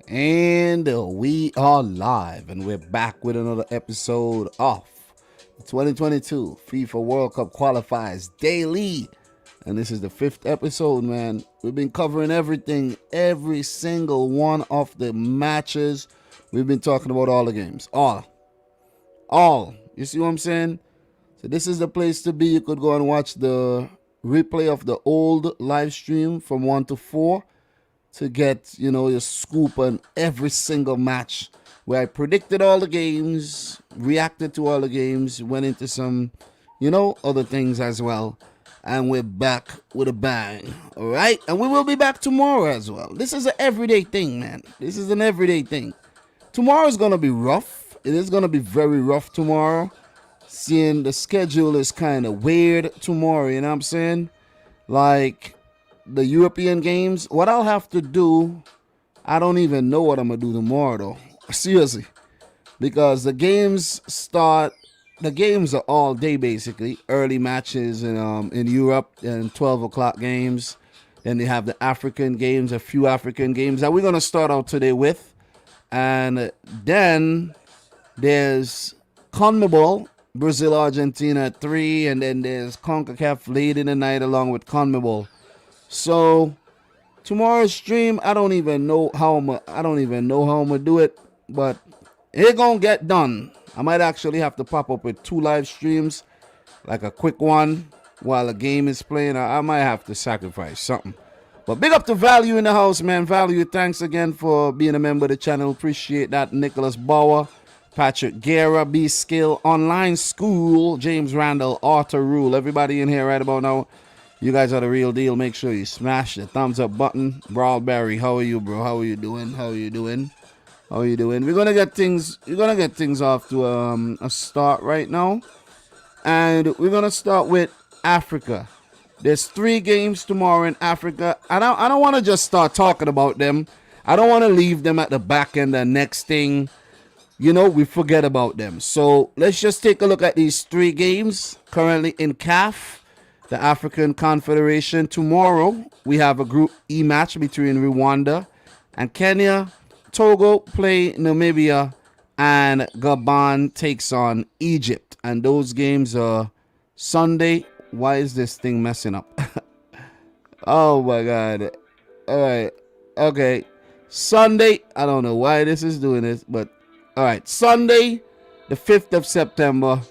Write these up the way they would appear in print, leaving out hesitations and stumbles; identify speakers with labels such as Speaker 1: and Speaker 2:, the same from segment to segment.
Speaker 1: And we are live, and we're back with another episode of the 2022 FIFA World Cup Qualifiers Daily. And this is the 5th episode, man. We've been covering everything, every single one of the matches. We've been talking about all the games. All. You see what I'm saying? So this is the place to be. You could go and watch the replay of the old live stream from 1 to 4. To get, your scoop on every single match where I predicted all the games, reacted to all the games, went into some, other things as well. And we're back with a bang. All right. And we will be back tomorrow as well. This is an everyday thing, man. This is an everyday thing. Tomorrow is going to be rough. It is going to be very rough tomorrow. Seeing the schedule is kind of weird tomorrow. You know what I'm saying? Like, the European games, what I'll have to do, I don't even know what I'm going to do tomorrow, though. Seriously. Because the games are all day, basically. Early matches in Europe and 12 o'clock games. Then they have the African games, a few African games that we're going to start out today with. And then there's CONMEBOL, Brazil, Argentina at 3. And then there's Concacaf late in the night along with CONMEBOL. So tomorrow's stream, I don't even know how I'm gonna do it, but it gonna get done. I might actually have to pop up with 2 live streams, like a quick one while a game is playing. I might have to sacrifice something. But big up to Value in the house, man. Value, thanks again for being a member of the channel. Appreciate that. Nicholas Bauer, Patrick Guerra, B Skill, Online School, James Randall, Arthur Rule. Everybody in here right about now. You guys are the real deal. Make sure you smash the thumbs up button. Brawl Barry, how are you, bro? How are you doing? We're gonna get things off to a start right now. And we're gonna start with Africa. There's 3 games tomorrow in Africa. I don't wanna just start talking about them. I don't wanna leave them at the back end. The next thing, we forget about them. So let's just take a look at these 3 games currently in CAF. The African Confederation. Tomorrow, we have a Group E match between Rwanda and Kenya. Togo play Namibia, and Gabon takes on Egypt. And those games are Sunday. Why is this thing messing up? Oh, my God. All right. Okay. Sunday. I don't know why this is doing this, but all right. Sunday, the 5th of September.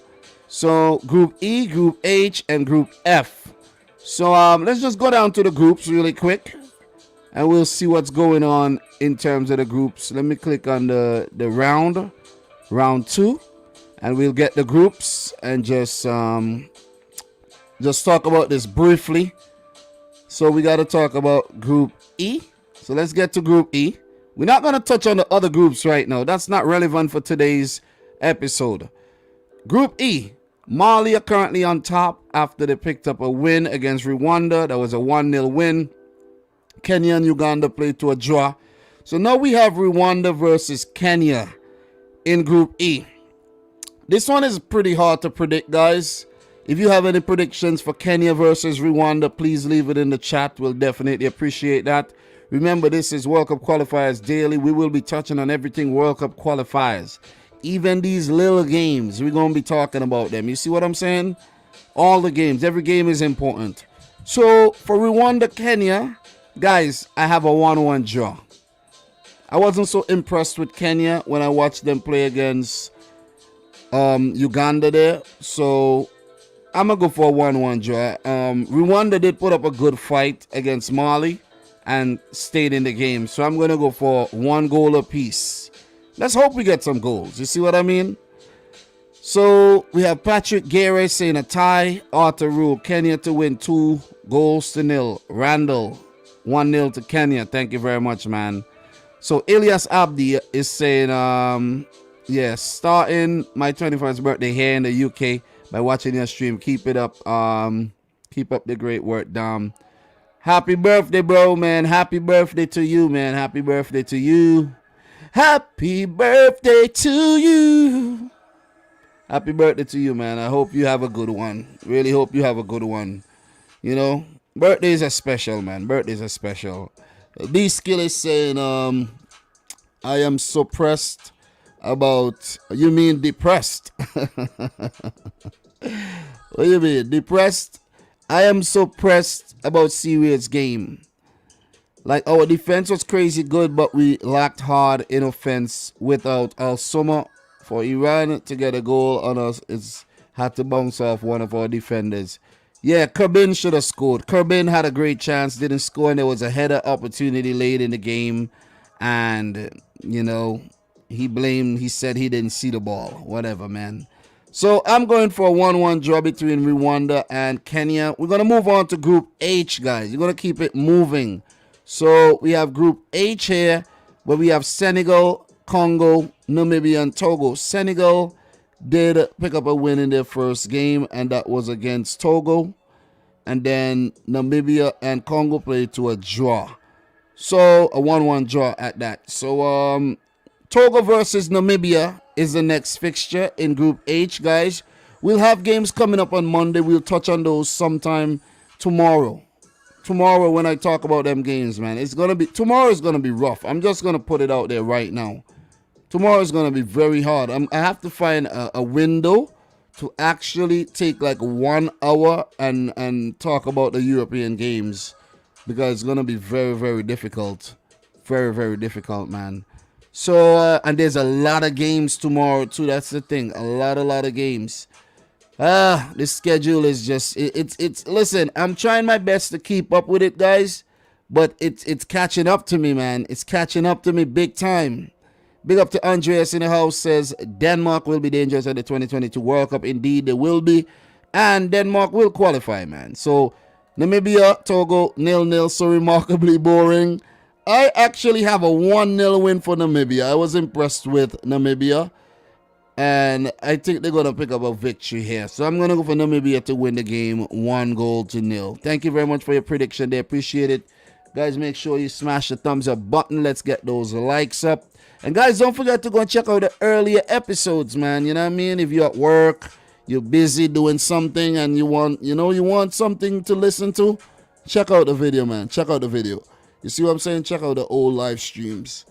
Speaker 1: So Group E, Group H, and Group F. So let's just go down to the groups really quick, and we'll see what's going on in terms of the groups. Let me click on the round 2, and we'll get the groups and just talk about this briefly. So we got to talk about Group E. So let's get to Group E. We're not going to touch on the other groups right now. That's not relevant for today's episode. Group E. Mali are currently on top after they picked up a win against Rwanda. That was a 1-0 win. Kenya and Uganda played to a draw. So now we have Rwanda versus Kenya in Group E. This one is pretty hard to predict, guys. If you have any predictions for Kenya versus Rwanda, please leave it in the chat. We'll definitely appreciate that. Remember, this is World Cup Qualifiers Daily. We will be touching on everything World Cup Qualifiers. Even these little games, we're going to be talking about them. You see what I'm saying? All the games. Every game is important. So, for Rwanda, Kenya, guys, I have a 1-1 draw. I wasn't so impressed with Kenya when I watched them play against Uganda there. So, I'm going to go for a 1-1 draw. Rwanda did put up a good fight against Mali and stayed in the game. So, I'm going to go for 1 goal apiece. Let's hope we get some goals. You see what I mean? So we have Patrick Guerra saying a tie. Arthur Rule, Kenya to win 2-0. Randall, 1-0 to Kenya. Thank you very much, man. So Ilyas Abdi is saying, starting my 21st birthday here in the UK by watching your stream. Keep it up. Keep up the great work, Dom. Happy birthday, bro, man. Happy birthday to you, man. Happy birthday to you. Happy birthday to you. Happy birthday to you, man. I hope you have a good one. Really hope you have a good one. Birthdays are special, man. Birthdays are special. B Skill is saying, I am suppressed about. You mean depressed? What do you mean? Depressed? I am suppressed about Syria's game. Like, our defense was crazy good, but we lacked hard in offense without Al Summer. For Iran to get a goal on us, it's had to bounce off one of our defenders. Yeah, Kerbin should have scored. Kerbin had a great chance, didn't score, and there was a header opportunity late in the game. And, he said he didn't see the ball. Whatever, man. So I'm going for a 1-1 draw between Rwanda and Kenya. We're going to move on to Group H, guys. You're going to keep it moving. So we have Group H here, where we have Senegal, Congo, Namibia, and Togo. Senegal did pick up a win in their first game, and that was against Togo. And then Namibia and Congo played to a draw. So a 1-1 draw at that. So Togo versus Namibia is the next fixture in Group H, guys. We'll have games coming up on Monday. We'll touch on those sometime tomorrow. Tomorrow when I talk about them games, man. Tomorrow is gonna be rough. I'm just gonna put it out there right now. Tomorrow is gonna be very hard. I have to find a window to actually take like 1 hour and talk about the European games, because it's gonna be very, very difficult. Very, very difficult, man. So and there's a lot of games tomorrow too. That's the thing. A lot of games. This schedule is just it's listen, I'm trying my best to keep up with it, guys, but it's catching up to me, man. It's catching up to me big time. Big up to Andreas in the house, says Denmark will be dangerous at the 2022 World Cup. Indeed, they will be, and Denmark will qualify, man. So Namibia, Togo, 0-0, so remarkably boring. I actually have a 1-0 win for Namibia. I was impressed with Namibia, and I think they're going to pick up a victory here. So I'm going to go for Namibia to win the game 1-0. Thank you very much for your prediction. They appreciate it. Guys, make sure you smash the thumbs up button. Let's get those likes up. And guys, don't forget to go and check out the earlier episodes, man. You know what I mean? If you're at work, you're busy doing something, and you want something to listen to, check out the video, man. Check out the video. You see what I'm saying? Check out the old live streams.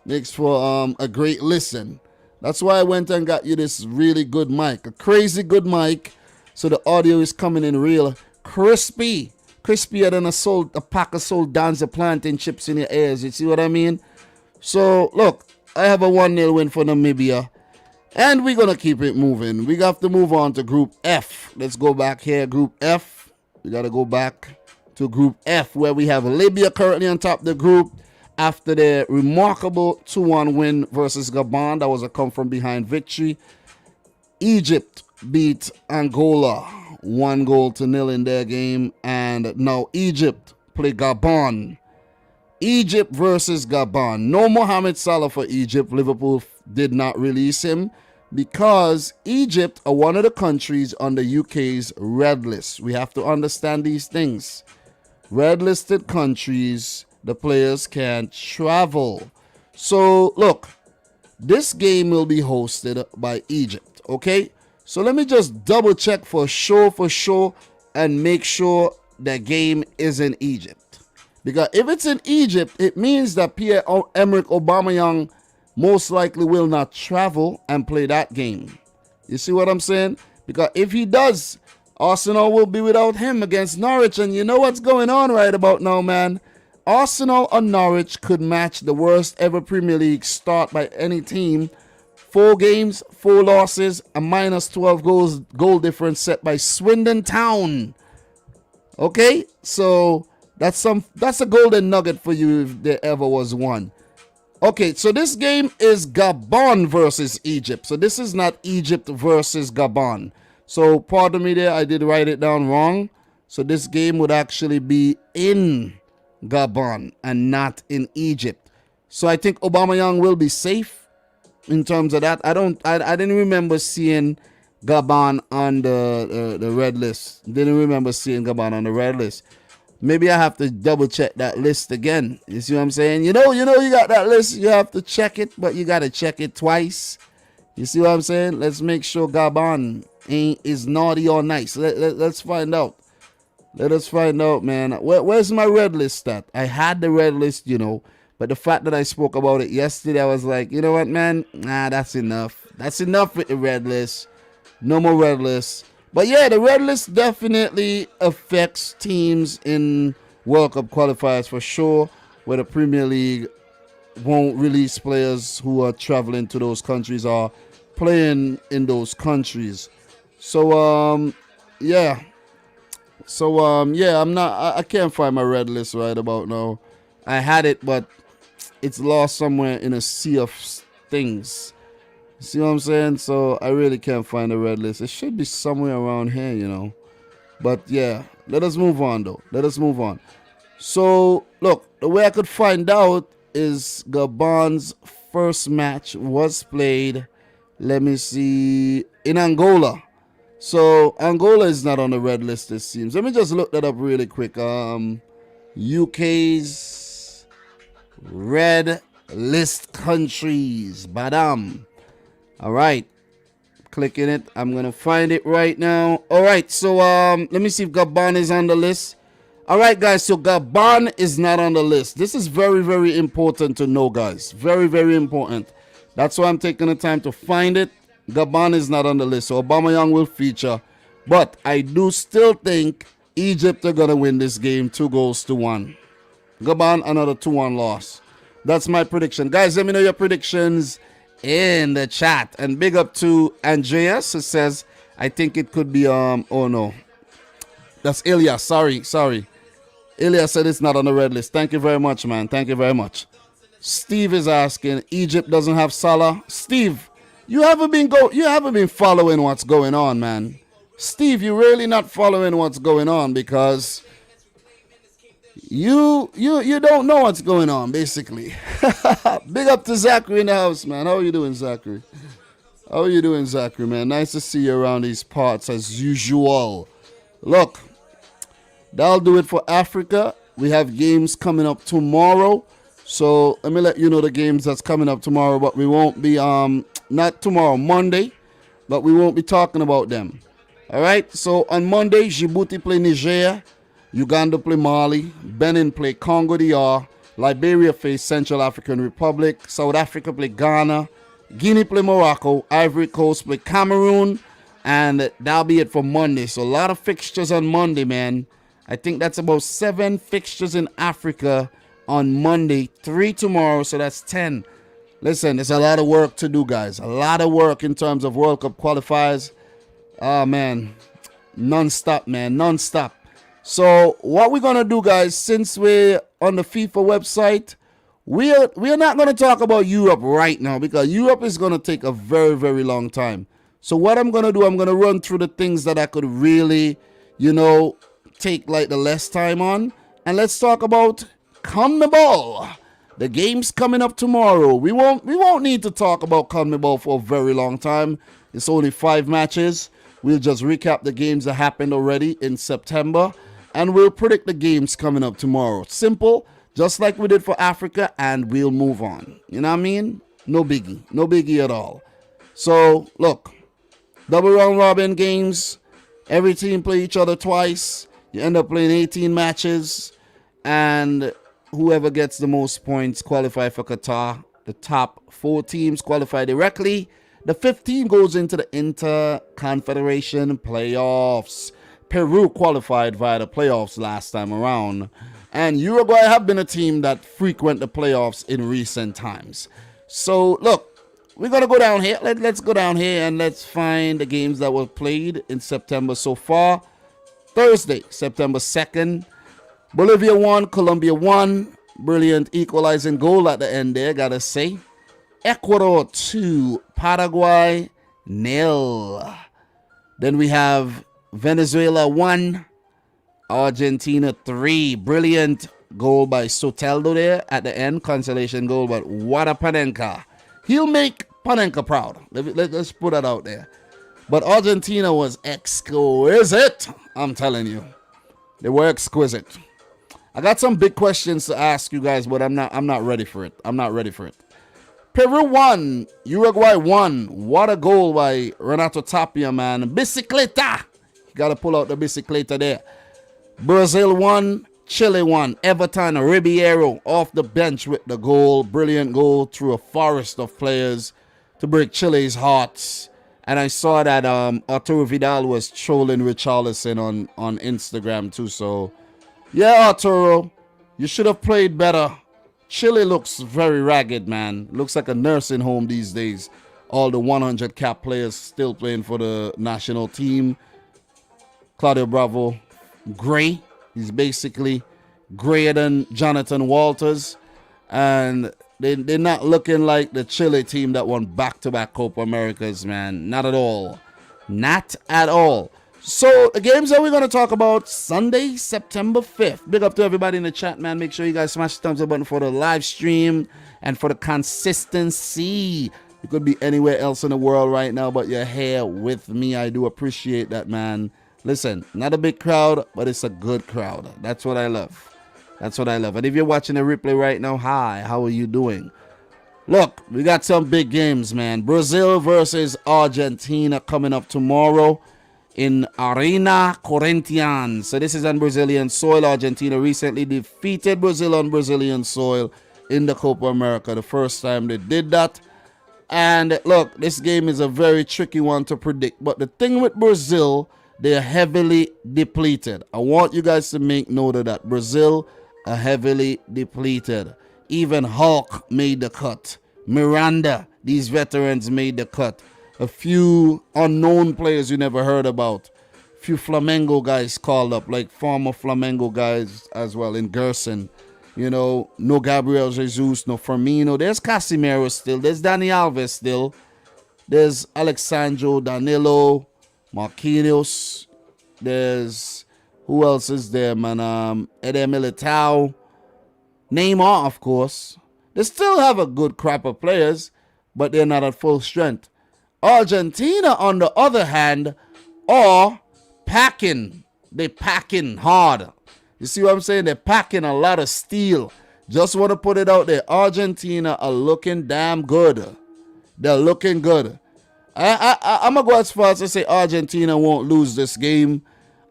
Speaker 1: Makes for a great listen. That's why I went and got you this really good mic. A crazy good mic. So the audio is coming in real crispy. Crispier than a pack of sold Danza plantain chips in your ears. You see what I mean? So, look, I have a 1-0 win for Namibia. And we're going to keep it moving. We have to move on to Group F. Let's go back here. Group F. We got to go back to Group F, where we have Libya currently on top of the group after their remarkable 2-1 win versus Gabon. That was a come-from-behind victory. Egypt beat Angola 1-0 in their game. And now Egypt play Gabon. Egypt versus Gabon. No Mohamed Salah for Egypt. Liverpool did not release him because Egypt are one of the countries on the UK's red list. We have to understand these things. Red listed countries, the players can't travel. So look, this game will be hosted by Egypt, okay? So let me just double check for sure and make sure the game is in Egypt. Because if it's in Egypt, it means that Pierre-Emerick Aubameyang most likely will not travel and play that game. You see what I'm saying? Because if he does, Arsenal will be without him against Norwich. And you know what's going on right about now, man? Arsenal or Norwich could match the worst ever Premier League start by any team. 4 games, 4 losses, a minus 12 goal difference set by Swindon Town. Okay? So that's a golden nugget for you if there ever was one. Okay, so this game is Gabon versus Egypt. So this is not Egypt versus Gabon. So pardon me there, I did write it down wrong. So this game would actually be in Gabon and not in Egypt. So I think Aubameyang will be safe in terms of that. I didn't remember seeing Gabon on the red list. Didn't remember seeing Gabon on the red list. Maybe I have to double check that list again. You see what I'm saying? You know you got that list. You have to check it, but you got to check it twice. You see what I'm saying? Let's make sure Gabon is naughty or nice. Let's find out. Let us find out, man. Where's my red list at? I had the red list, But the fact that I spoke about it yesterday, I was like, you know what, man? Nah, that's enough. That's enough with the red list. No more red list. But yeah, the red list definitely affects teams in World Cup qualifiers for sure, where the Premier League won't release players who are traveling to those countries or playing in those countries. So yeah. So yeah, I can't find my red list right about now. I had it, but it's lost somewhere in a sea of things. See what I'm saying? So I really can't find the red list. It should be somewhere around here, you know. But yeah, let us move on though. Let us move on. So look, the way I could find out is Gabon's first match was played, let me see, in Angola. So Angola is not on the red list, it seems. Let me just look that up really quick. UK's red list countries. Badam. All right. Clicking it. I'm going to find it right now. All right. So let me see if Gabon is on the list. All right, guys. So Gabon is not on the list. This is very, very important to know, guys. Very, very important. That's why I'm taking the time to find it. Gabon is not on the list. So Aubameyang will feature. But I do still think Egypt are going to win this game 2-1. Gabon, another 2-1 loss. That's my prediction. Guys, let me know your predictions in the chat. And big up to Andreas, who says, I think it could be, oh no. That's Elias. Sorry. Elias said it's not on the red list. Thank you very much, man. Thank you very much. Steve is asking, Egypt doesn't have Salah. Steve, you haven't been following what's going on, man. Steve, you're really not following what's going on because you don't know what's going on, basically. Big up to Zachary in the house, man. How are you doing, Zachary? Man? Nice to see you around these parts as usual. Look, that'll do it for Africa. We have games coming up tomorrow. So let me let you know the games that's coming up tomorrow, but we won't be not tomorrow, Monday, but we won't be talking about them. All right, so on Monday, Djibouti play Niger, Uganda play Mali, Benin play Congo DR, Liberia face Central African Republic, South Africa play Ghana, Guinea play Morocco, Ivory Coast play Cameroon, and that'll be it for Monday. So a lot of fixtures on Monday, man. I think that's about 7 fixtures in Africa on Monday, 3 tomorrow, so that's 10. Listen, there's a lot of work to do, guys. A lot of work in terms of World Cup qualifiers. Oh, man. Non-stop, man. Non-stop. So what we're going to do, guys, since we're on the FIFA website, we are not going to talk about Europe right now because Europe is going to take a very, very long time. So what I'm going to do, I'm going to run through the things that I could really, take like the less time on. And let's talk about CONMEBOL. The game's coming up tomorrow. We won't need to talk about CONMEBOL for a very long time. It's only 5 matches. We'll just recap the games that happened already in September. And we'll predict the games coming up tomorrow. Simple, just like we did for Africa, and we'll move on. You know what I mean? No biggie. No biggie at all. So, look, double round robin games. Every team play each other twice. You end up playing 18 matches. And whoever gets the most points qualify for Qatar. The top 4 teams qualify directly. The 5th team goes into the Interconfederation playoffs. Peru qualified via the playoffs last time around. And Uruguay have been a team that frequent the playoffs in recent times. So, look, we're going to go down here. Let's go down here and let's find the games that were played in September so far. Thursday, September 2nd. Bolivia 1, Colombia 1. Brilliant equalizing goal at the end there, gotta say. Ecuador 2, Paraguay 0. Then we have Venezuela 1, Argentina 3. Brilliant goal by Soteldo there at the end, consolation goal, but what a Panenka. He'll make Panenka proud. Let's put that out there. But Argentina was exquisite, I'm telling you. They were exquisite. I got some big questions to ask you guys, but I'm not ready for it. Peru 1, Uruguay 1. What a goal by Renato Tapia, man. Bicicleta. You got to pull out the bicicleta there. Brazil 1, Chile won. Everton Ribeiro off the bench with the goal. Brilliant goal through a forest of players to break Chile's hearts. And I saw that Arturo Vidal was trolling Richarlison on Instagram too. So, yeah, Arturo, you should have played better. Chile looks very ragged, man. Looks like a nursing home these days. All the 100 cap players still playing for the national team. Claudio Bravo, gray. He's basically grayer than Jonathan Walters. And they're not looking like the Chile team that won back-to-back Copa Americas, man. Not at all. Not at all. So, the games that we're going to talk about Sunday, September 5th. Big up to everybody in the chat, man. Make sure you guys smash the thumbs up button for the live stream and for the consistency. You could be anywhere else in the world right now, but you're here with me. I do appreciate that, man. Listen, not a big crowd, but it's a good crowd. That's what I love. That's what I love. And if you're watching the replay right now, hi, how are you doing? Look, we got some big games, man. Brazil versus Argentina coming up tomorrow in Arena Corinthians. So this is on Brazilian soil. Argentina recently defeated Brazil on Brazilian soil in the Copa America. The first time they did that. And look, this game is a very tricky one to predict. But the thing with Brazil, they're heavily depleted. I want you guys to make note of that. Brazil are heavily depleted. Even Hulk made the cut. Miranda, these veterans made the cut. A few unknown players you never heard about. A few Flamengo guys called up, like former Flamengo guys as well in Gerson. You know, no Gabriel Jesus, no Firmino. There's Casemiro still. There's Dani Alves still. There's Alexandro Danilo, Marquinhos. There's, who else is there, man? Eder Militao. Neymar, of course. They still have a good crop of players, but they're not at full strength. Argentina, on the other hand, are packing. They're packing hard. You see what I'm saying? They're packing a lot of steel. Just want to put it out there. Argentina are looking damn good. They're looking good. I'm going to go as far as to say Argentina won't lose this game.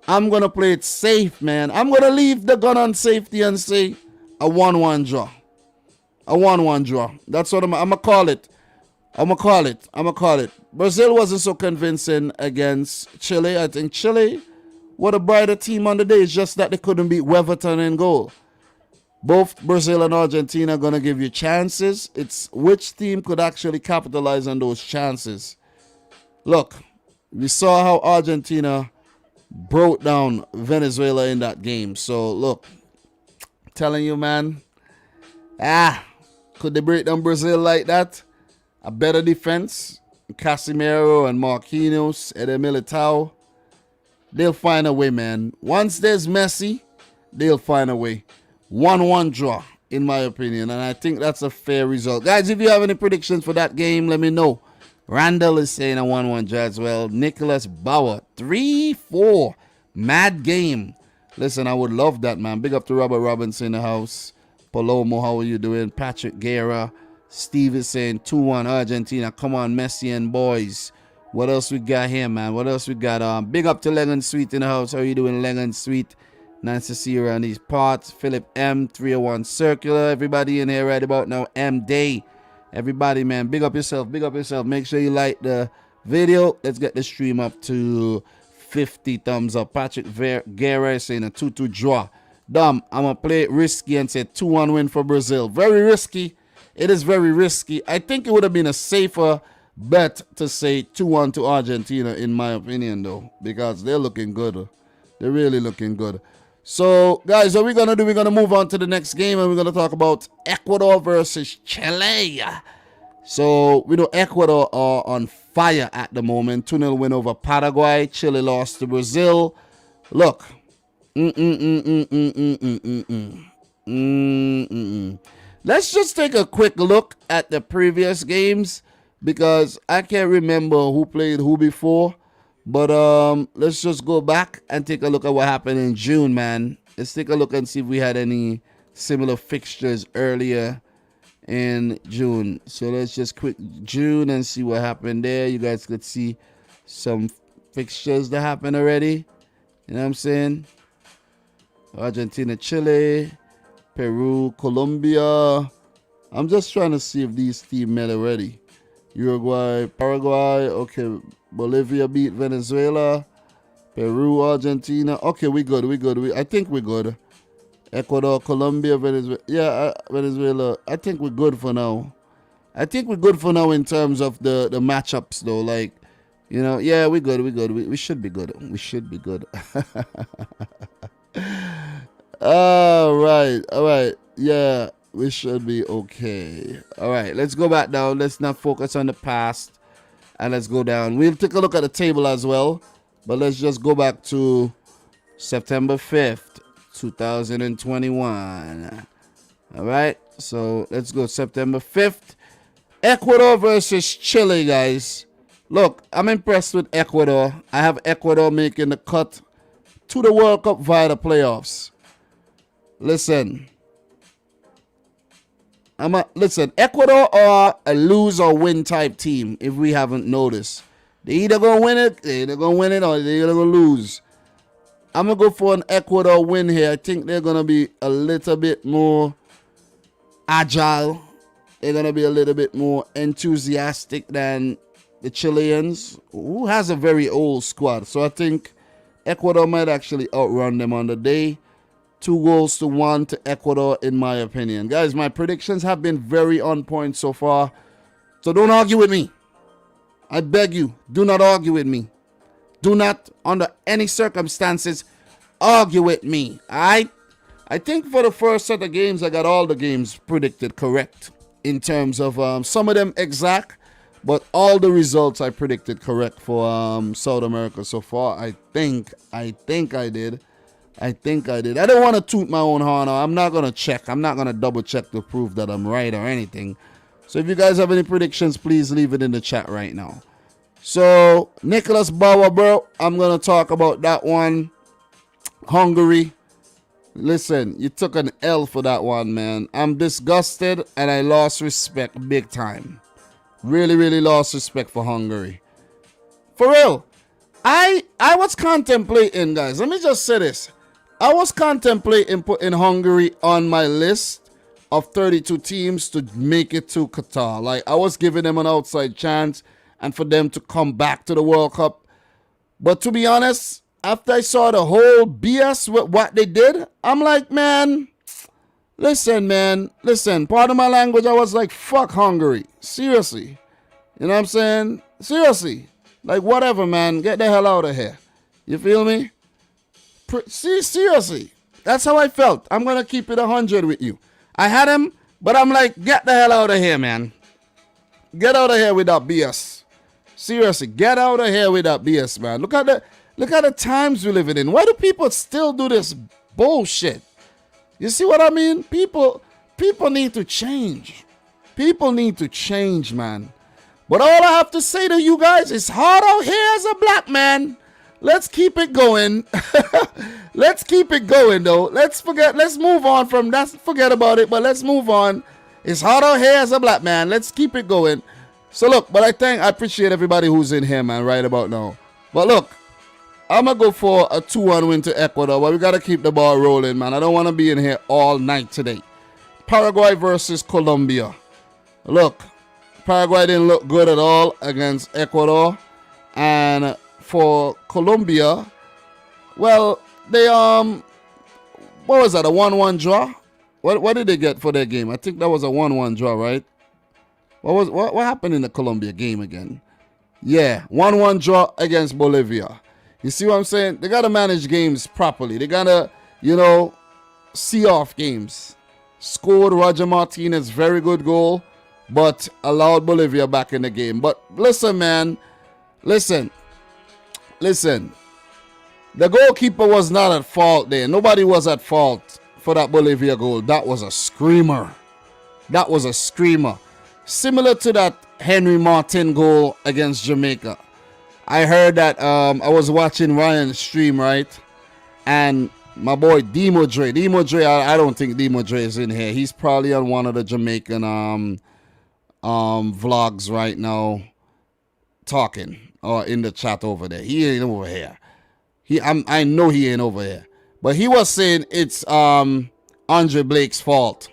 Speaker 1: I'm going to play it safe, man. I'm going to leave the gun on safety and say a 1-1 draw. A 1-1 draw. That's what I'm going to call it. I'm going to call it. Brazil wasn't so convincing against Chile. I think Chile were a brighter team on the day. It's just that they couldn't beat Weverton in goal. Both Brazil and Argentina are going to give you chances. It's which team could actually capitalize on those chances. Look, we saw how Argentina broke down Venezuela in that game. So, look, I'm telling you, man, could they break down Brazil like that? A better defense, Casemiro and Marquinhos, Eder Militao, they'll find a way, man. Once there's Messi, they'll find a way. 1-1 draw, in my opinion, and I think that's a fair result. Guys, if you have any predictions for that game, let me know. Randall is saying a 1-1 draw as well. Nicholas Bauer, 3-4. Mad game. Listen, I would love that, man. Big up to Robert Robinson in the house. Palomo, how are you doing? Patrick Guerra. Steve is saying 2-1 Argentina. Come on, Messi and boys. What else we got here, man? What else we got? Big up to Legan Sweet in the house. How are you doing, Legan Sweet? Nice to see you around these parts. Philip M, 301 Circular. Everybody in here right about now. M Day. Everybody, man, big up yourself. Big up yourself. Make sure you like the video. Let's get the stream up to 50 thumbs up. Patrick Guerra is saying a 2-2 draw. Dumb, I'm going to play it risky and say 2-1 win for Brazil. Very risky. It is very risky. I think it would have been a safer bet to say 2-1 to Argentina, in my opinion, though, because they're looking good. They're really looking good. So, guys, what we're going to do, we're going to move on to the next game, and we're going to talk about Ecuador versus Chile. So, we know Ecuador are on fire at the moment. 2-0 win over Paraguay. Chile lost to Brazil. Look. Let's just take a quick look at the previous games, because I can't remember who played who before. But let's just go back and take a look at what happened in June, man. Let's take a look and see if we had any similar fixtures earlier in June. So let's just click June and see what happened there. You guys could see some fixtures that happened already. You know what I'm saying? Argentina, Chile, Peru, Colombia. I'm just trying to see if these teams met already. Uruguay, Paraguay. Okay, Bolivia beat Venezuela. Peru, Argentina. Okay, we good. I think we're good. Ecuador, Colombia, Venezuela. Yeah, Venezuela. I think we're good for now. I think we're good for now in terms of the matchups, though. Like, you know, yeah, we're good. We should be good. We should be good. All right. Yeah, we should be okay. All right, let's go back down. Let's not focus on the past, and let's go down. We'll take a look at the table as well, but let's just go back to September 5th, 2021. All right, so let's go September 5th. Ecuador versus Chile, guys. Look, I'm impressed with Ecuador. I have Ecuador making the cut to the World Cup via the playoffs. Listen, Ecuador are a lose or win type team, if we haven't noticed. They either gonna win it, or they're gonna lose. I'm gonna go for an Ecuador win here. I think they're gonna be a little bit more agile. They're going to be a little bit more enthusiastic than the Chileans, who has a very old squad. So I think Ecuador might actually outrun them on the day. 2-1 to Ecuador, in my opinion. Guys, my predictions have been very on point so far. So don't argue with me. I beg you, do not argue with me. Do not, under any circumstances, argue with me. I think for the first set of games, I got all the games predicted correct. In terms of some of them exact, but all the results I predicted correct for South America so far. I think I did. I don't want to toot my own horn. I'm not going to check. I'm not going to double check to prove that I'm right or anything. So if you guys have any predictions, please leave it in the chat right now. So Nicholas Bauer, bro, I'm going to talk about that one. Hungary. Listen, you took an L for that one, man. I'm disgusted and I lost respect big time. Really lost respect for Hungary. For real. I was contemplating, guys. Let me just say this. I was contemplating putting Hungary on my list of 32 teams to make it to Qatar. Like, I was giving them an outside chance and for them to come back to the World Cup. But to be honest, after I saw the whole BS with what they did, I'm like, man, listen, pardon my language, I was like, fuck Hungary. Seriously. You know what I'm saying? Seriously. Like, whatever, man. Get the hell out of here. You feel me? Seriously. That's how I felt. I'm going to keep it 100 with you. I had him, but I'm like, get the hell out of here, man. Get out of here with that BS. Seriously, get out of here with that BS, man. Look at the times we're living in. Why do people still do this bullshit? You see what I mean? People need to change. People need to change, man. But all I have to say to you guys is hard out here as a black man. Let's keep it going. Let's keep it going, though. Let's move on from that. Forget about it, but let's move on. It's hard out here as a black man. Let's keep it going. So look, but I appreciate everybody who's in here, man, right about now. But look, I'm going to go for a 2-1 win to Ecuador, but we got to keep the ball rolling, man. I don't want to be in here all night today. Paraguay versus Colombia. Look, Paraguay didn't look good at all against Ecuador. And for Colombia, well, they, what was that, a 1-1 draw? What did they get for their game? I think that was a 1-1 draw, right? What happened in the Colombia game again? Yeah, 1-1 draw against Bolivia. You see what I'm saying? They got to manage games properly. They got to, see off games. Scored Roger Martinez, very good goal, but allowed Bolivia back in the game. But listen, man. Listen. The goalkeeper was not at fault there. Nobody was at fault for that Bolivia goal. That was a screamer. Similar to that Henry Martin goal against Jamaica. I heard that I was watching Ryan's stream, right? And my boy Demo Dre, I don't think Demo Dre is in here. He's probably on one of the Jamaican vlogs right now, talking or in the chat over there. He ain't over here. I know he ain't over here. But he was saying it's Andre Blake's fault.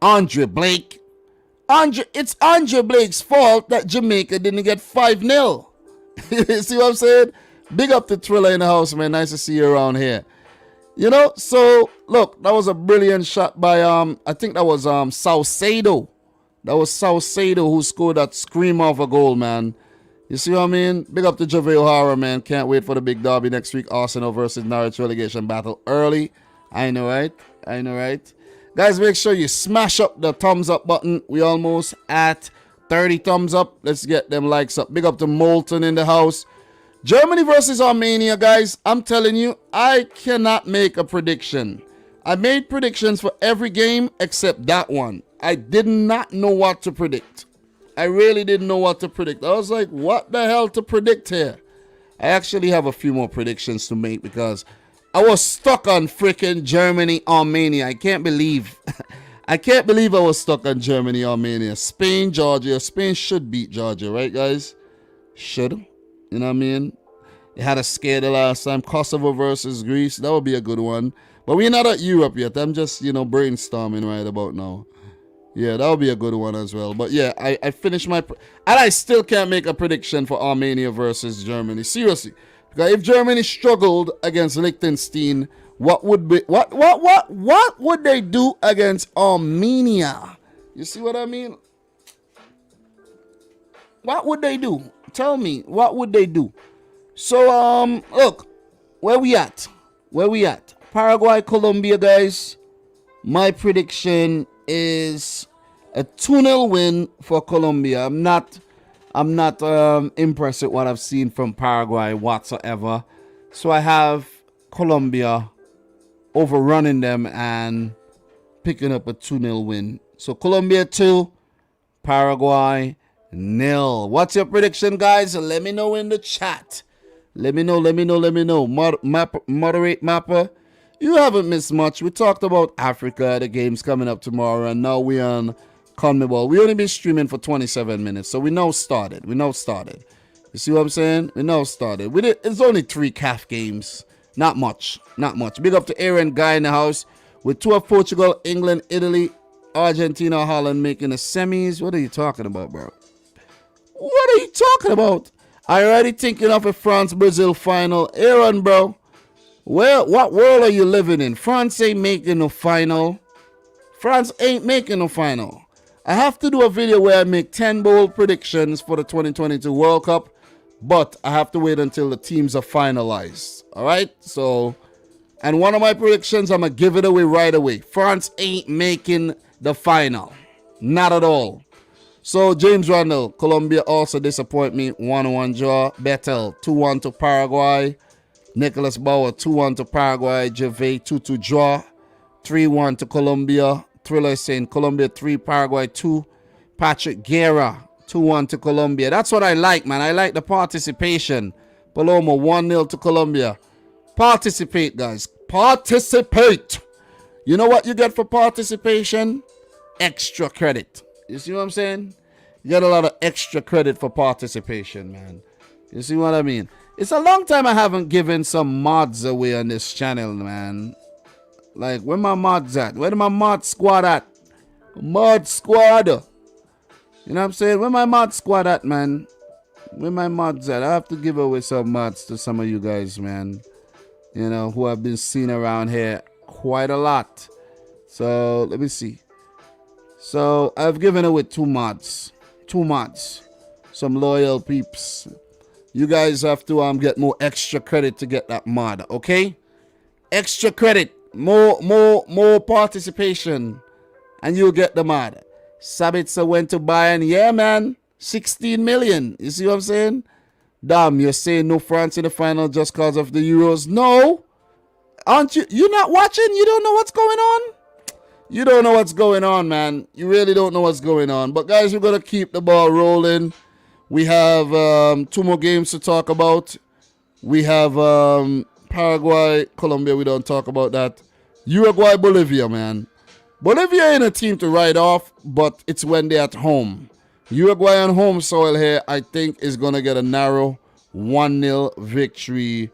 Speaker 1: Andre Blake. It's Andre Blake's fault that Jamaica didn't get 5-0. See what I'm saying? Big up to Thriller in the house, man. Nice to see you around here. You know, so look, that was a brilliant shot by I think that was Saucedo. That was Saucedo who scored that scream of a goal, man. You see what I mean? Big up to JaVale O'Hara, man. Can't wait for the big derby next week. Arsenal versus Norwich relegation battle early. I know, right? I know, right? Guys, make sure you smash up the thumbs up button. We almost at 30 thumbs up. Let's get them likes up. Big up to Molten in the house. Germany versus Armenia, guys. I'm telling you, I cannot make a prediction. I made predictions for every game except that one. I did not know what to predict. I really didn't know what to predict. I was like, what the hell to predict here? I actually have a few more predictions to make because I was stuck on freaking Germany, Armenia. I can't believe I was stuck on Germany, Armenia. Spain, Georgia. Spain should beat Georgia, right, guys? Should. You know what I mean? They had a scare the last time. Kosovo versus Greece. That would be a good one. But we're not at Europe yet. I'm just, brainstorming right about now. Yeah, that would be a good one as well. But yeah, I finished my... And I still can't make a prediction for Armenia versus Germany. Seriously. Because if Germany struggled against Liechtenstein, what would they do against Armenia? You see what I mean? What would they do? Tell me, what would they do? So, look, where we at? Paraguay, Colombia, guys. My prediction is a 2-0 win for Colombia. I'm not impressed with what I've seen from Paraguay whatsoever. So I have Colombia overrunning them and picking up a 2-0 win. So Colombia 2, Paraguay 0. What's your prediction, guys? Let me know in the chat. Let me know. Moderate Mapper. You haven't missed much. We talked about Africa, the game's coming up tomorrow, and now we're on CONMEBOL. We only been streaming for 27 minutes, so we now started. You see what I'm saying? We now started. It's only 3 CAF games. Not much. Big up to Aaron Guy in the house. With 2 of Portugal, England, Italy, Argentina, Holland making the semis. What are you talking about, bro? What are you talking about? I already thinking of a France-Brazil final. Aaron, bro. Well, what world are you living in? France ain't making no final. I have to do a video where I make 10 bold predictions for the 2022 World Cup, but I have to wait until the teams are finalized. All right? So, and one of my predictions, I'm going to give it away right away. France ain't making the final. Not at all. So, James Randall, Colombia also disappoint me. 1-1 draw. Betel, 2-1 to Paraguay. Nicholas Bauer, 2-1 to Paraguay. Gervais, 2-2 draw. 3-1 to Colombia. Thriller is saying Colombia 3, Paraguay 2. Patrick Guerra, 2-1 to Colombia. That's what I like, man. I like the participation. Paloma, 1-0 to Colombia. Participate, guys. Participate. You know what you get for participation? Extra credit. You see what I'm saying? You get a lot of extra credit for participation, man. You see what I mean? It's a long time I haven't given some mods away on this channel, man. Like, where my mods at? Where my mod squad at? Mod squad. You know what I'm saying? Where my mod squad at, man? Where my mods at? I have to give away some mods to some of you guys, man. You know, who have been seen around here quite a lot. So, let me see. So, I've given away 2 mods. 2 mods. Some loyal peeps. You guys have to get more extra credit to get that mod, okay? Extra credit. More participation. And you'll get the mod. Sabitzer went to Bayern. Yeah, man. 16 million. You see what I'm saying? Damn, you're saying no France in the final just because of the Euros? No. Aren't you? You're not watching? You don't know what's going on? You don't know what's going on, man. You really don't know what's going on. But, guys, we're going to keep the ball rolling. We have 2 more games to talk about. We have Paraguay, Colombia. We don't talk about that. Uruguay, Bolivia, man. Bolivia ain't a team to write off, but it's when they're at home. Uruguay on home soil here, I think, is going to get a narrow 1-0 victory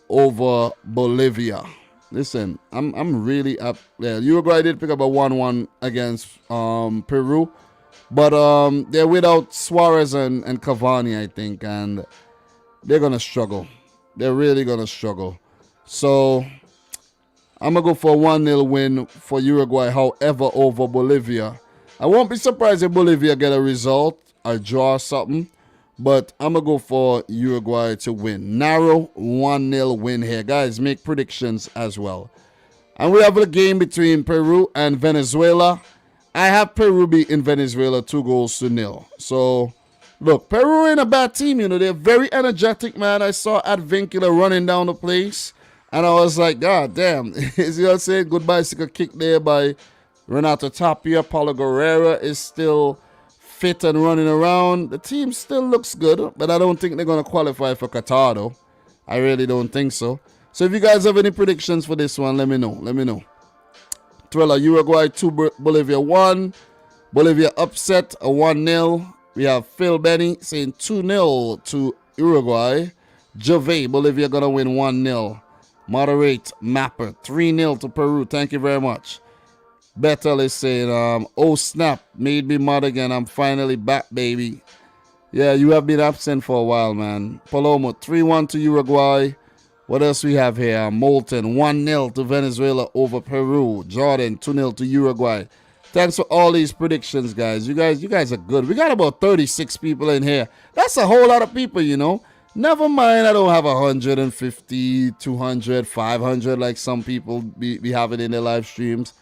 Speaker 1: over Bolivia. Listen, I'm really up there. Uruguay did pick up a 1-1 against Peru, but they're without Suarez and Cavani, I think, and they're gonna struggle. They're really gonna struggle. So I'm gonna go for a 1-0 win for Uruguay, however, over Bolivia. I won't be surprised if Bolivia get a result or draw something, but I'm gonna go for Uruguay to win. Narrow 1-0 win here. Guys, make predictions as well. And we have a game between Peru and Venezuela. I have Peru beating Venezuela 2-0. So, look, Peru ain't a bad team, you know. They're very energetic, man. I saw Advincula running down the place, and I was like, God damn. Is you know what I'm saying? Good bicycle kick there by Renato Tapia. Paulo Guerrera is still fit and running around. The team still looks good, but I don't think they're going to qualify for Qatar, though. I really don't think so. So if you guys have any predictions for this one, let me know. Let me know. Thriller, Uruguay 2, Bolivia 1. Bolivia upset, a 1-0. We have Phil Benny saying 2-0 to Uruguay. Jove, Bolivia going to win 1-0. Moderate, Mapper, 3-0 to Peru. Thank you very much. Bethel is saying, oh snap, made me mad again. I'm finally back, baby. Yeah, you have been absent for a while, man. Palomo, 3-1 to Uruguay. What else we have here? Molten, 1-0 to Venezuela over Peru. Jordan, 2-0 to Uruguay. Thanks for all these predictions, guys. You guys are good. We got about 36 people in here. That's a whole lot of people, you know. Never mind, I don't have 150, 200, 500 like some people be having in their live streams.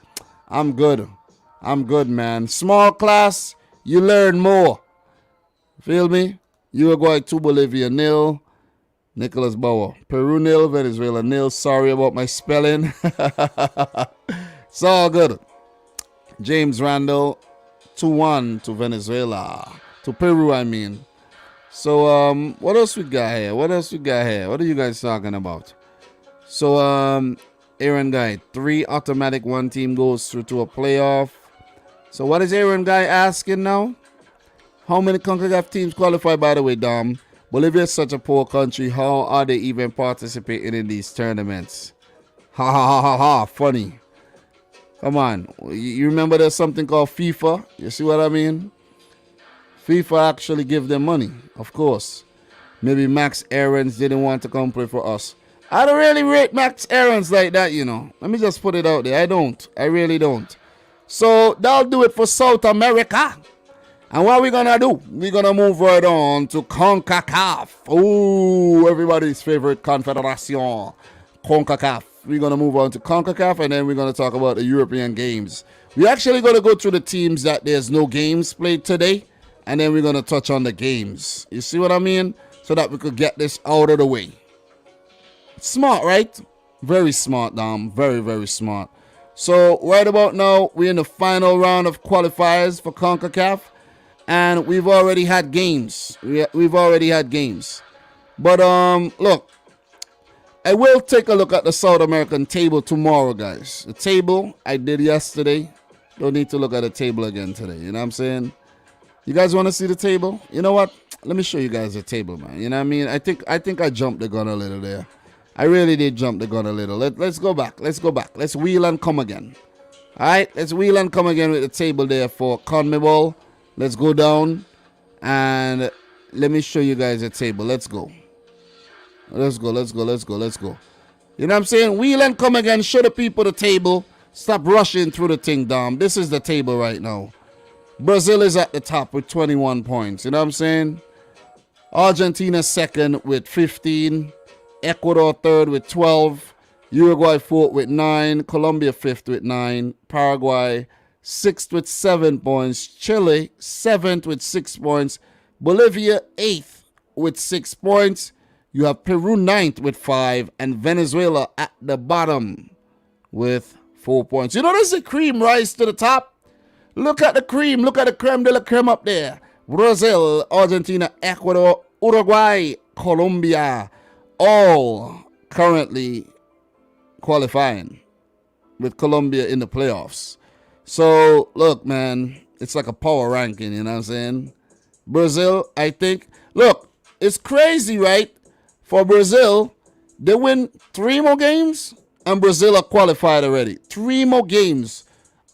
Speaker 1: I'm good. I'm good, man. Small class, you learn more. Feel me? Uruguay 2, Bolivia 0. Nicholas Bauer. Peru 0, Venezuela 0. Sorry about my spelling. It's all good. James Randall 2-1 to Venezuela. To Peru, I mean. So, what else we got here? What are you guys talking about? So, Aaron Guy, 3 automatic, 1 team goes through to a playoff. So what is Aaron Guy asking now? How many Concacaf teams qualify, by the way, Dom? Bolivia is such a poor country. How are they even participating in these tournaments? Ha ha ha ha ha. Funny. Come on. You remember there's something called FIFA? You see what I mean? FIFA actually give them money, of course. Maybe Max Aarons didn't want to come play for us. I don't really rate Max Aarons like that, you know. Let me just put it out there. I don't. I really don't. So that'll do it for South America. And what we're going to do, we're going to move right on to CONCACAF. Ooh, everybody's favorite confederation, CONCACAF. We're going to move on to CONCACAF, and then we're going to talk about the European games. We're actually going to go through the teams that there's no games played today, and then we're going to touch on the games. You see what I mean? So that we could get this out of the way. Smart, right? Very smart, Dom. Very, very smart. So right about now, we're in the final round of qualifiers for CONCACAF, and we've already had games. We've already had games. But look, I will take a look at the South American table tomorrow, guys. The table I did yesterday. Don't need to look at the table again today. You know what I'm saying? You guys want to see the table? You know what? Let me show you guys the table, man. You know what I mean? I think I jumped the gun a little there. I really did jump the gun a little. Let's go back. Let's go back. Let's wheel and come again. All right, let's wheel and come again with the table there for CONMEBOL. Let's go down and let me show you guys the table. Let's go. Let's go. Let's go. Let's go. Let's go. You know what I'm saying? Wheel and come again. Show the people the table. Stop rushing through the thing, Dom. This is the table right now. Brazil is at the top with 21 points. You know what I'm saying? Argentina second with 15. Ecuador third with 12, Uruguay fourth with 9, Colombia fifth with 9, Paraguay sixth with 7 points, Chile seventh with 6 points, Bolivia eighth with 6 points. You have Peru ninth with 5, and Venezuela at the bottom with 4 points. You notice the cream rise to the top? Look at the cream. Look at the creme de la creme up there. Brazil, Argentina, Ecuador, Uruguay, Colombia, all currently qualifying with Colombia in the playoffs. So, look, man, it's like a power ranking, you know what I'm saying? Brazil, I think, look, it's crazy, right? For Brazil, they win 3 more games and Brazil are qualified already. 3 more games.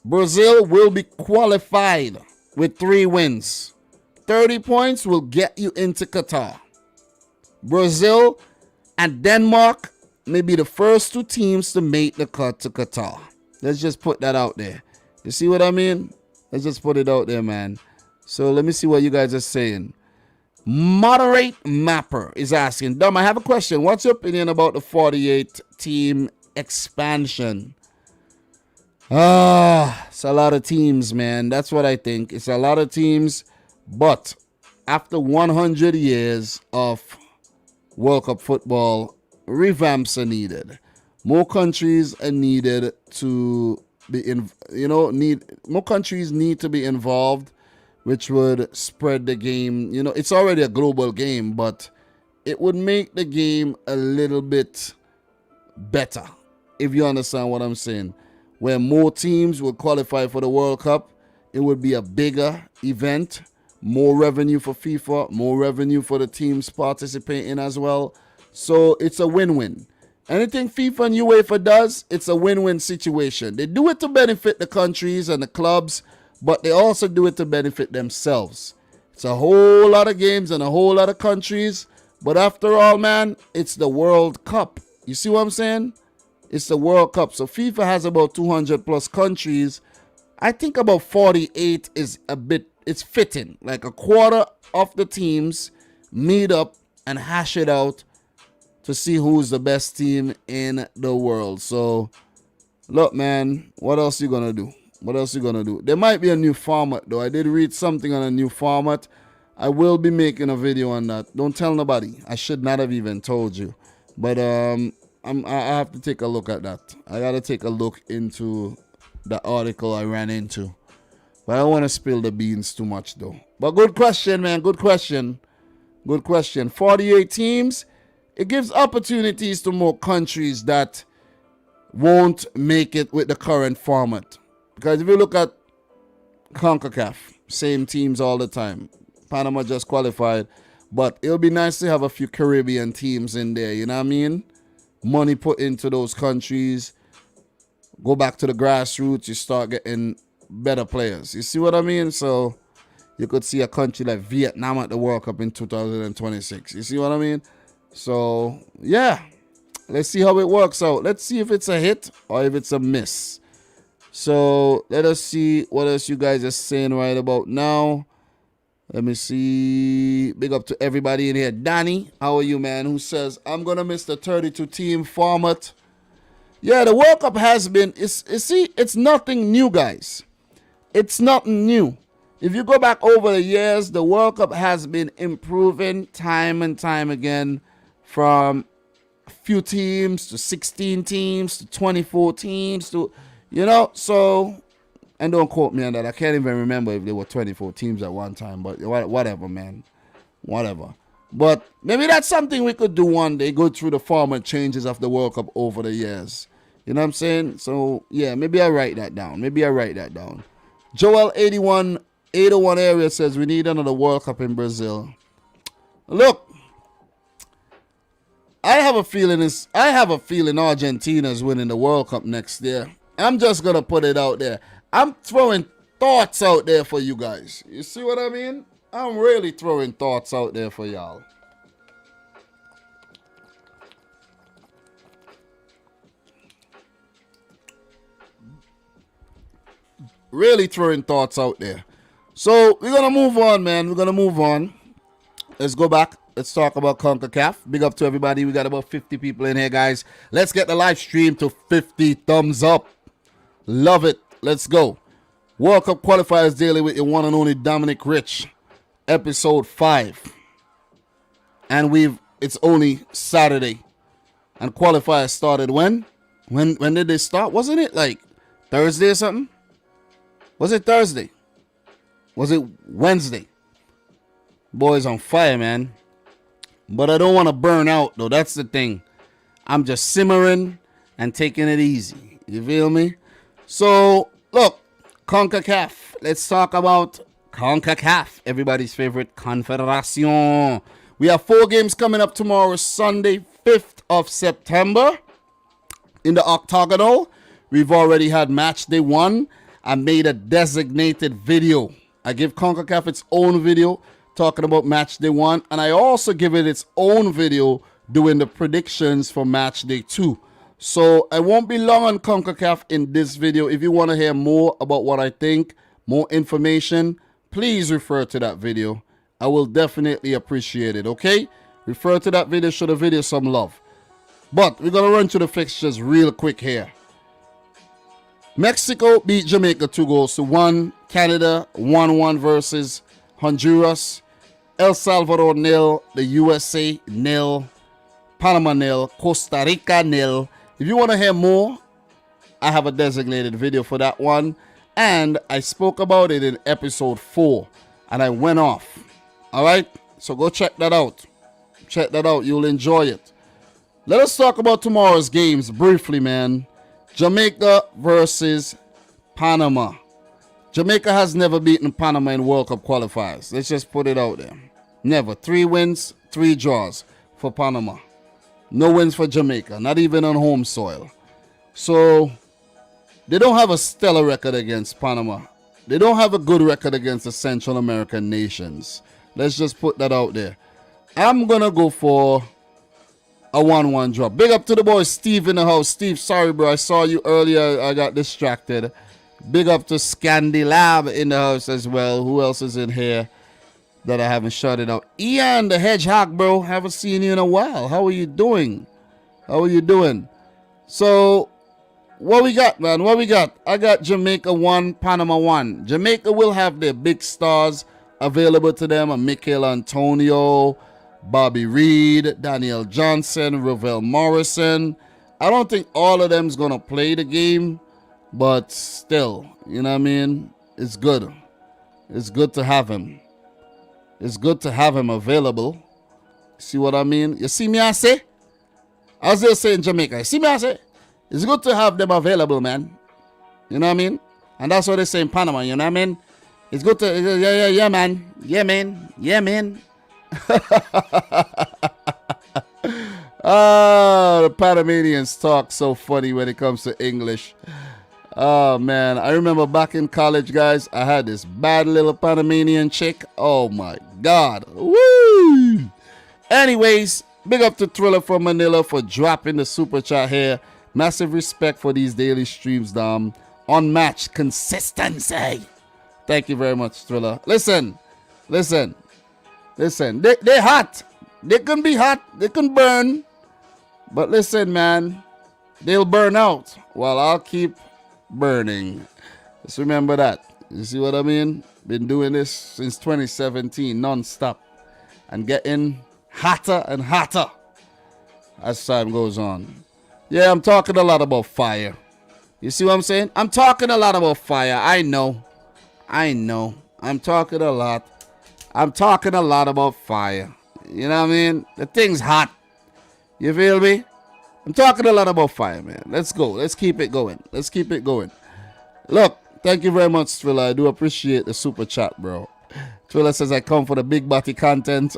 Speaker 1: Brazil will be qualified with 3 wins. 30 points will get you into Qatar. Brazil and Denmark may be the first 2 teams to make the cut to Qatar. Let's just put that out there. You see what I mean? Let's just put it out there, man. So let me see what you guys are saying. Moderate Mapper is asking, Dom, I have a question. What's your opinion about the 48 team expansion? It's a lot of teams, man. That's what I think. It's a lot of teams. But after 100 years of World Cup football, revamps are needed. More countries are needed to be more countries need to be involved, which would spread the game. It's already a global game, but it would make the game a little bit better, if you understand what I'm saying. Where more teams will qualify for the World Cup, it would be a bigger event, more revenue for FIFA, more revenue for the teams participating as well. So it's a win-win. Anything FIFA and UEFA does, it's a win-win situation. They do it to benefit the countries and the clubs, but they also do it to benefit themselves. It's a whole lot of games and a whole lot of countries, but after all, man, it's the World Cup. You see what I'm saying? It's the World Cup. So FIFA has about 200 plus countries. I think about 48 is it's fitting. Like a quarter of the teams meet up and hash it out to see who's the best team in the world. So, look, man, what else you gonna do? What else you gonna do? There might be a new format, though. I did read something on a new format. I will be making a video on that. Don't tell nobody. I should not have even told you. But I have to take a look at that. I gotta take a look into the article I ran into. But I don't want to spill the beans too much, though. But good question, man. Good question. Good question. 48 teams. It gives opportunities to more countries that won't make it with the current format. Because if you look at Concacaf, same teams all the time. Panama just qualified. But it'll be nice to have a few Caribbean teams in there, you know what I mean? Money put into those countries. Go back to the grassroots, you start getting better players. You see what I mean? So you could see a country like Vietnam at the World Cup in 2026. You see what I mean? So, yeah, let's see how it works out. Let's see if it's a hit or if it's a miss. So, let us see what else you guys are saying right about now. Let me see. Big up to everybody in here. Danny, how are you, man? Who says, I'm going to miss the 32-team format. Yeah, the World Cup has been, it's nothing new, guys. It's nothing new. If you go back over the years, the World Cup has been improving time and time again. From a few teams to 16 teams to 24 teams to, so, and don't quote me on that. I can't even remember if there were 24 teams at one time, but whatever, man. Whatever. But maybe that's something we could do one day, go through the format changes of the World Cup over the years. You know what I'm saying? So, yeah, maybe I write that down. Joel 801 area says we need another World Cup in Brazil. Look, I have a feeling Argentina's winning the World Cup next year. I'm just gonna put it out there. I'm throwing thoughts out there for you guys. You see what I mean? I'm really throwing thoughts out there for y'all. Really throwing thoughts out there. So we're gonna move on, man. We're gonna move on. Let's go back. Let's talk about CONCACAF. Big up to everybody. We got about 50 people in here, guys. Let's get the live stream to 50 thumbs up. Love it. Let's go. World Cup Qualifiers Daily with your one and only Dominic Rich. Episode 5. And it's only Saturday. And qualifiers started when? When did they start? Wasn't it like Thursday or something? Was it Thursday? Was it Wednesday? Boys on fire, man. But I don't want to burn out, though. That's the thing. I'm just simmering and taking it easy. You feel me? So, look, CONCACAF. Let's talk about CONCACAF, everybody's favorite confederation. We have 4 games coming up tomorrow, Sunday, 5th of September. In the octagonal, we've already had match day 1. I made a designated video. I give CONCACAF its own video talking about match day 1, and I also give it its own video doing the predictions for match day 2. So I won't be long on CONCACAF in this video. If you want to hear more about what I think, more information, please refer to that video. I will definitely appreciate it, okay? Refer to that video, show the video some love. But we're going to run through the fixtures real quick here. Mexico beat Jamaica 2-1. Canada 1-1 versus Honduras. El Salvador 0. The USA 0. Panama 0. Costa Rica 0. If you want to hear more, I have a designated video for that one. And I spoke about it in episode 4. And I went off. Alright? So go check that out. Check that out. You'll enjoy it. Let us talk about tomorrow's games briefly, man. Jamaica versus Panama. Jamaica has never beaten Panama in World Cup qualifiers. Let's just put it out there. Never. 3 wins, 3 draws for Panama. No wins for Jamaica, not even on home soil. So, they don't have a stellar record against Panama. They don't have a good record against the Central American nations. Let's just put that out there. I'm going to go for a 1-1 draw. Big up to the boy Steve in the house. Steve, sorry, bro. I saw you earlier. I got distracted. Big up to Scandi Lab in the house as well. Who else is in here that I haven't shouted out? Ian the Hedgehog, bro. Haven't seen you in a while. How are you doing? How are you doing? So, what we got, man? What we got? I got Jamaica 1, Panama 1. Jamaica will have their big stars available to them. Mikel Antonio, Bobby Reed, Daniel Johnson, Ravel Morrison. I don't think all of them's going to play the game, but still, you know what I mean? It's good. It's good to have him. It's good to have him available. See what I mean? You see me, I say? As they say in Jamaica, you see me, I say? It's good to have them available, man. You know what I mean? And that's what they say in Panama, you know what I mean? It's good to, yeah, man. Yeah, man. Yeah, man. The Panamanians talk so funny when it comes to English. Oh, man. I remember back in college, guys, I had this bad little Panamanian chick. Oh, my God. Woo! Anyways, big up to Thriller from Manila for dropping the super chat here. Massive respect for these daily streams, Dom. Unmatched consistency. Thank you very much, Thriller. Listen. They're hot. They can be hot. They can burn. But listen, man. They'll burn out while I'll keep burning. Just remember that. You see what I mean? Been doing this since 2017, non-stop. And getting hotter and hotter as time goes on. Yeah, I'm talking a lot about fire. You see what I'm saying? I'm talking a lot about fire. I know. I'm talking a lot. I'm talking a lot about fire. You know what I mean? The thing's hot. You feel me? I'm talking a lot about fire, man. Let's go. Let's keep it going. Look, thank you very much, Thriller. I do appreciate the super chat, bro. Thriller says I come for the big body content.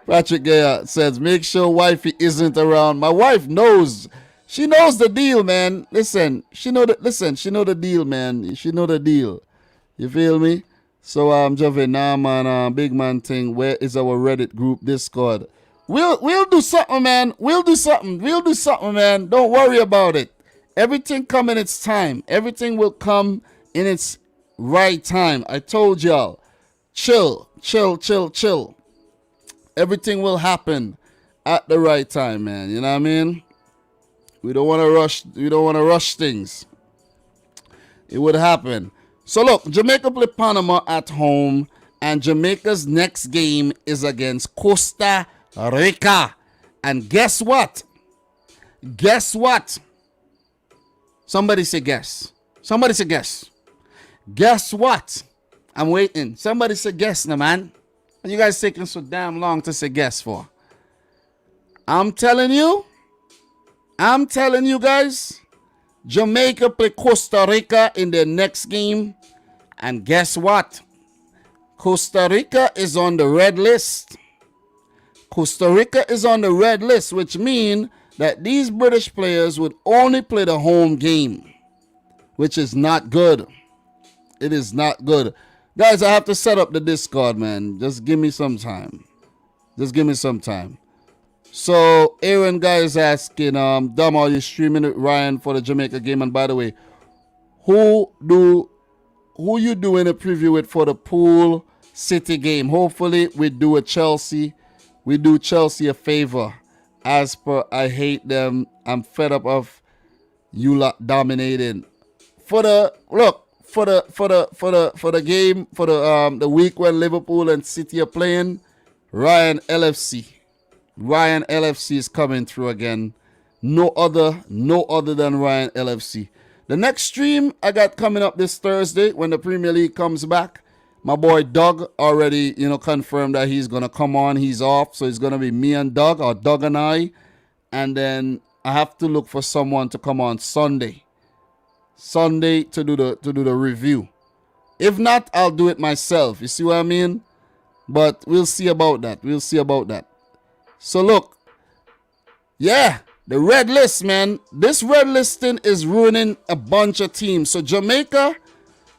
Speaker 1: Patrick Gaya says, make sure wifey isn't around. My wife knows. She knows the deal, man. Listen, she know the deal, man. She know the deal. You feel me? So Javi, nah, man, big man thing. Where is our Reddit group Discord? We'll do something, man. We'll do something, man. Don't worry about it. Everything come in its time. Everything will come in its right time. I told y'all. Chill. Everything will happen at the right time, man. You know what I mean? We don't want to rush things. It would happen. So look, Jamaica play Panama at home, and Jamaica's next game is against Costa Rica. And guess what? Somebody say guess. Guess what? I'm waiting. Somebody say guess now, man. What you guys taking so damn long to say guess for? I'm telling you guys, Jamaica play Costa Rica in their next game. And guess what? Costa Rica is on the red list. Which means that these British players would only play the home game, which is not good. It is not good. Guys, I have to set up the Discord, man. Just give me some time. Just give me some time. So, Aaron guy is asking, Dom, are you streaming with Ryan for the Jamaica game? And by the way, who you doing a preview with for the Pool City game? Hopefully, we do a Chelsea. We do Chelsea a favor. As per, I hate them. I'm fed up of you lot dominating. For the game, for the week when Liverpool and City are playing, Ryan LFC is coming through again. No other than Ryan LFC. The next stream I got coming up this Thursday when the Premier League comes back. My boy Doug already, confirmed that he's gonna come on. He's off, so it's gonna be me and Doug, or Doug and I. And then I have to look for someone to come on Sunday to do the review. If not, I'll do it myself. You see what I mean? But we'll see about that. So look, yeah, the red list, man. This red listing is ruining a bunch of teams. So Jamaica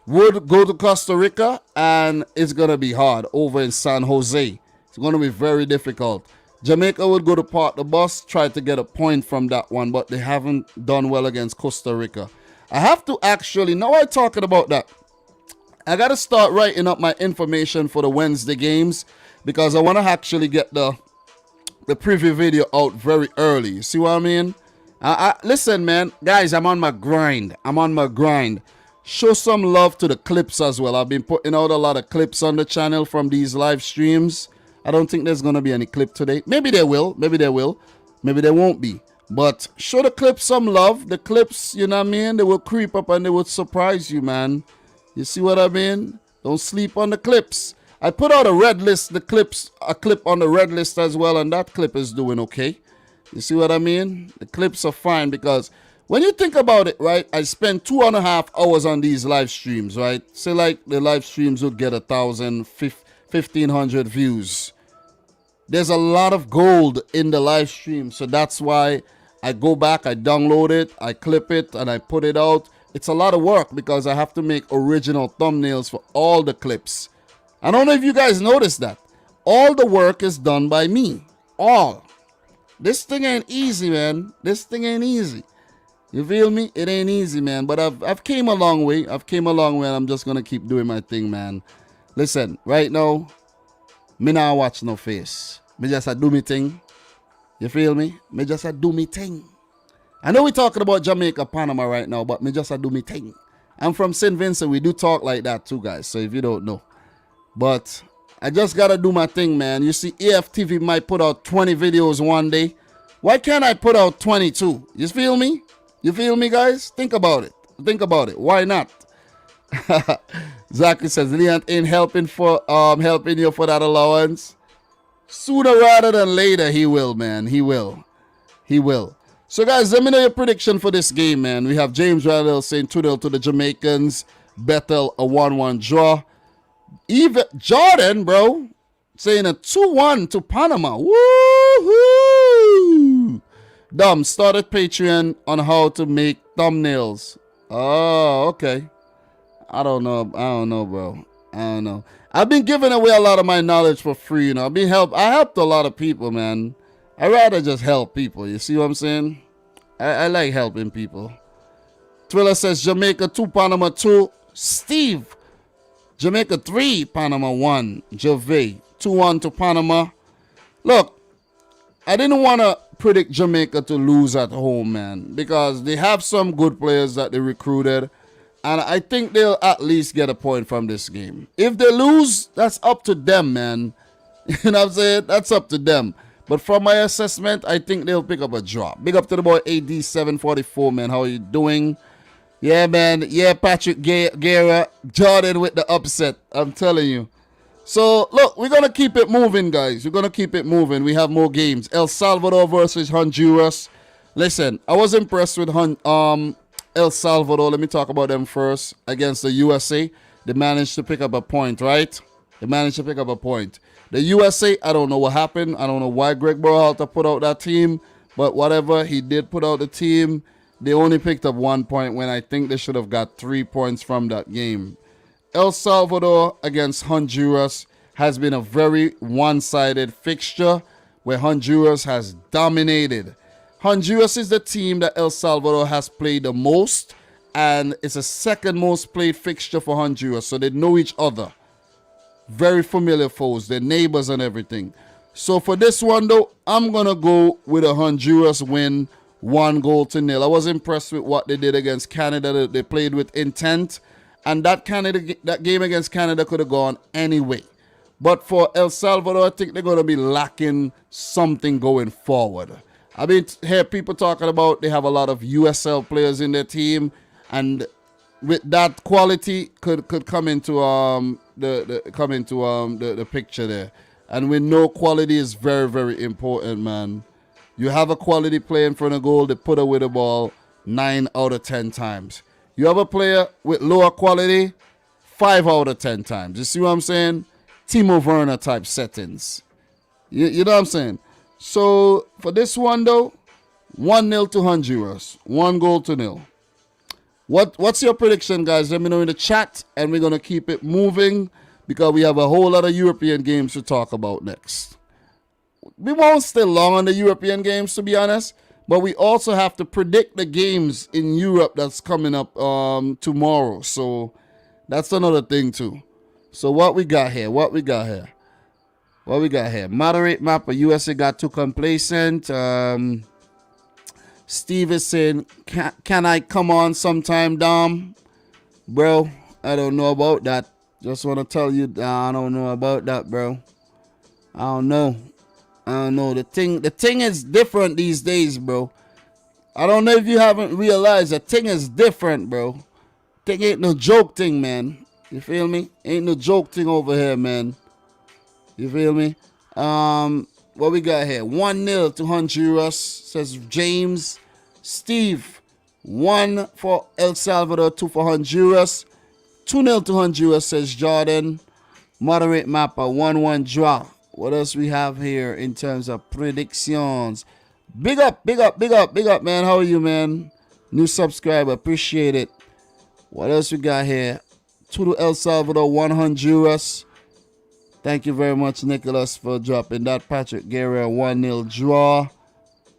Speaker 1: would go to Costa Rica, and it's going to be hard over in San Jose. It's going to be very difficult. Jamaica would go to Park the Bus, try to get a point from that one, but they haven't done well against Costa Rica. I have to actually, now I'm talking about that, I got to start writing up my information for the Wednesday games because I want to actually get the preview video out very early. You see what I mean? Listen, man, guys, I'm on my grind. Show some love to the clips as well. I've been putting out a lot of clips on the channel from these live streams. I don't think there's going to be any clip today. Maybe there will. Maybe there won't be. But show the clips some love. The clips, you know what I mean? They will creep up and they will surprise you, man. You see what I mean? Don't sleep on the clips. I put out a red list, a clip on the red list as well, and that clip is doing okay. You see what I mean? The clips are fine because when you think about it, right, I spend 2.5 hours on these live streams, right? Say like the live streams would get 1,000, 1,500 views. There's a lot of gold in the live stream, so that's why I go back, I download it, I clip it, and I put it out. It's a lot of work because I have to make original thumbnails for all the clips. I don't know if you guys noticed that. All the work is done by me. All. This thing ain't easy, man. This thing ain't easy. You feel me? It ain't easy, man. But I've came a long way. And I'm just going to keep doing my thing, man. Listen, right now, me not watch no face. Me just a do me thing. You feel me? Me just a do me thing. I know we're talking about Jamaica, Panama right now, but me just a do me thing. I'm from St. Vincent. We do talk like that too, guys. So if you don't know. But I just got to do my thing, man. You see, AFTV might put out 20 videos one day. Why can't I put out 22? You feel me? You feel me, guys? Think about it. Why not? Zachary says, Leon ain't helping you for that allowance. Sooner rather than later, he will, man. He will. So, guys, let me know your prediction for this game, man. We have James Radell saying 2-0 to the Jamaicans. Bethel, a 1-1 draw. Even Jordan, bro, saying a 2-1 to Panama. Woohoo! Dom, started Patreon on how to make thumbnails. Oh, okay. I don't know, bro. I don't know. I've been giving away a lot of my knowledge for free, you know. I helped a lot of people, man. I rather just help people. You see what I'm saying? I like helping people. Twiller says Jamaica 2, Panama 2. Steve, Jamaica 3, Panama 1. Gervais 2-1 to Panama. Look, I didn't want to predict Jamaica to lose at home, man, because they have some good players that they recruited, and I think they'll at least get a point from this game. If they lose, that's up to them, man. You know what I'm saying? That's up to them. But from my assessment, I think they'll pick up a draw. Big up to the boy AD744, man. How are you doing? Yeah, man. Yeah, Patrick Guerra. Jordan with the upset. I'm telling you. So, look, we're going to keep it moving, guys. We're going to keep it moving. We have more games. El Salvador versus Honduras. Listen, I was impressed with El Salvador. Let me talk about them first. Against the USA. They managed to pick up a point, right? They managed to pick up a point. The USA, I don't know what happened. I don't know why Greg Berhalter put out that team. But whatever, he did put out the team. They only picked up 1 point when I think they should have got 3 points from that game. El Salvador against Honduras has been a very one-sided fixture where Honduras has dominated. Honduras is the team that El Salvador has played the most, and it's a second most played fixture for Honduras, so they know each other. Very familiar foes, they're neighbors and everything. So for this one though, I'm going to go with a Honduras win, 1-0. I was impressed with what they did against Canada. They played with intent, and that game against Canada could have gone anyway. But for El Salvador, I think they're going to be lacking something going forward. I mean, hear people talking about they have a lot of USL players in their team, and with that quality could come into the picture there. And we know quality is very, very important, man. You have a quality player in front of goal, they put away the ball 9 out of 10 times. You have a player with lower quality, 5 out of 10 times. You see what I'm saying? Timo Werner type settings. You know what I'm saying? So for this one though, 1-0 to Honduras, 1-0. What's your prediction, guys? Let me know in the chat, and we're gonna keep it moving because we have a whole lot of European games to talk about next. We won't stay long on the European games, to be honest, but we also have to predict the games in Europe that's coming up tomorrow. So that's another thing too. So what we got here? Moderate mapper. USA got too complacent. Steve is saying, can I come on sometime, Dom? Bro, I don't know about that. Just want to tell you, I don't know about that, bro. I don't know. The thing is different these days, bro. I don't know if you haven't realized the thing is different, bro. Thing ain't no joke thing, man. You feel me? Ain't no joke thing over here, man. You feel me? What we got here? 1-0 to Honduras, says James. Steve, 1 for El Salvador, 2 for Honduras. 2-0 to Honduras, says Jordan. Moderate mapper, 1-1 draw. What else we have here in terms of predictions? Big up, man. How are you, man? New subscriber, appreciate it. What else we got here? 2 to El Salvador, 1 Honduras. Thank you very much, Nicholas, for dropping that. Patrick Guerrero, 1-0 draw.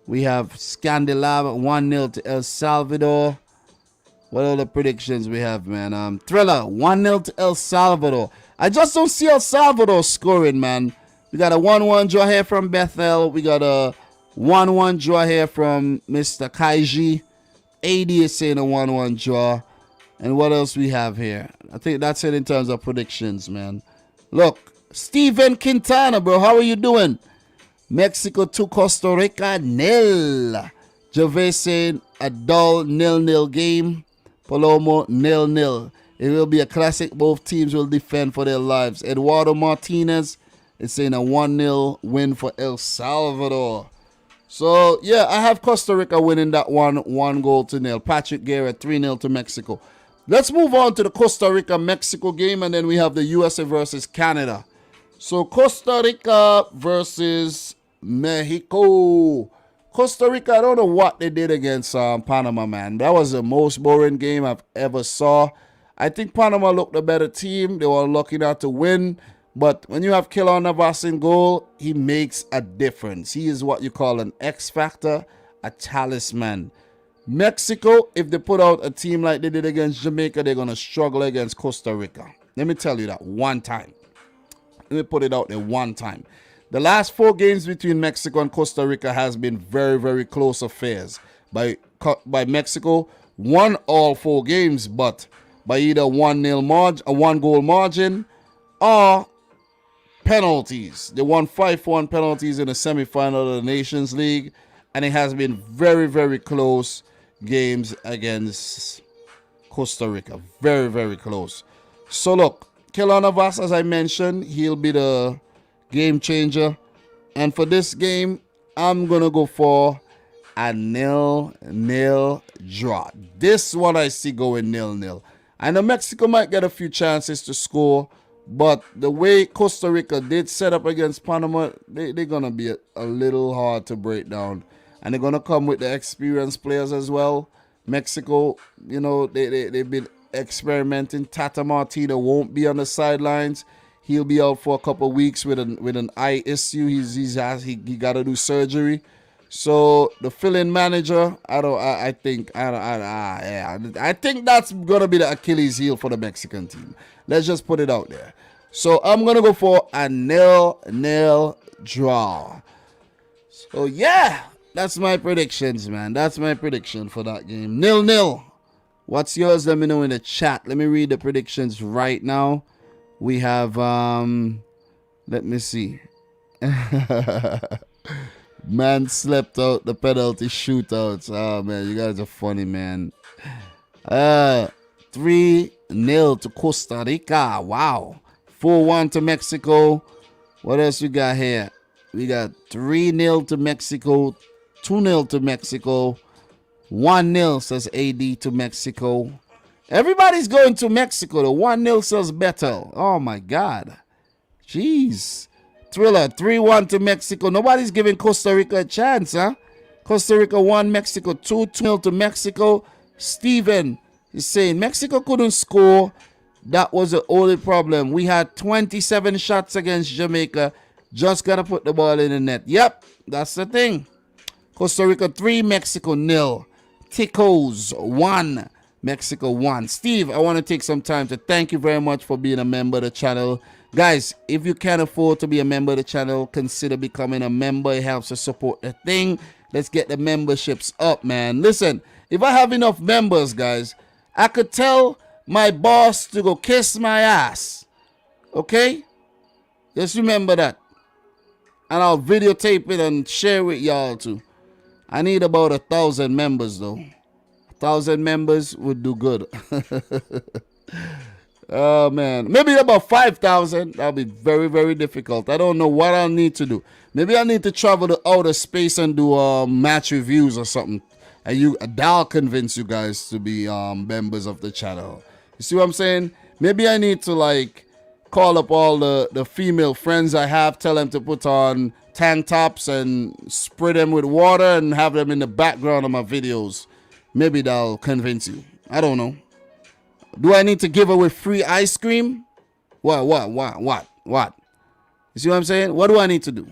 Speaker 1: We have Scandalab, 1-0 to El Salvador. What other predictions we have, man? Thriller, 1-0 to El Salvador. I just don't see El Salvador scoring, man. We got a 1-1 draw here from Bethel. We got a 1-1 draw here from Mr. Kaiji. AD is saying a 1-1 draw. And what else we have here? I think that's it in terms of predictions, man. Look, Steven Quintana, bro. How are you doing? Mexico 2, Costa Rica 0. Gervais saying a dull 0-0 game. Palomo 0-0. It will be a classic. Both teams will defend for their lives. Eduardo Martinez is saying a 1-0 win for El Salvador. So, yeah, I have Costa Rica winning that 1-0. Patrick Guerra 3-0 to Mexico. Let's move on to the Costa Rica-Mexico game, and then we have the USA versus Canada. So, Costa Rica versus Mexico. Costa Rica, I don't know what they did against Panama, man. That was the most boring game I've ever saw. I think Panama looked a better team. They were lucky not to win. But when you have Keylor Navas in goal, he makes a difference. He is what you call an X factor, a talisman. Mexico, if they put out a team like they did against Jamaica, they're going to struggle against Costa Rica. Let me tell you that one time. Let me put it out there one time. The last 4 games between Mexico and Costa Rica has been very, very close affairs. By Mexico, won all 4 games, but by either 1-0 margin, a 1-goal margin, or penalties. They won 5-1 penalties in the semifinal of the Nations League, and it has been very, very close games against Costa Rica. Very, very close. So look, Keylor Navas, as I mentioned, he'll be the game changer. And for this game, I'm going to go for a 0-0 draw. This one I see going 0-0. I know Mexico might get a few chances to score, but the way Costa Rica did set up against Panama, they're going to be a little hard to break down. and they're gonna come with the experienced players as well. Mexico, you know, they've been experimenting. Tata Martino won't be on the sidelines. He'll be out for a couple of weeks with an eye issue. He got to do surgery. So the fill-in manager, I think that's gonna be the Achilles heel for the Mexican team. Let's just put it out there. So I'm gonna go for a 0-0 draw. So yeah, that's my predictions, man. That's my prediction for that game. 0-0. What's yours? Let me know in the chat. Let me read the predictions right now. We have let me see. Man slept out the penalty shootouts. Oh man, you guys are funny, man. 3-0 to Costa Rica. Wow. 4-1 to Mexico. What else we got here? We got 3-0 to Mexico, 2-0 to Mexico, 1-0 says AD to Mexico. Everybody's going to Mexico. The 1-0 says Betel. Oh my God. Jeez. Thriller, 3-1 to Mexico. Nobody's giving Costa Rica a chance, huh? Costa Rica 1, Mexico 2-0 to Mexico. Steven is saying Mexico couldn't score. That was the only problem. We had 27 shots against Jamaica. Just got to put the ball in the net. Yep, that's the thing. Costa Rica 3, Mexico 0. Ticos 1, Mexico 1. Steve, I want to take some time to thank you very much for being a member of the channel. Guys, if you can't afford to be a member of the channel, consider becoming a member. It helps to support the thing. Let's get the memberships up, man. Listen, if I have enough members, guys, I could tell my boss to go kiss my ass. Okay? Just remember that. And I'll videotape it and share with y'all too. I need about 1,000 members though. 1,000 members would do good. Oh man, maybe about 5,000. That'll be very, very difficult. I don't know what I'll need to do. Maybe I need to travel to outer space and do match reviews or something. And that'll convince you guys to be members of the channel. You see what I'm saying? Maybe I need to like call up all the female friends I have, tell them to put on tank tops and spray them with water and have them in the background of my videos. Maybe that'll convince you. I don't know. Do I need to give away free ice cream? What? You see what I'm saying? What do I need to do?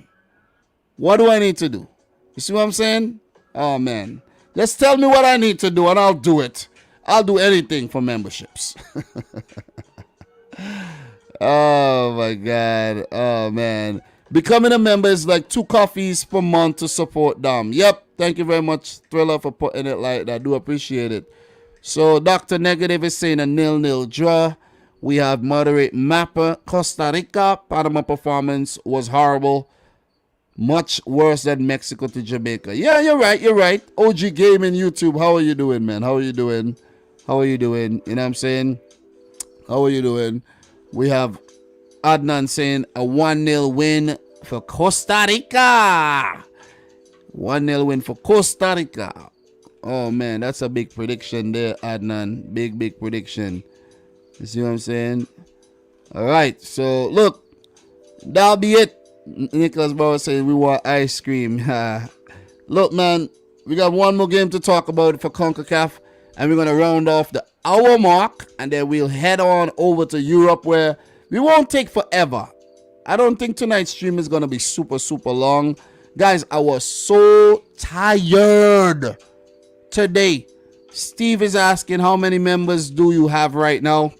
Speaker 1: What do I need to do? You see what I'm saying? Oh man. Just tell me what I need to do and I'll do it. I'll do anything for memberships. Oh my God. Oh man. Becoming a member is like 2 coffees per month to support them. Yep. Thank you very much, Thriller, for putting it like that. I do appreciate it. So Dr. Negative is saying a 0-0 draw. We have Moderate Mapper. Costa Rica. Panama performance was horrible. Much worse than Mexico to Jamaica. Yeah, you're right. You're right. OG Gaming YouTube. How are you doing, man? How are you doing? How are you doing? You know what I'm saying? How are you doing? We have Adnan saying a 1-0 win for Costa Rica. 1-0 win for Costa Rica. Oh, man, that's a big prediction there, Adnan. Big prediction. You see what I'm saying? All right, so look, that'll be it. Nicholas Bauer saying we want ice cream. Look, man, we got one more game to talk about for Concacaf, and we're going to round off the hour mark, and then we'll head on over to Europe, where we won't take forever. I don't think tonight's stream is going to be super long. Guys, I was so tired today. Steve is asking how many members do you have right now?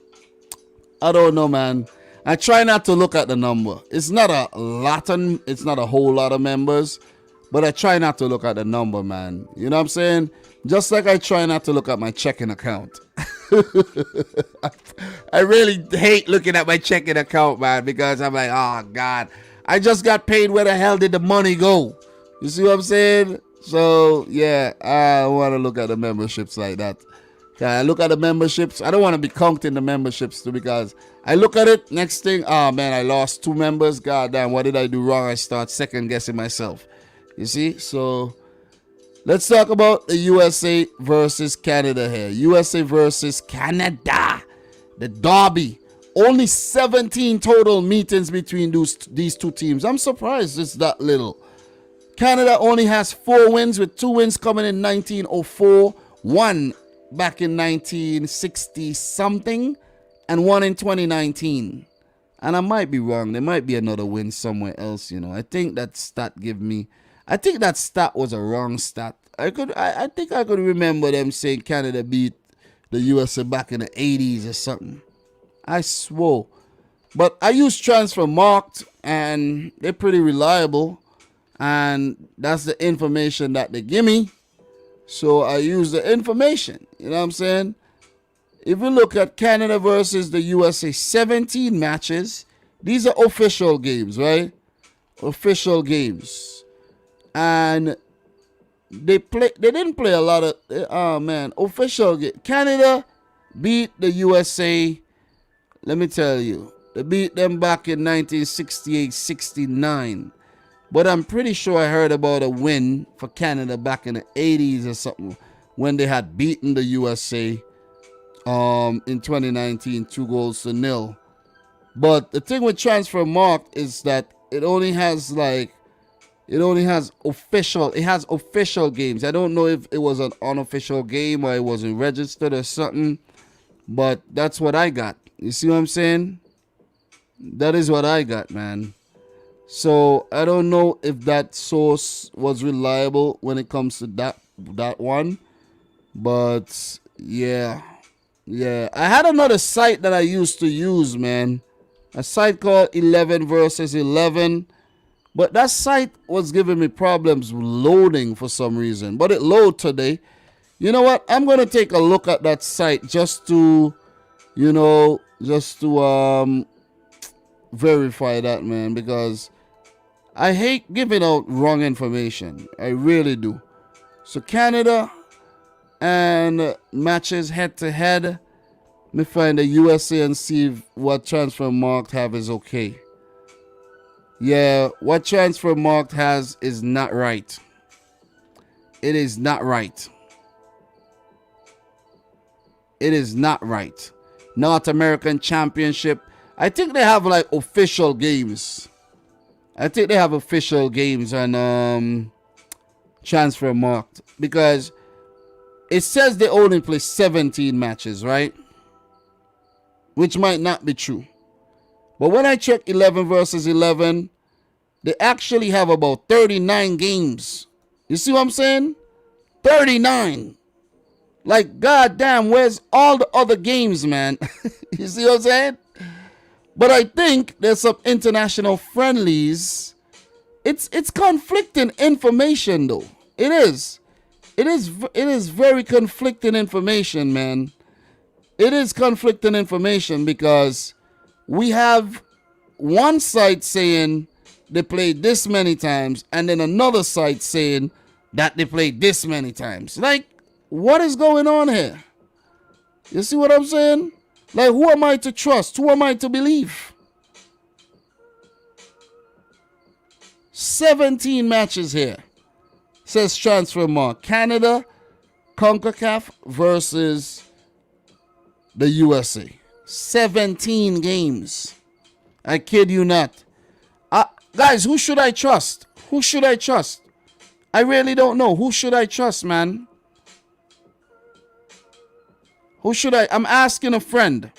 Speaker 1: I don't know, man. I try not to look at the number. It's not a whole lot of members, but I try not to look at the number, man. You know what I'm saying? Just like I try not to look at my checking account. I really hate looking at my checking account, man, because I'm like, oh God, I just got paid. Where the hell did the money go? You see what I'm saying? So yeah, I want to look at the memberships like that. I look at the memberships. I don't want to be counting the memberships too, because I look at it, next thing, oh man, I lost 2 members. God damn, what did I do wrong? I start second guessing myself. You see? So let's talk about the USA versus Canada here. USA versus Canada. The derby. Only 17 total meetings between these two teams. I'm surprised it's that little. Canada only has 4 wins, with 2 wins coming in 1904, 1 back in 1960 something, and 1 in 2019. And I might be wrong. There might be another win somewhere else, you know. I think that stat was a wrong stat. I think I could remember them saying Canada beat the USA back in the 80s or something. I swore. But I use Transfer Marked, and they're pretty reliable. And that's the information that they give me. So I use the information. You know what I'm saying? If we look at Canada versus the USA, 17 matches. These are official games, right? Official games. And they didn't play a lot of, official game. Canada beat the USA. Let me tell you. They beat them back in 1968-69. But I'm pretty sure I heard about a win for Canada back in the 80s or something when they had beaten the USA in 2019, 2-0. But the thing with Transfer Marked is that it has official games. I don't know if it was an unofficial game or it wasn't registered or something, but that's what I got. You see what I'm saying? That is what I got, man. So I don't know if that source was reliable when it comes to that one. But yeah. I had another site that I used to use, man. A site called 11 versus 11. But that site was giving me problems loading for some reason. But it loaded today. You know what? I'm going to take a look at that site just to verify that, man, because I hate giving out wrong information. I really do. So Canada and matches head to head. Let me find the USA and see if what Transfer Marked have is okay. Yeah, what Transfer Marked has is not right. It is not right. It is not right. North American Championship. I think they have like official games. I think they have official games on Transfer Marked, because it says they only play 17 matches, right? Which might not be true. But when I check 11 versus 11, they actually have about 39 games. You see what I'm saying? 39. Like, goddamn, where's all the other games, man? You see what I'm saying? But I think there's some international friendlies. It's conflicting information, though. It is very conflicting information, man. It is conflicting information because we have one site saying they played this many times and then another site saying that they played this many times. Like, what is going on here? You see what I'm saying? Like, who am I to trust? Who am I to believe? 17 matches here. Says Transfer Marked. Canada, Concacaf versus the USA. 17 games. I kid you not. Guys, who should I trust? Who should I trust? I really don't know. Who should I trust, man? Who should I? I'm asking a friend.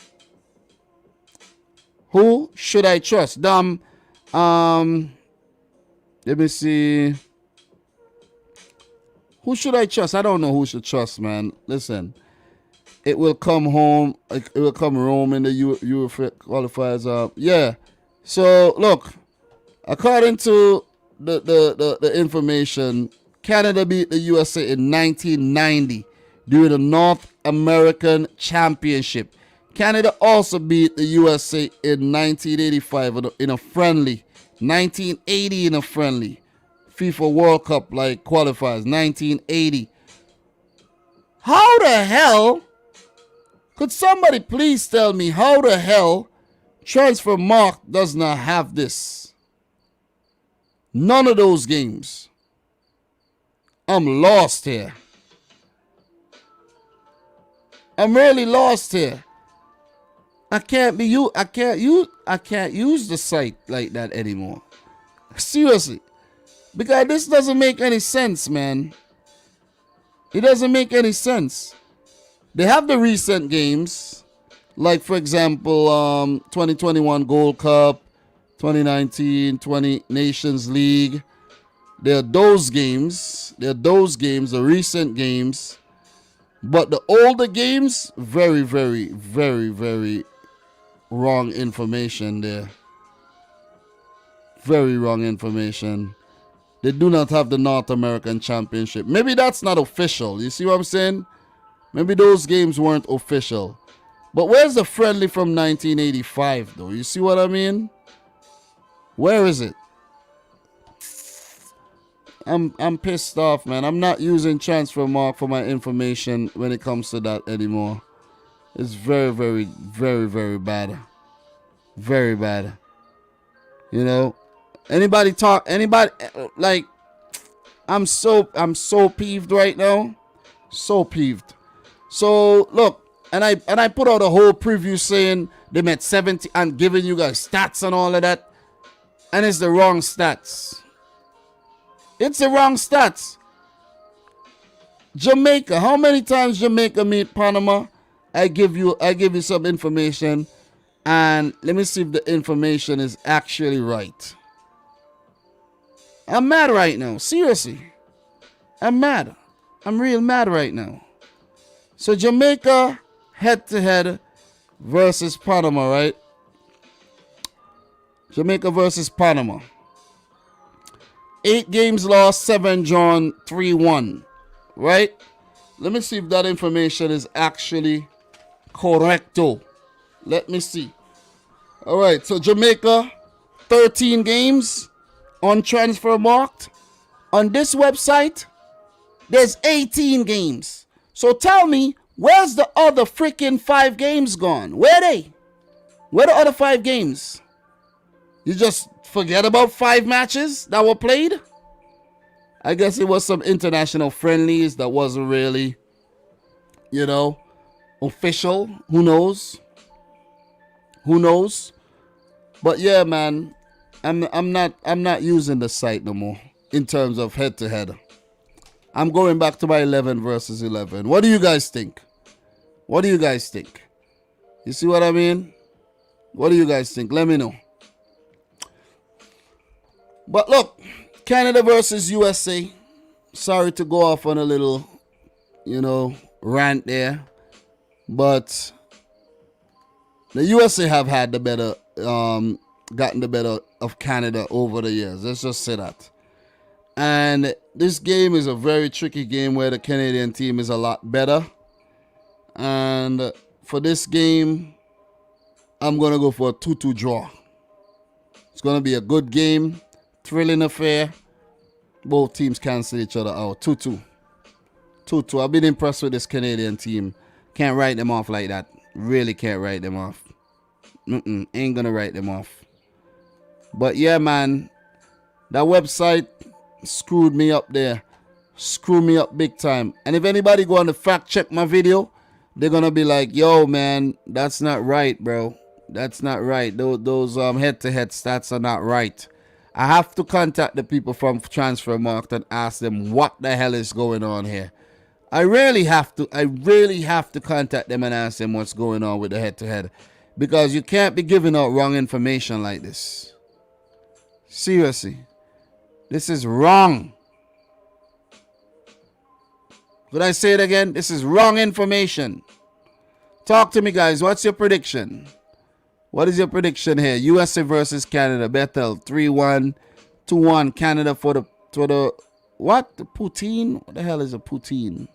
Speaker 1: Who should I trust? Let me see. Who should I trust? I don't know who should trust, man. Listen, it will come home. It will come home in the UEFA qualifiers. Yeah. So look, according to the information, Canada beat the USA in 1990 during the North American Championship. Canada also beat the USA in 1985 in a friendly. 1980 in a friendly. FIFA World Cup like qualifiers. 1980. How the hell? Could somebody please tell me how the hell Transfer Marked does not have this? None of those games. I'm lost here. I'm really lost here. I can't use the site like that anymore. Seriously. Because this doesn't make any sense, man. It doesn't make any sense. They have the recent games, like for example, 2021 Gold Cup, 2019 20 Nations League. There are those games. The recent games. But the older games, very, very, very, very wrong information there. Very wrong information. They do not have the North American Championship. Maybe that's not official. You see what I'm saying? Maybe those games weren't official. But where's the friendly from 1985, though? You see what I mean? Where is it? I'm pissed off, man. I'm not using transfer mark for my information when it comes to that anymore. It's very, very, very, very bad. Very bad. You know? Anybody, like, I'm so peeved right now. So peeved. So look, and I put out a whole preview saying they met 70 and giving you guys stats and all of that. And it's the wrong stats. It's the wrong stats. Jamaica. How many times Jamaica meet Panama? I give you some information, and let me see if the information is actually right. I'm mad right now. Seriously. I'm mad. I'm real mad right now. So Jamaica head-to-head versus Panama, right? Jamaica versus Panama. 8 games lost, 7 drawn, 3-1. Right? Let me see if that information is actually correcto. Let me see. Alright, so Jamaica, 13 games on transfer marked. On this website, there's 18 games. So tell me, where's the other freaking 5 games gone? Where are they? Where are the other 5 games? You just forget about 5 matches that were played? I guess it was some international friendlies that wasn't really, you know, official. Who knows? Who knows? But yeah, man, I'm not using the site no more in terms of head to head. I'm going back to my 11 versus 11. What do you guys think? What do you guys think? You see what I mean? What do you guys think? Let me know. But look, Canada versus USA. Sorry to go off on a little, you know, rant there. But the USA have had the better, gotten the better of Canada over the years. Let's just say that. And this game is a very tricky game where the Canadian team is a lot better. And for this game, I'm going to go for a 2-2 draw. It's going to be a good game, thrilling affair. Both teams cancel each other out. 2-2. 2-2. I've been impressed with this Canadian team. Can't write them off like that. Really can't write them off. Ain't going to write them off. But yeah, man, that website screwed me up there. Screwed me up big time. And if anybody go on to fact check my video, they're gonna be like, yo, man, that's not right, bro. That's not right. Those head-to-head stats are not right. I have to contact the people from Transfermarkt and ask them what the hell is going on here. I really have to contact them and ask them what's going on with the head-to-head. Because you can't be giving out wrong information like this. Seriously. This is wrong. Could I say it again? This is wrong information. Talk to me, guys. What's your prediction? What is your prediction here? USA versus Canada. Bethel 3-1, 2-1. Canada for the what? The poutine? What the hell is a poutine?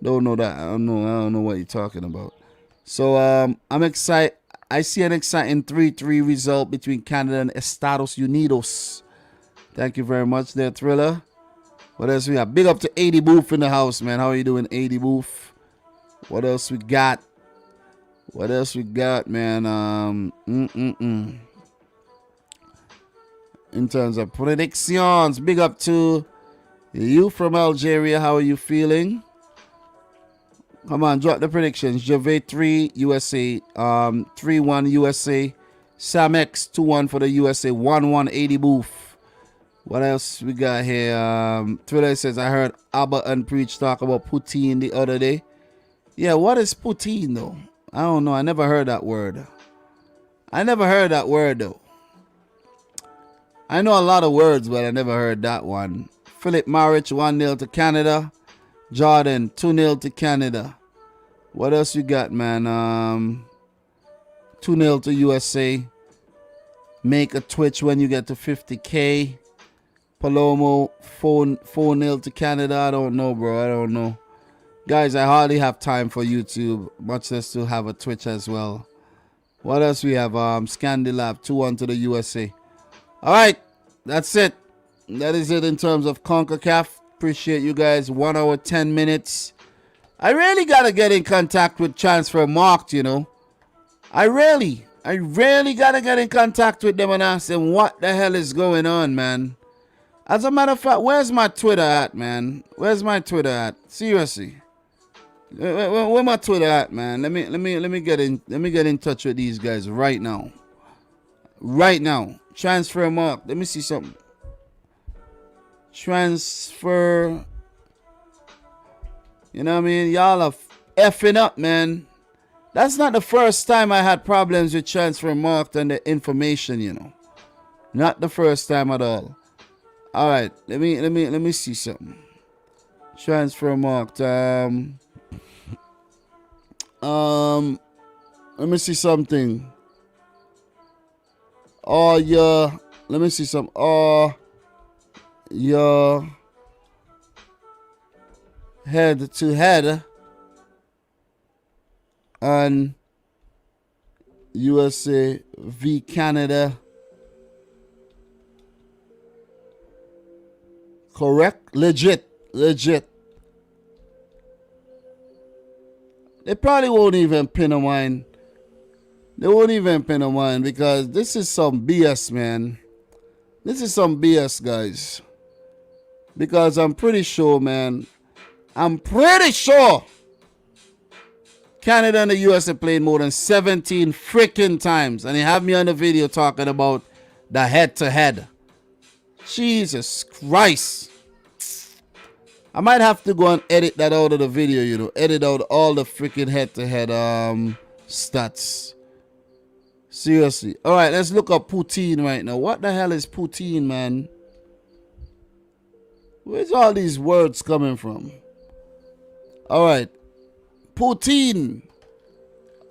Speaker 1: Don't know that. I don't know what you're talking about. So I'm excited. I see an exciting 3-3 result between Canada and Estados Unidos. Thank you very much there, Thriller. What else we have? Big up to 80 Booth in the house, man. How are you doing, 80 Booth? What else we got? What else we got, man? In terms of predictions, big up to you from Algeria. How are you feeling? Come on, drop the predictions. Gervais 3, USA. 3-1 USA. Sam X 2-1 for the USA. 1-1 80 Booth. What else we got here? Twitter says, I heard Abba and Preach talk about poutine the other day. Yeah, what is poutine though? I don't know. I never heard that word. Though. I know a lot of words, but I never heard that one. Philip Marich 1-0 to Canada. Jordan 2-0 to Canada. What else you got, man? 2-0 to USA. Make a Twitch when you get to 50K. Palomo 4-0 to Canada. I don't know, bro. I don't know. Guys, I hardly have time for YouTube, much less to have a Twitch as well. What else we have? Scandilab 2-1 to the USA. All right, that's it. That is it in terms of CONCACAF. Appreciate you guys. 1 hour, 10 minutes. I really got to get in contact with Transfer Marked, you know. I really got to get in contact with them and ask them what the hell is going on, man. As a matter of fact, where's my Twitter at, man? Where's my Twitter at? Seriously. Where my Twitter at, man? Let me get in touch with these guys right now. Right now. Transfer Mark. Let me see something. Transfer. You know what I mean? Y'all are effing up, man. That's not the first time I had problems with Transfer Marked and the information, you know. Not the first time at all. All right, let me see something. Transfer Marked. Let me see something. Oh yeah. Let me see some. Oh yeah. Head to head. And USA v Canada. Correct? Legit. They probably won't even pin a mine. They won't even pin a mine because this is some BS, man. This is some BS, guys. Because I'm pretty sure, man. Canada and the US have played more than 17 freaking times. And they have me on the video talking about the head-to-head. Jesus Christ. I might have to go and edit that out of the video, you know. Edit out all the freaking head-to-head stats. Seriously. Alright, let's look up poutine right now. What the hell is poutine, man? Where's all these words coming from? Alright. Poutine.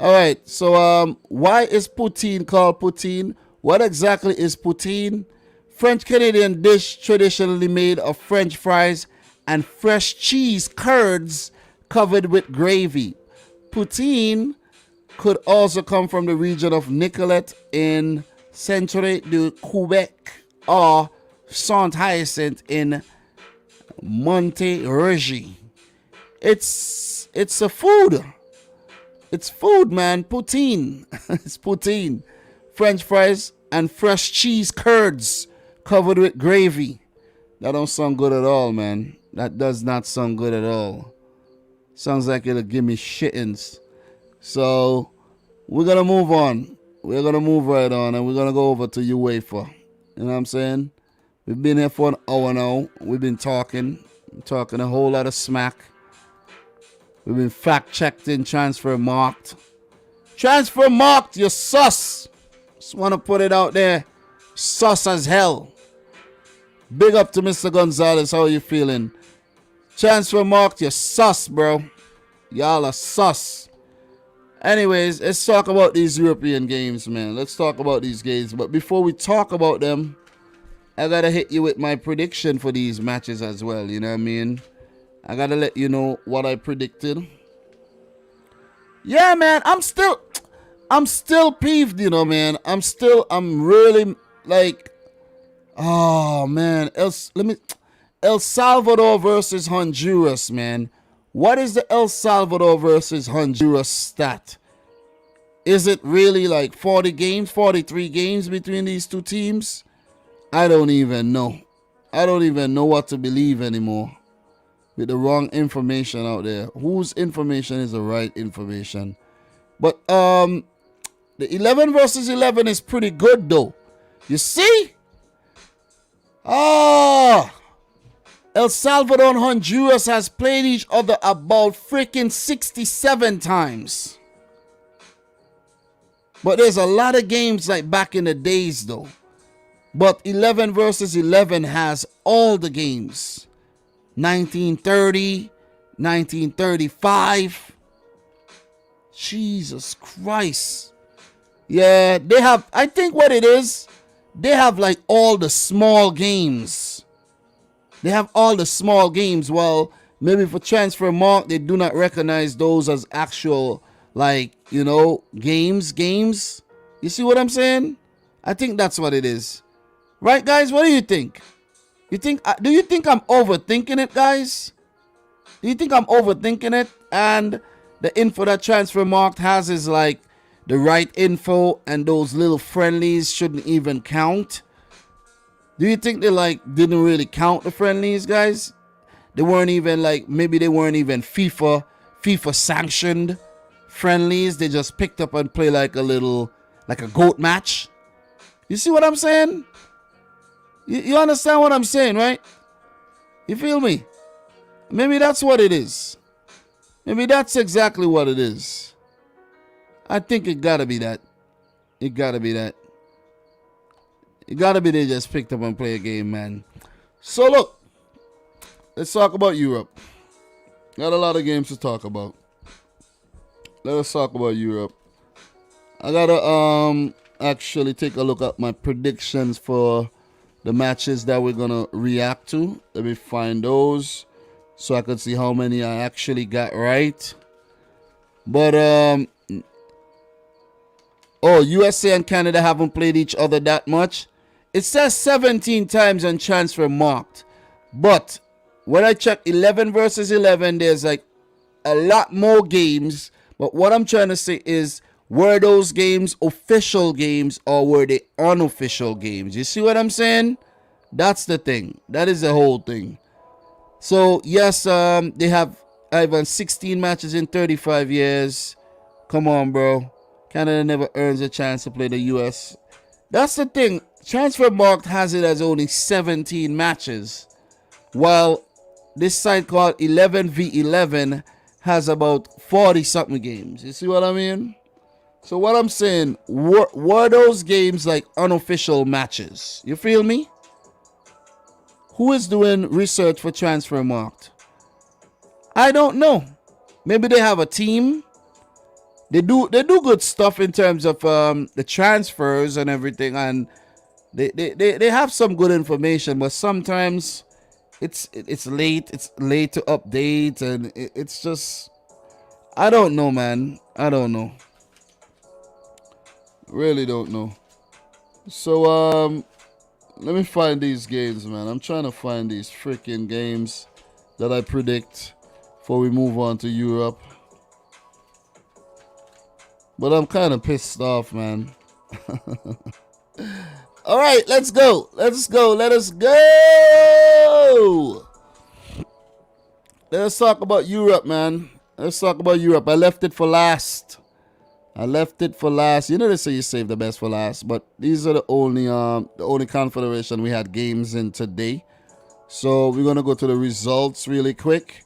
Speaker 1: Alright, so why is poutine called poutine? What exactly is poutine? French-Canadian dish traditionally made of French fries and fresh cheese curds covered with gravy. Poutine could also come from the region of Nicolet in Centre de Quebec or Saint-Hyacinthe in Montérégie. It's a food. It's food, man. Poutine. It's poutine. French fries and fresh cheese curds covered with gravy. That don't sound good at all, man. That does not sound good at all. Sounds like it'll give me shittings. So, we're going to move on. We're going to move right on and we're going to go over to UEFA. You know what I'm saying? We've been here for an hour now. We've been talking a whole lot of smack. We've been fact-checked in Transfer Marked. Transfer Marked, you sus. Just want to put it out there. Sus as hell. Big up to Mr. Gonzalez. How are you feeling? Transfer Marked, you sus, bro. Y'all are sus. Anyways, let's talk about these European games, man. Let's talk about these games. But before we talk about them, I gotta hit you with my prediction for these matches as well. You know what I mean? I gotta let you know what I predicted. Yeah, man. I'm still peeved, you know, man. I'm really like, oh man. El Salvador versus Honduras, man. What is the El Salvador versus Honduras stat? Is it really like 40 games, 43 games between these two teams? I don't even know. I don't even know what to believe anymore. With the wrong information out there. Whose information is the right information? But the 11 versus 11 is pretty good though. You see? Oh El Salvador and Honduras has played each other about freaking 67 times. But there's a lot of games like back in the days though. But 11 versus 11 has all the games. 1930, 1935. Jesus Christ. Yeah, they have, I think what it is, they have like all the small games. They have all the small games. Well, maybe for transfer mark, they do not recognize those as actual, like, you know, games. You see what I'm saying? I think that's what it is. Right, guys? What do you think? Do you think I'm overthinking it, guys? Do you think I'm overthinking it? And the info that transfer mark has is like the right info, and those little friendlies shouldn't even count. Do you think they like didn't really count the friendlies, guys? They weren't even like, maybe they weren't even FIFA sanctioned friendlies. They just picked up and play like a goat match. You see what I'm saying? You understand what I'm saying, right? You feel me? Maybe that's what it is. Maybe that's exactly what it is. I think it gotta be that. It gotta be that. It gotta be they just picked up and play a game, man. So look, let's talk about Europe. Got a lot of games to talk about. Let us talk about Europe. I gotta actually take a look at my predictions for the matches that we're gonna react to. Let me find those so I can see how many I actually got right. But USA and Canada haven't played each other that much. It says 17 times on transfer marked. But when I check 11 versus 11, there's like a lot more games. But what I'm trying to say is, were those games official games or were they unofficial games? You see what I'm saying? That's the thing. That is the whole thing. So yes, they have Ivan 16 matches in 35 years. Come on, bro. Canada never earns a chance to play the US. That's the thing. Transfermarkt has it as only 17 matches, while this site called 11v11 has about 40 something games. You see what I mean? So what I'm saying, were those games like unofficial matches? You feel me? Who is doing research for Transfermarkt? I don't know. Maybe they have a team. They do good stuff in terms of the transfers and everything, and they have some good information, but sometimes it's late. It's late to update, and it's just, I don't know, man. I don't know. Really don't know. So let me find these games, man. I'm trying to find these freaking games that I predict before we move on to Europe. But I'm kind of pissed off, man. All right, let's go. Let's go. Let us go. Let's talk about Europe, man. Let's talk about Europe. I left it for last. You know they say you save the best for last, but these are the only confederation we had games in today. So we're gonna go to the results really quick.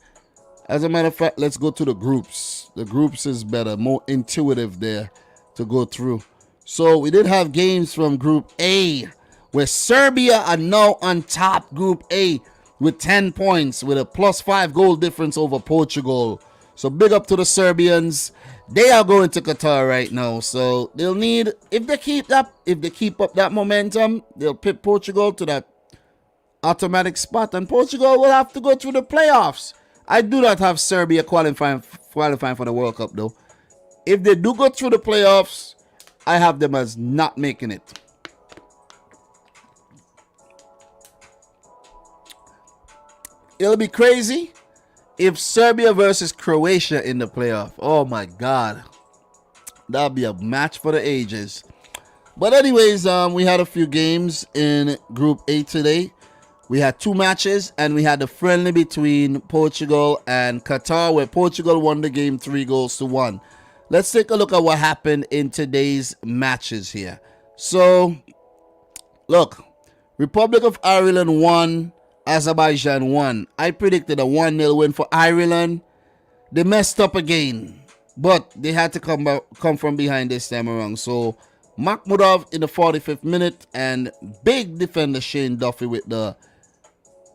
Speaker 1: As a matter of fact, let's go to the groups. The groups is better, more intuitive there to go through. So we did have games from Group A, where Serbia are now on top Group A with 10 points, with a +5 goal difference over Portugal. So big up to the Serbians. They are going to Qatar right now, so they'll need, if they keep up that momentum, they'll pit Portugal to that automatic spot, and Portugal will have to go through the playoffs. I do not have Serbia qualifying for the World Cup though. If they do go through the playoffs, I have them as not making it. It'll be crazy if Serbia versus Croatia in the playoff. Oh my God. That'll be a match for the ages. But anyways, we had a few games in Group A today. We had 2 matches, and we had the friendly between Portugal and Qatar, where Portugal won the game 3-1. Let's take a look at what happened in today's matches here. So, look, Republic of Ireland won Azerbaijan won. I predicted a 1-0 win for Ireland. They messed up again, but they had to come from behind this time around. So Makhmudov in the 45th minute and big defender Shane Duffy with the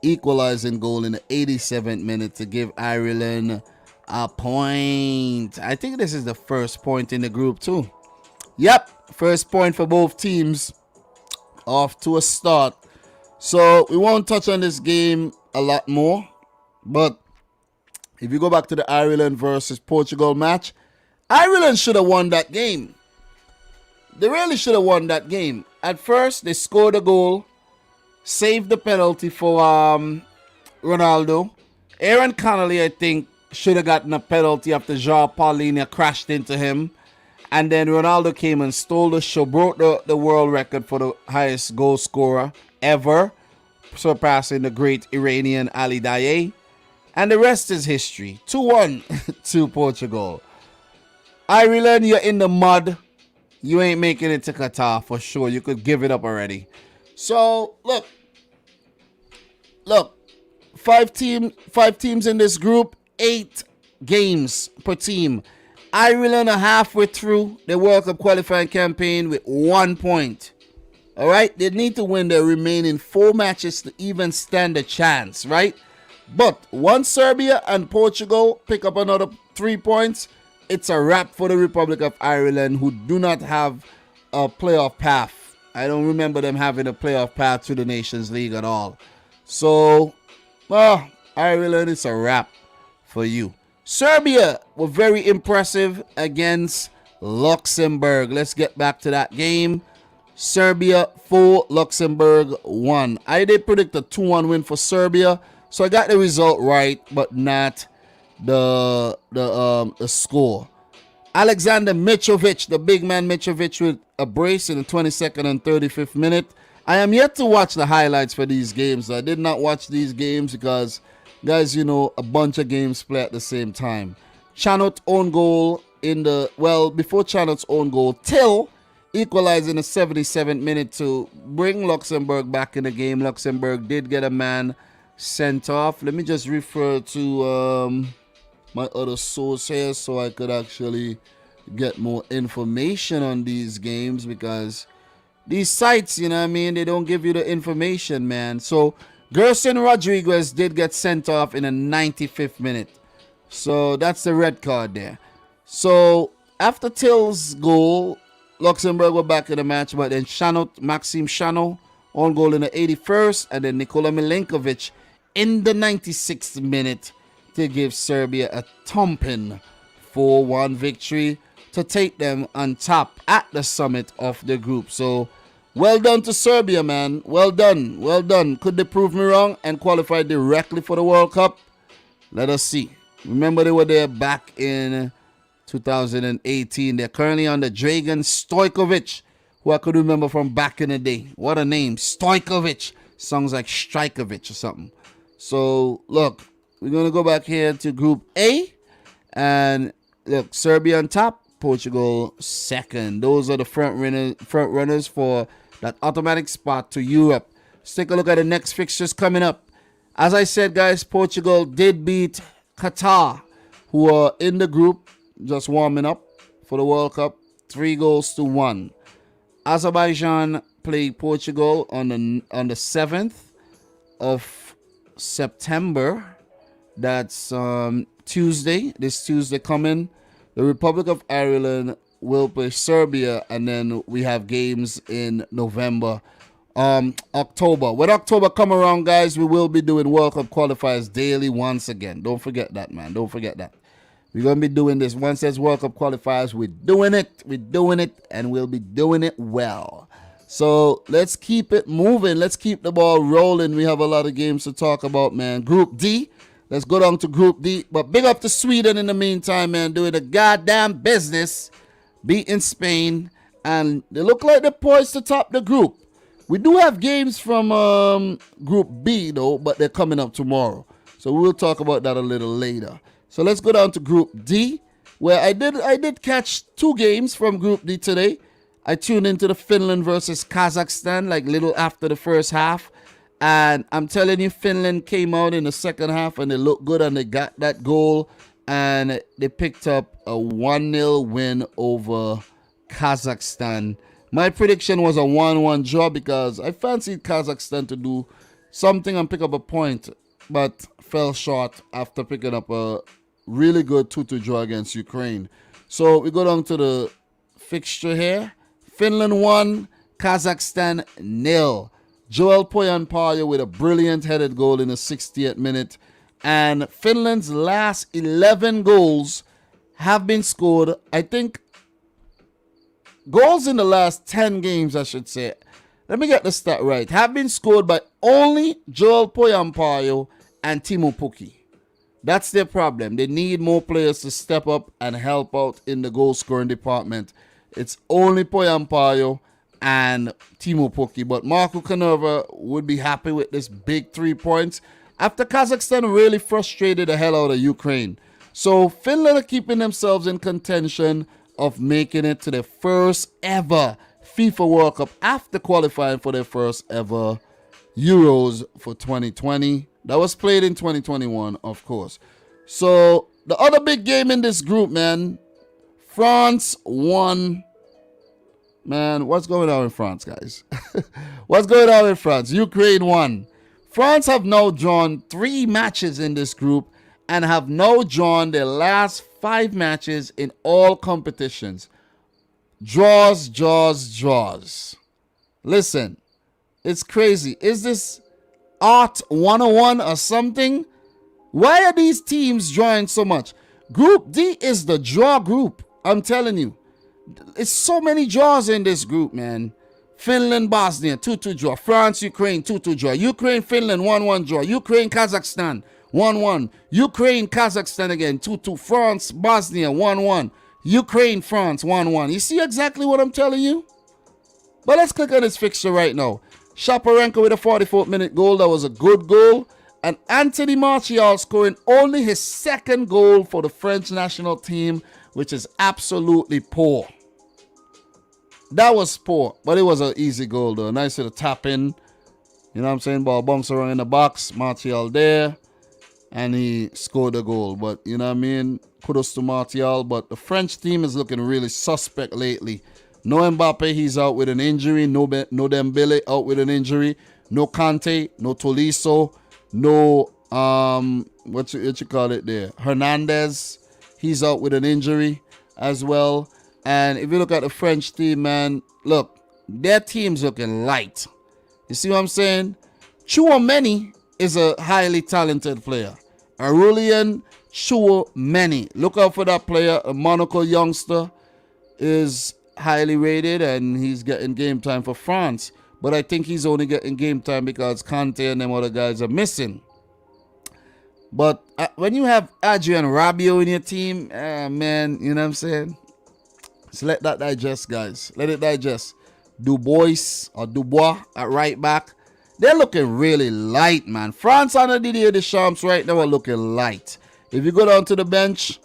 Speaker 1: equalizing goal in the 87th minute to give Ireland a point. I think this is the first point in the group too. Yep, first point for both teams. Off to a start. So we won't touch on this game a lot more, but if you go back to the Ireland versus Portugal match, Ireland should have won that game. They really should have won that game. At first, they scored a goal, saved the penalty for Ronaldo. Aaron Connolly, I think, should have gotten a penalty after João Paulinho crashed into him. And then Ronaldo came and stole the show, broke the world record for the highest goal scorer ever, surpassing the great Iranian Ali Daei. And the rest is history. 2-1 to Portugal. Ireland, you're in the mud. You ain't making it to Qatar for sure. You could give it up already. So, look. 5 teams in this group. 8 games per team. Ireland are halfway through the World Cup qualifying campaign with 1 point. All right? They need to win their remaining 4 matches to even stand a chance, right? But once Serbia and Portugal pick up another 3 points, it's a wrap for the Republic of Ireland, who do not have a playoff path. I don't remember them having a playoff path to the Nations League at all. So, Ireland, it's a wrap for you. Serbia were very impressive against Luxembourg. Let's get back to that game. Serbia 4, Luxembourg 1. I did predict a 2-1 win for Serbia, so I got the result right, but not the score. Alexander Mitrovic, the big man Mitrovic, with a brace in the 22nd and 35th minute. I am yet to watch the highlights for these games. I did not watch these games because, guys, you know, a bunch of games play at the same time. Chanot own goal before Chanot's own goal, Till equalized in the 77th minute to bring Luxembourg back in the game. Luxembourg did get a man sent off. Let me just refer to my other source here so I could actually get more information on these games, because these sites, you know what I mean, they don't give you the information, man. So Gerson Rodriguez did get sent off in the 95th minute. So that's the red card there. So after Till's goal, Luxembourg were back in the match, but then Maxim Chanot on goal in the 81st, and then Nikola Milenkovic in the 96th minute to give Serbia a thumping 4-1 victory to take them on top at the summit of the group. So well done to Serbia, man. Well done. Well done. Could they prove me wrong and qualify directly for the World Cup? Let us see. Remember, they were there back in 2018. They're currently under Dragan Stojkovic, who I could remember from back in the day. What a name. Stojkovic. Sounds like Strajkovic or something. So, look, we're going to go back here to Group A. And, look, Serbia on top, Portugal second. Those are the front runners for that automatic spot to Europe. Let's take a look at the next fixtures coming up. As I said, guys, Portugal did beat Qatar, who are in the group, just warming up for the World Cup, 3-1. Azerbaijan played Portugal on the 7th of September. That's Tuesday. This Tuesday coming. The Republic of Ireland will play Serbia, and then we have games in November. October. When October come around, guys, we will be doing World Cup qualifiers daily once again. Don't forget that, man. Don't forget that. We're going to be doing this. Once there's World Cup qualifiers, we're doing it. We're doing it, and we'll be doing it well. So let's keep it moving. Let's keep the ball rolling. We have a lot of games to talk about, man. Group D. Let's go down to Group D. But big up to Sweden in the meantime, man. Doing the goddamn business. Beating Spain. And they look like they're poised to top the group. We do have games from Group B, though, but they're coming up tomorrow. So we'll talk about that a little later. So let's go down to Group D, where I did catch 2 games from Group D today. I tuned into the Finland versus Kazakhstan, like little after the first half. And I'm telling you, Finland came out in the second half and they looked good and they got that goal. And they picked up a 1-0 win over Kazakhstan. My prediction was a 1-1 draw because I fancied Kazakhstan to do something and pick up a point, but fell short after picking up a really good 2-2 draw against Ukraine. So we go down to the fixture here. Finland 1, Kazakhstan 0. Joel Poyanpayo with a brilliant headed goal in the 68th minute. And Finland's last 11 goals have been scored, I think, goals in the last 10 games, I should say. Let me get the stat right. Have been scored by only Joel Poyanpayo and Timo Pukki. That's their problem. They need more players to step up and help out in the goal scoring department. It's only Poyanpayo and Timo Pukki. But Marco Canova would be happy with this big 3 points after Kazakhstan really frustrated the hell out of Ukraine. So Finland are keeping themselves in contention of making it to their first ever FIFA World Cup after qualifying for their first ever Euros for 2020. That was played in 2021, of course. So the other big game in this group, man, France won. Man, what's going on in France, guys? What's going on in France? Ukraine won. France have now drawn 3 matches in this group and have now drawn their last 5 matches in all competitions. Draws, draws, draws. Listen, it's crazy. Is this art 101 or something? Why are these teams drawing so much? Group D is the draw group. I'm telling you. It's so many draws in this group, man. Finland, Bosnia, 2-2 draw. France, Ukraine, 2-2 draw. Ukraine, Finland, 1-1 draw. Ukraine, Kazakhstan, 1-1. Ukraine, Kazakhstan again, 2-2. France, Bosnia, 1-1. Ukraine, France, 1-1. You see exactly what I'm telling you? But let's click on this fixture right now. Shaparenko with a 44th minute goal. That was a good goal. And Anthony Martial scoring only his 2nd goal for the French national team, which is absolutely poor. That was poor, but it was an easy goal though. Nice little tap in. You know what I'm saying? Ball bumps around in the box. Martial there. And he scored a goal. But, you know what I mean? Kudos to Martial. But the French team is looking really suspect lately. No Mbappe, he's out with an injury. No Dembele, out with an injury. No Kante, no Tolisso. No, what you call it there? Hernandez, he's out with an injury as well. And if you look at the French team, man, look, their team's looking light. You see what I'm saying? Chouameni is a highly talented player. Aurelien Chouameni. Look out for that player. A Monaco youngster is highly rated and he's getting game time for France. But I think he's only getting game time because Kante and them other guys are missing. But when you have Adrien Rabiot in your team, man, you know what I'm saying? So let that digest, guys. Let it digest. Dubois at right back. They're looking really light, man. France under Didier Deschamps right now are looking light. If you go down to the bench,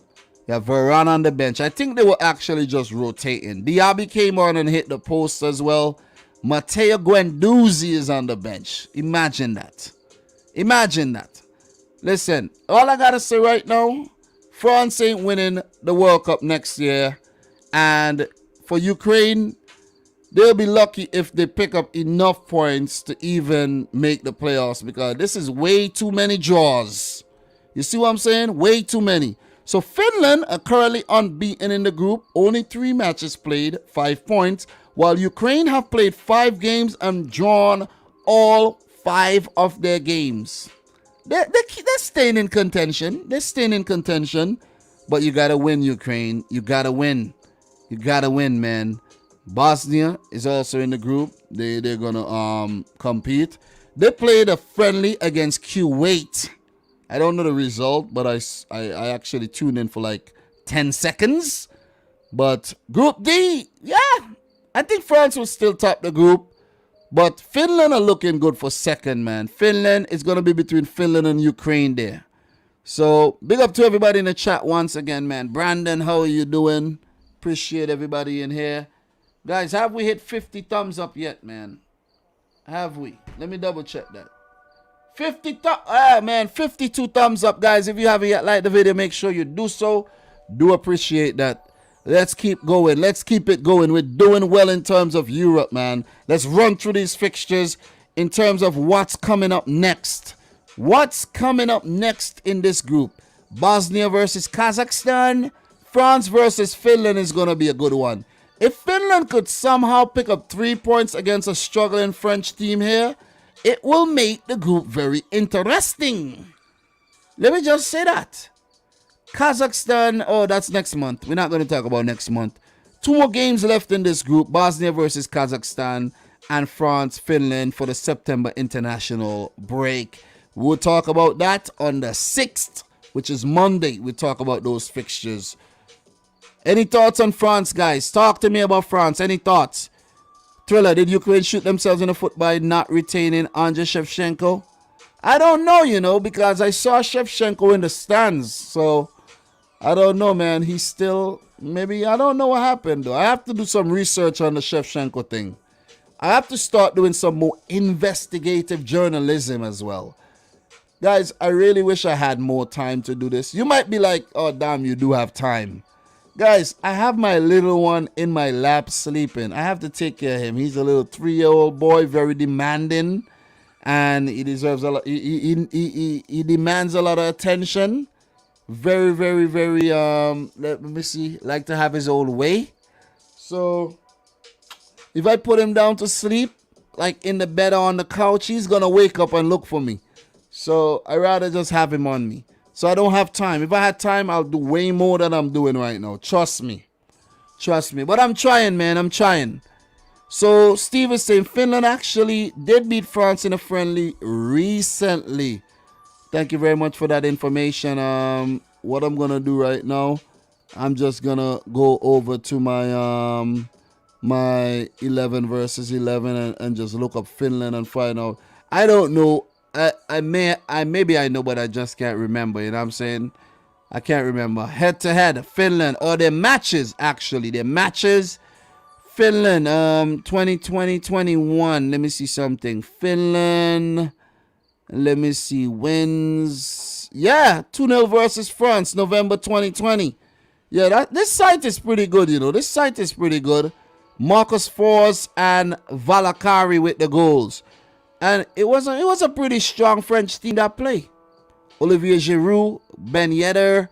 Speaker 1: you have Varane on the bench. I think they were actually just rotating. Diaby came on and hit the post as well. Matteo Guendouzi is on the bench. Imagine that. Imagine that. Listen, all I gotta say right now, France ain't winning the World Cup next year. And for Ukraine, they'll be lucky if they pick up enough points to even make the playoffs because this is way too many draws. You see what I'm saying? Way too many. So Finland are currently unbeaten in the group. Only 3 matches played, 5 points. While Ukraine have played 5 games and drawn all 5 of their games. They're staying in contention. They're staying in contention. But you got to win, Ukraine. You got to win. You got to win, man. Bosnia is also in the group. They're going to compete. They played a friendly against Kuwait. I don't know the result, but I actually tuned in for like 10 seconds. But Group D, yeah. I think France will still top the group. But Finland are looking good for 2nd, man. Finland is going to be between Finland and Ukraine there. So, big up to everybody in the chat once again, man. Brandon, how are you doing? Appreciate everybody in here. Guys, have we hit 50 thumbs up yet, man? Have we? Let me double check that. 52 thumbs up, guys. If you haven't yet liked the video, make sure you do so. Do appreciate that. Let's keep going. Let's keep it going. We're doing well in terms of Europe, man. Let's run through these fixtures in terms of what's coming up next. What's coming up next in this group? Bosnia versus Kazakhstan. France versus Finland is going to be a good one. If Finland could somehow pick up 3 points against a struggling French team here, it will make the group very interesting. Let me just say that. Kazakhstan, oh, that's next month. We're not going to talk about next month. 2 more games left in this group. Bosnia versus Kazakhstan and France, Finland for the September international break. We'll talk about that on the 6th, which is Monday. We'll talk about those fixtures. Any thoughts on France, guys? Talk to me about France. Any thoughts? Thriller, did Ukraine shoot themselves in the foot by not retaining Andriy Shevchenko? I don't know, because I saw Shevchenko in the stands. So, I don't know, man. He's still, maybe, I don't know what happened, though. I have to do some research on the Shevchenko thing. I have to start doing some more investigative journalism as well. Guys, I really wish I had more time to do this. You might be like, oh, damn, you do have time. Guys, I have my little one in my lap sleeping. I have to take care of him. He's a little 3-year-old boy, very demanding. And he deserves a lot. He demands a lot of attention. Very, very, very, let me see, like to have his own way. So, if I put him down to sleep, like in the bed or on the couch, he's going to wake up and look for me. So, I rather just have him on me. So I don't have time. If I had time, I'll do way more than I'm doing right now. Trust me. Trust me. But I'm trying, man. I'm trying. So Steve is saying Finland actually did beat France in a friendly recently. Thank you very much for that information. What I'm going to do right now, I'm just going to go over to my my 11 versus 11 and just look up Finland and find out. I don't know. Maybe I know, but I just can't remember. You know what I'm saying? I can't remember. Head to head, Finland, or their matches actually. Their matches, Finland, 2020-21. Let me see something. Finland. Let me see wins. Yeah, 2-0 versus France, November 2020. Yeah, this site is pretty good. This site is pretty good. Marcus Force and Valakari with the goals. And it was a pretty strong French team that played. Olivier Giroud, Ben Yedder,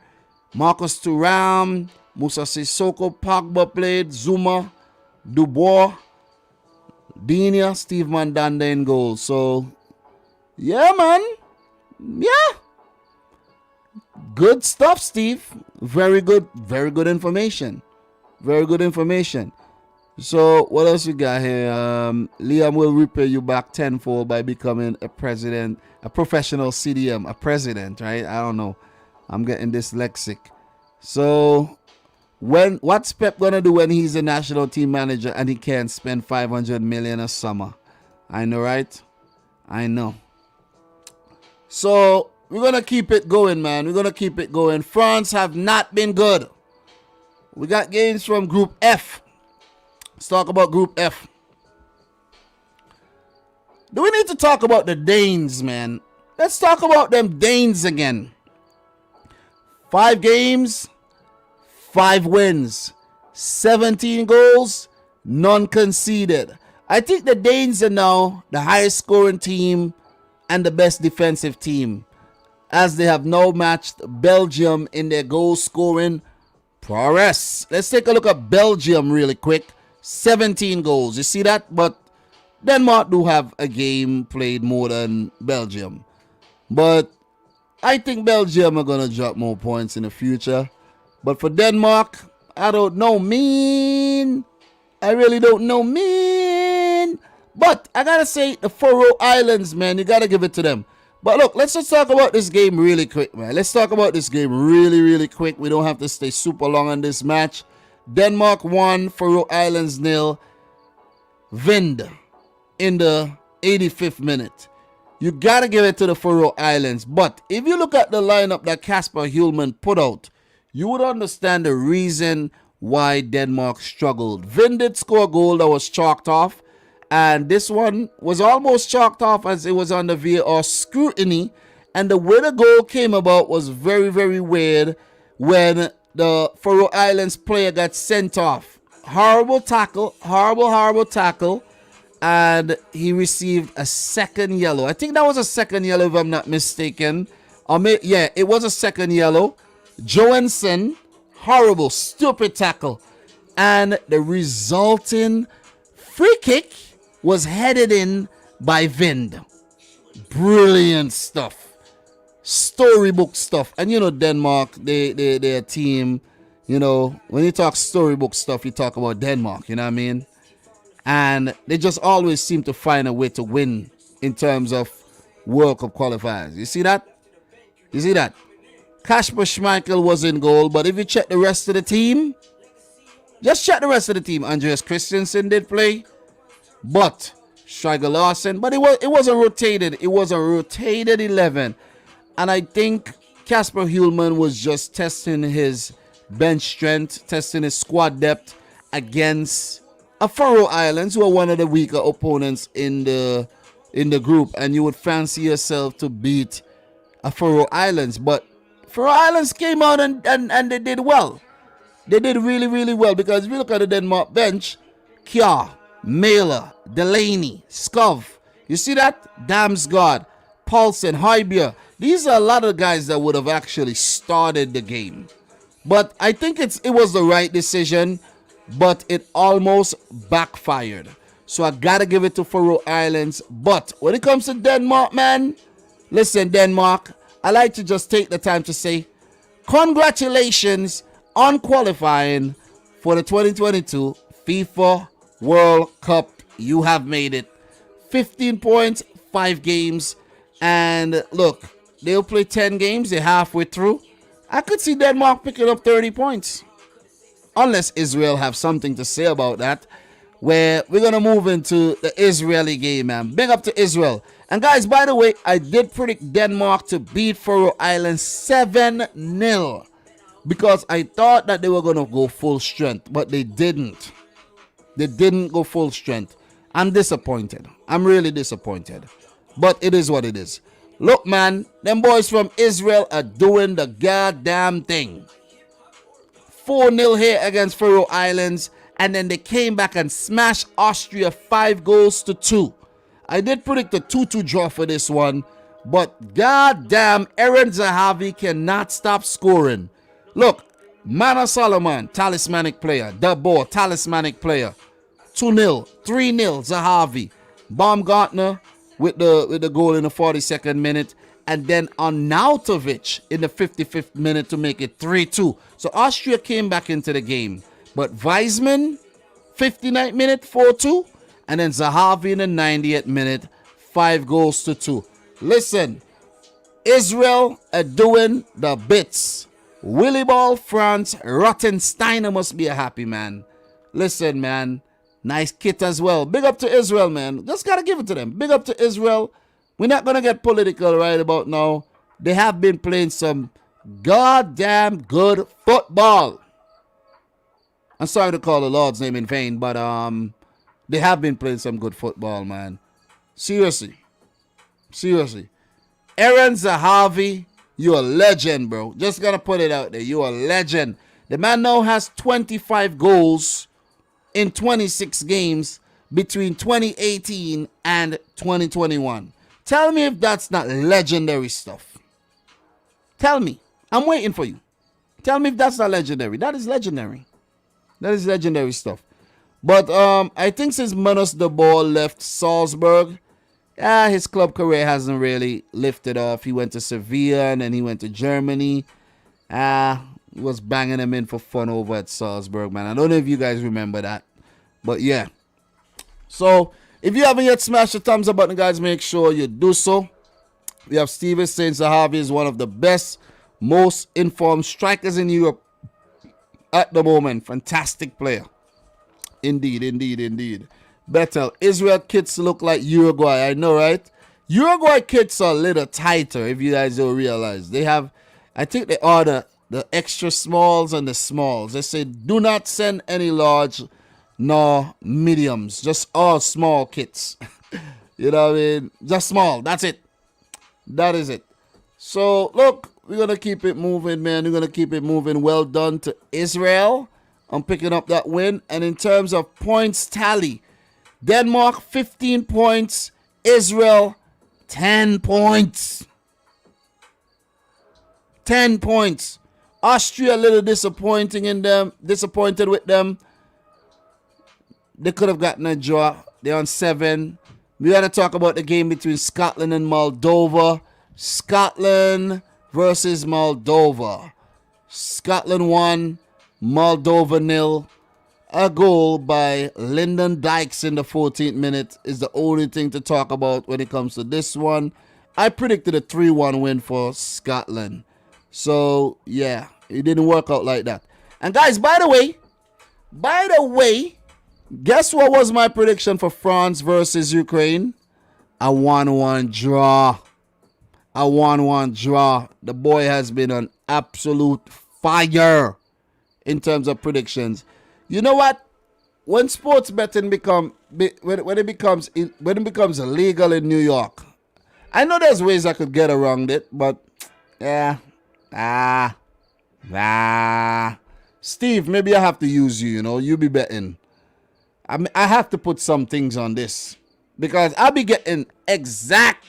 Speaker 1: Marcus Thuram, Moussa Sissoko, Pogba played, Zuma, Dubois, Digne, Steve Mandanda in goal. So, yeah, man. Yeah. Good stuff, Steve. Very good information. Very good information. So, what else we got here? Liam will repay you back tenfold by becoming a professional CDM, a president, right? I don't know. I'm getting dyslexic. So, what's Pep gonna do when he's a national team manager and he can't spend 500 million a summer? I know, right? I know. So, we're gonna keep it going, man. We're gonna keep it going. France have not been good. We got games from Group F. Let's talk about Group F. Do we need to talk about the Danes, man? Let's talk about them Danes again. 5 games, 5 wins, 17 goals, none conceded. I think the Danes are now the highest scoring team and the best defensive team, as they have now matched Belgium in their goal scoring prowess. Let's take a look at Belgium really quick. 17 goals. You see that? But Denmark do have a game played more than Belgium. But I think Belgium are going to drop more points in the future. But for Denmark, I don't know, man. I really don't know, man. But I got to say, the Faroe Islands, man, you got to give it to them. But look, let's just talk about this game really quick, man. Let's talk about this game really, really quick. We don't have to stay super long on this match. Denmark 1, Faroe Islands 0. Vind in the 85th minute. You got to give it to the Faroe Islands. But if you look at the lineup that Kasper Hjulman put out, you would understand the reason why Denmark struggled. Vind did score a goal that was chalked off. And this one was almost chalked off as it was under VAR scrutiny. And the way the goal came about was very, very weird when the Faroe Islands player got sent off. Horrible tackle, horrible tackle. And he received a second yellow. I think that was a second yellow if I'm not mistaken. Yeah, it was a second yellow. Johansson, horrible, stupid tackle. And the resulting free kick was headed in by Vind. Brilliant stuff. Storybook stuff. And you know, Denmark, they're a team. You know, when you talk storybook stuff, you talk about Denmark, you know what I mean? And they just always seem to find a way to win in terms of World Cup qualifiers. You see that? You see that? Kasper Schmeichel was in goal, but if you check the rest of the team, just check the rest of the team. Andreas Christensen did play, but Stryger Larsen, but it was a rotated 11. And I think Kasper Hjulman was just testing his bench strength, testing his squad depth against a Faroe Islands, who are one of the weaker opponents in the group, and you would fancy yourself to beat a Faroe Islands. But Faroe Islands came out and they did well. They did really, really well, because if you look at the Denmark bench, Kjær, Mæler, Delaney, Skov, you see that? Damsgaard, Paulsen, Højbjerg. These are a lot of guys that would have actually started the game. But I think it was the right decision, but it almost backfired. So I gotta give it to Faroe Islands. But when it comes to Denmark, man, listen, Denmark, I like to just take the time to say congratulations on qualifying for the 2022 FIFA World Cup. You have made it. 15 points, 5 games. And look, they'll play 10 games. They're halfway through. I could see Denmark picking up 30 points. Unless Israel have something to say about that. Where we're going to move into the Israeli game, man. Big up to Israel. And guys, by the way, I did predict Denmark to beat Faroe Islands 7-0. Because I thought that they were going to go full strength. But they didn't. They didn't go full strength. I'm disappointed. I'm really disappointed. But it is what it is. Look, man, them boys from Israel are doing the goddamn thing. 4-0 here against Faroe Islands. And then they came back and smashed Austria 5-2. I did predict a 2-2 draw for this one. But goddamn, Eren Zahavi cannot stop scoring. Look, Mana Solomon, talismanic player. Dabo, talismanic player. 2-0, 3-0, Zahavi. Baumgartner with the goal in the 42nd minute. And then Arnautovic in the 55th minute to make it 3-2. So Austria came back into the game. But Weizmann, 59th minute, 4-2. And then Zahavi in the 90th minute, 5-2. Listen, Israel are doing the bits. Willy Ball, France, Rottensteiner must be a happy man. Listen, man. Nice kit as well. Big up to Israel, man. Just gotta give it to them. Big up to Israel. We're not gonna get political right about now. They have been playing some goddamn good football. I'm sorry to call the Lord's name in vain, but they have been playing some good football, man. Seriously. Seriously. Eren Zahavi, you're a legend, bro. Just gonna put it out there. You're a legend. The man now has 25 goals in 26 games between 2018 and 2021. Tell me if that's not legendary stuff. Tell me. I'm waiting for you. Tell me if that's not legendary. That is legendary. That is legendary stuff. But I think since Manos de Boer left Salzburg, his club career hasn't really lifted off. He went to Sevilla and then he went to Germany. He was banging him in for fun over at Salzburg, man. I don't know if you guys remember that. But yeah. So if you haven't yet smashed the thumbs up button, guys, make sure you do so. We have Steven saying Zahavi is one of the best, most informed strikers in Europe at the moment. Fantastic player. Indeed, indeed, indeed. Better. Israel kits look like Uruguay. I know, right? Uruguay kits are a little tighter, if you guys don't realize. They have, I think they order the extra smalls and the smalls. They say, do not send any large nor mediums. Just all small kits. You know what I mean? Just small. That's it. That is it. So, look, we're going to keep it moving, man. We're going to keep it moving. Well done to Israel on picking up that win. And in terms of points tally, Denmark, 15 points. Israel, 10 points. 10 points. Austria, a little disappointed with them. They could have gotten a draw. They're on 7. We got to talk about the game between Scotland and Moldova. Scotland versus Moldova. Scotland 1, Moldova 0. A goal by Lyndon Dykes in the 14th minute is the only thing to talk about when it comes to this one. I predicted a 3-1 win for Scotland. So, yeah, it didn't work out like that. And guys, by the way, guess what was my prediction for France versus Ukraine? A 1-1 draw. A 1-1 draw. The boy has been on absolute fire in terms of predictions. You know what? When sports betting when it becomes illegal in New York, I know there's ways I could get around it, but yeah, Steve, maybe I have to use you. You know, you be betting. I have to put some things on this because I'll be getting exact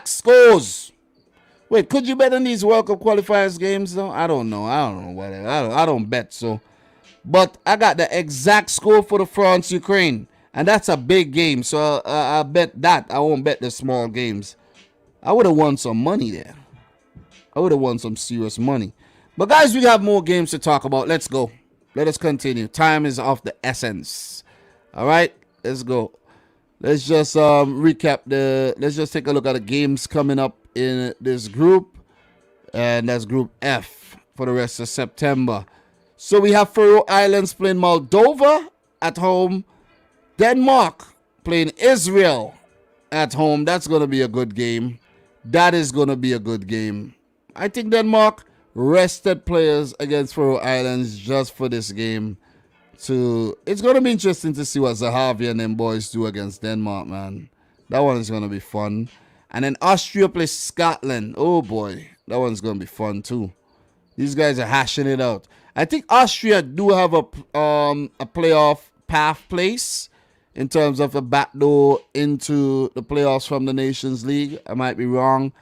Speaker 1: scores. Wait, could you bet on these World Cup qualifiers games though? I don't know. I don't bet so. But I got the exact score for the France-Ukraine. And that's a big game. So I bet that. I won't bet the small games. I would have won some money there. I would have won some serious money. But guys, we have more games to talk about. Let's go. Let us continue. Time is of the essence. All right, let's go. Let's just let's just take a look at the games coming up in this group. And that's Group F for the rest of September. So we have Faroe Islands playing Moldova at home. Denmark playing Israel at home. That's going to be a good game. That is going to be a good game. I think Denmark rested players against Faroe Islands just for this game. It's going to be interesting to see what Zahavi and them boys do against Denmark, man. That one is going to be fun. And then Austria plays Scotland. Oh, boy. That one's going to be fun, too. These guys are hashing it out. I think Austria do have a playoff path place in terms of a backdoor into the playoffs from the Nations League. I might be wrong,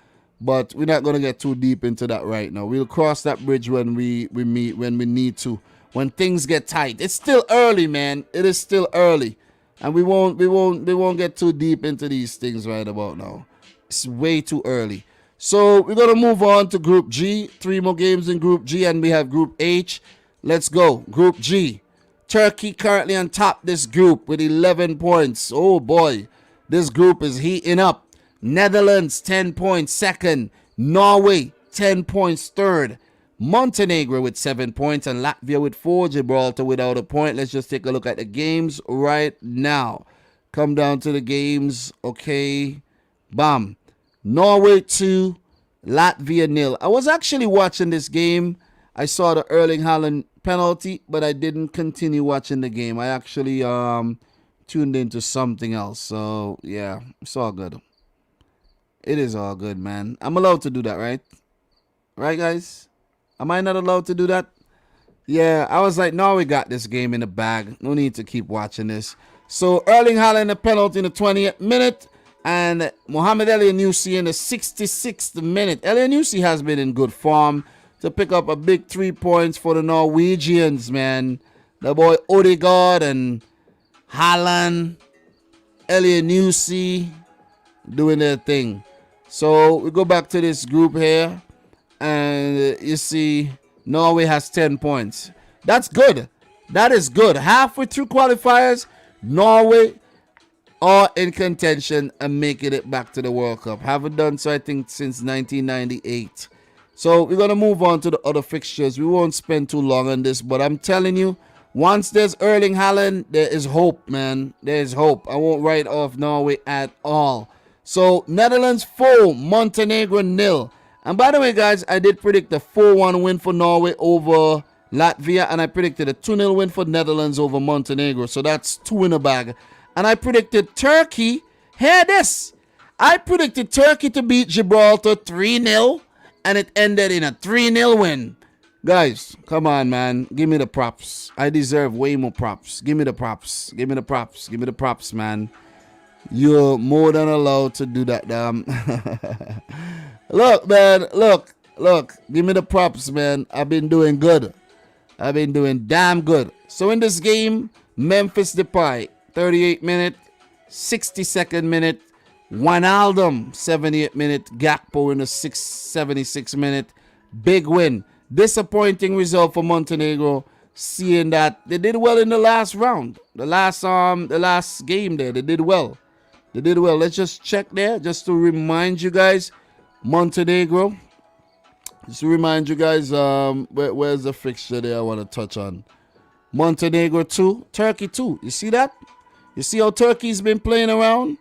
Speaker 1: but we're not going to get too deep into that right now. We'll cross that bridge when we meet, when we need to, when things get tight. It's still early, man. It is still early, and we won't get too deep into these things right about now. It's way too early. So we're going to move on to Group G. 3 more games in Group G, and we have Group H. Let's go. Group G. Turkey currently on top this group with 11 points. Oh, boy. This group is heating up. Netherlands, 10 points, second. Norway, 10 points, third. Montenegro with 7 points and Latvia with 4. Gibraltar without a point. Let's just take a look at the games right now. Come down to the games. Okay. Bam. Norway 2, Latvia 0. I was actually watching this game. I saw the Erling Haaland penalty, but I didn't continue watching the game. I actually tuned into something else. So, yeah, it's all good. It is all good, man. I'm allowed to do that, right? Right, guys? Am I not allowed to do that? Yeah, I was like, no, we got this game in the bag. No need to keep watching this. So, Erling Haaland, a penalty in the 20th minute. And Mohamed Elyounoussi in the 66th minute. Elyounoussi has been in good form to pick up a big 3 points for the Norwegians, man. The boy Odegaard and Haaland, Elyounoussi doing their thing. So we go back to this group here. And you see Norway has 10 points. That's good. That is good. Halfway through qualifiers, Norway are in contention and making it back to the World Cup. Haven't done so, I think, since 1998. So we're going to move on to the other fixtures. We won't spend too long on this, but I'm telling you, once there's Erling Haaland, there is hope, man. There is hope. I won't write off Norway at all. So Netherlands 4, Montenegro 0. And by the way, guys, I did predict a 4-1 win for Norway over Latvia, and I predicted a 2-0 win for Netherlands over Montenegro. So that's 2 in a bag. And I predicted Turkey. Hear this. I predicted Turkey to beat Gibraltar 3-0, and it ended in a 3-0 win. Guys, come on, man. Give me the props. I deserve way more props. Give me the props. Give me the props. Give me the props, man. You're more than allowed to do that, damn. Look, man. Look. Give me the props, man. I've been doing good. I've been doing damn good. So in this game, Memphis Depay, 38 minute, 62nd minute. Wijnaldum, 78 minute. Gakpo in the 76 minute. Big win. Disappointing result for Montenegro, seeing that they did well in the last round. The last game there, they did well. They did well. Let's just check there, just to remind you guys. Montenegro. Just to remind you guys, where's the fixture there I want to touch on? Montenegro 2, Turkey 2. You see that? You see how Turkey's been playing around?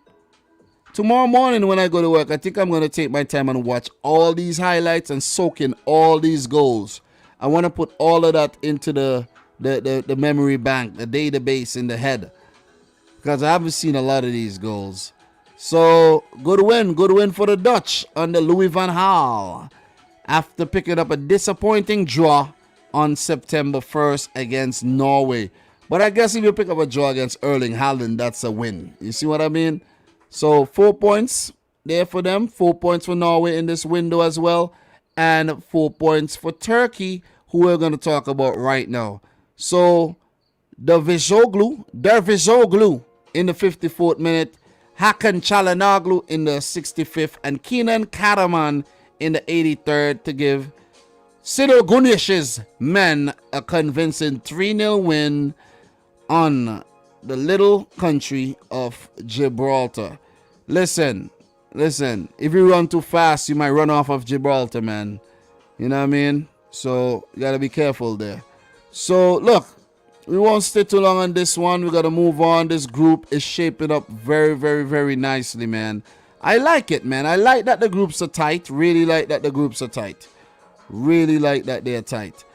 Speaker 1: Tomorrow morning when I go to work, I think I'm going to take my time and watch all these highlights and soak in all these goals. I want to put all of that into the memory bank, the database in the head. Because I haven't seen a lot of these goals. So, good win for the Dutch under Louis van Gaal. After picking up a disappointing draw on September 1st against Norway. But I guess if you pick up a draw against Erling Haaland, that's a win. You see what I mean? So 4 points there for them. 4 points for Norway in this window as well. And 4 points for Turkey, who we're going to talk about right now. So Dervishoglu in the 54th minute. Hakan Çalhanoğlu in the 65th. And Kenan Karaman in the 83rd to give Sidor Gunish's men a convincing 3-0 win on the little country of Gibraltar. Listen, if you run too fast, you might run off of Gibraltar, man. You know what I mean? So, you gotta be careful there. So, look, we won't stay too long on this one. We gotta move on. This group is shaping up very, very, very nicely, man. I like it, man. I like that the groups are tight. Really like that the groups are tight. Really like that they're tight.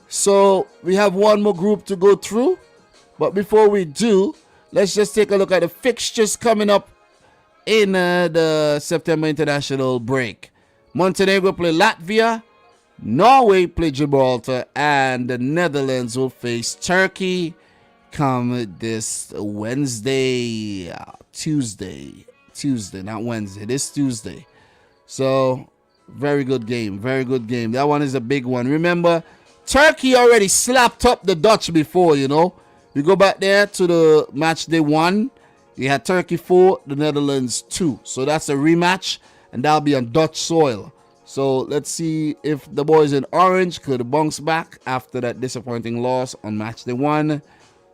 Speaker 1: So, we have one more group to go through. But before we do, let's just take a look at the fixtures coming up in the September international break. Montenegro play Latvia, Norway play Gibraltar, and the Netherlands will face Turkey come this Tuesday, not Wednesday, this Tuesday. So, very good game. That one is a big one. Remember, Turkey already slapped up the Dutch before, you know. We go back there to the match they won. You had Turkey 4, the Netherlands 2. So that's a rematch, and that'll be on Dutch soil. So let's see if the boys in orange could bounce back after that disappointing loss on match day 1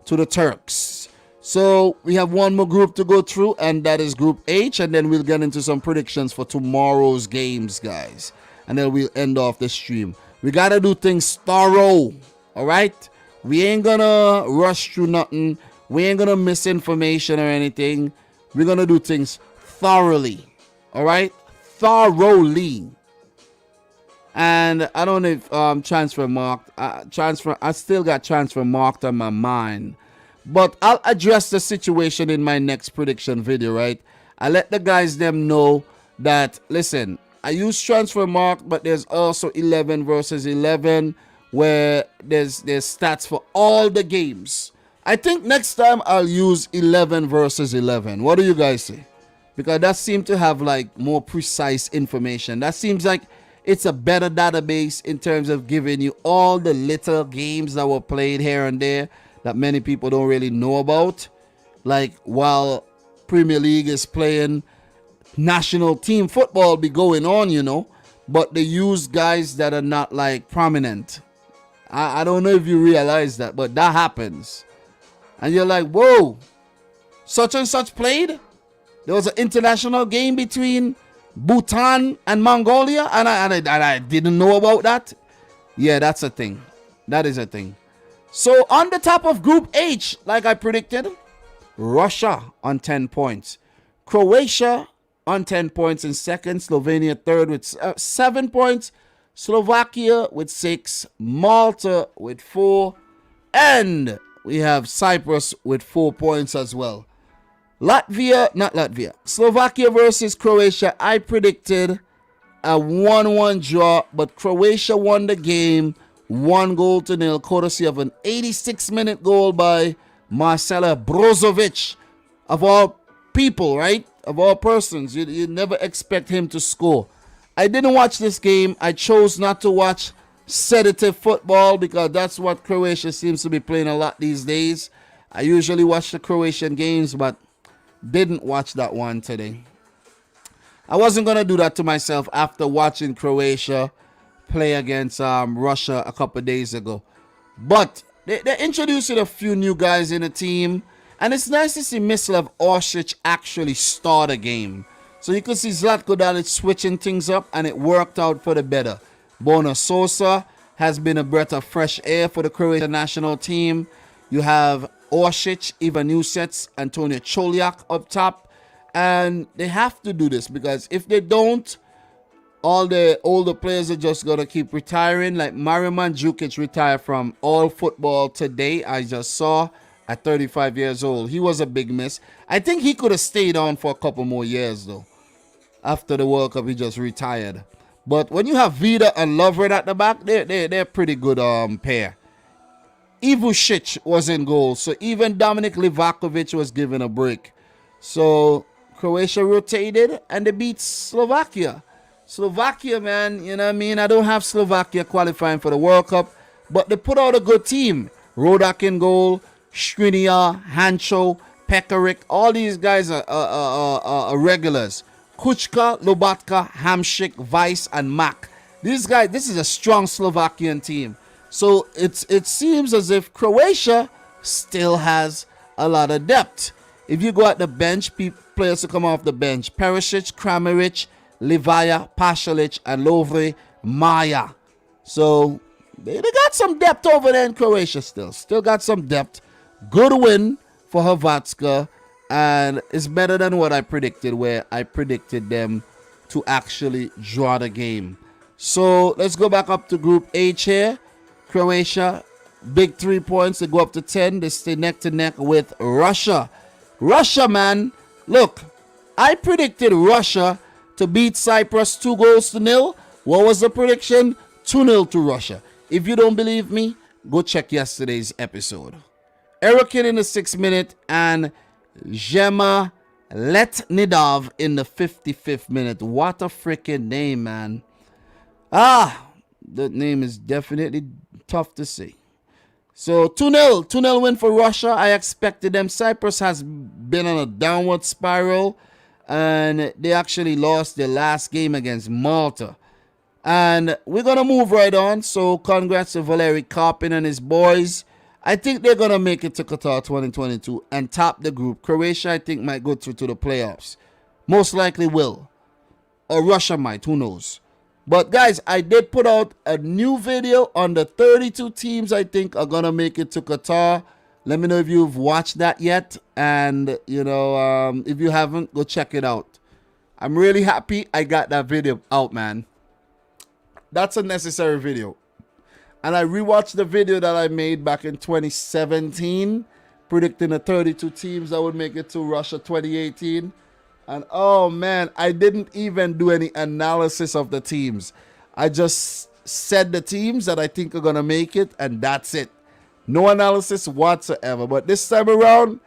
Speaker 1: to the Turks. So we have one more group to go through, and that is Group H, and then we'll get into some predictions for tomorrow's games, guys. And then we'll end off the stream. We got to do things thorough, all right? We ain't gonna rush through nothing. We ain't gonna miss information or anything. We're gonna do things thoroughly. Alright? Thoroughly. And I don't know if transfer marked. I still got transfer marked on my mind. But I'll address the situation in my next prediction video, right? I let the guys them know that, listen, I use transfer mark, but there's also 11 versus 11. Where there's stats for all the games. I think next time I'll use 11 versus 11. What do you guys say? Because that seems to have like more precise information. That seems like it's a better database in terms of giving you all the little games that were played here and there that many people don't really know about. Like while Premier League is playing, national team football be going on, you know. But they use guys that are not like prominent. I don't know if you realize that, but that happens. And you're like, whoa, such and such played? There was an international game between Bhutan and Mongolia, and I didn't know about that. Yeah, that's a thing. That is a thing. So on the top of Group H, like I predicted, Russia on 10 points. Croatia on 10 points in second. Slovenia third with 7 points. Slovakia with 6, Malta with 4, and we have Cyprus with 4 points as well. Slovakia versus Croatia. I predicted a 1-1 draw, but Croatia won the game 1-0, courtesy of an 86-minute goal by Marcelo Brozovic. Of all people, right? Of all persons, you never expect him to score. I didn't watch this game. I chose not to watch sedative football because that's what Croatia seems to be playing a lot these days. I usually watch the Croatian games, but didn't watch that one today. I wasn't going to do that to myself after watching Croatia play against Russia a couple days ago. But they're introducing a few new guys in the team. And it's nice to see Mislav Orsic actually start a game. So you can see Zlatko Dalic switching things up, and it worked out for the better. Bona Sosa has been a breath of fresh air for the Croatian national team. You have Orsic, Ivan Usets, Antonio Choliak up top. And they have to do this because if they don't, all the older players are just going to keep retiring. Like Mario Mandzukic retired from all football today, I just saw, at 35 years old. He was a big miss. I think he could have stayed on for a couple more years, though. After the World Cup, he just retired. But when you have Vida and Lovren at the back, they're a pretty good pair. Ivušić was in goal, so even Dominik Livakovic was given a break. So Croatia rotated, and they beat Slovakia. Slovakia, man, you know what I mean? I don't have Slovakia qualifying for the World Cup, but they put out a good team. Rodak in goal, Skriniar, Hancho, Pekarik, all these guys are regulars. Kuchka, Lobatka, Hamšík, Weiss, and Mak. These guys, this is a strong Slovakian team. So it seems as if Croatia still has a lot of depth. If you go at the bench, players to come off the bench: Perisic, Kramaric, Livaya, Pasalic, and Lovre Maya. So they got some depth over there in Croatia still. Still got some depth. Good win for Hrvatska, and it's better than what I predicted, where I predicted them to actually draw the game. So let's go back up to Group H here. Croatia, big 3 points. They go up to 10. They stay neck to neck with Russia. Russia, man. Look, I predicted Russia to beat Cyprus 2-0. What was the prediction? 2-0 to Russia. If you don't believe me, go check yesterday's episode. Erikin in the 6th minute and Zhema Letnidov in the 55th minute. What a freaking name, man. That name is definitely tough to say. So 2-0. 2-0 win for Russia. I expected them. Cyprus has been on a downward spiral, and they actually lost their last game against Malta. And we're going to move right on. So congrats to Valery Karpin and his boys. I think they're going to make it to Qatar 2022 and top the group. Croatia, I think, might go through to the playoffs. Most likely will. Or Russia might. Who knows? But, guys, I did put out a new video on the 32 teams I think are going to make it to Qatar. Let me know if you've watched that yet. And, you know, if you haven't, go check it out. I'm really happy I got that video out, man. That's a necessary video. And I rewatched the video that I made back in 2017, predicting the 32 teams that would make it to Russia 2018. And oh man, I didn't even do any analysis of the teams. I just said the teams that I think are going to make it, and that's it. No analysis whatsoever. But this time around,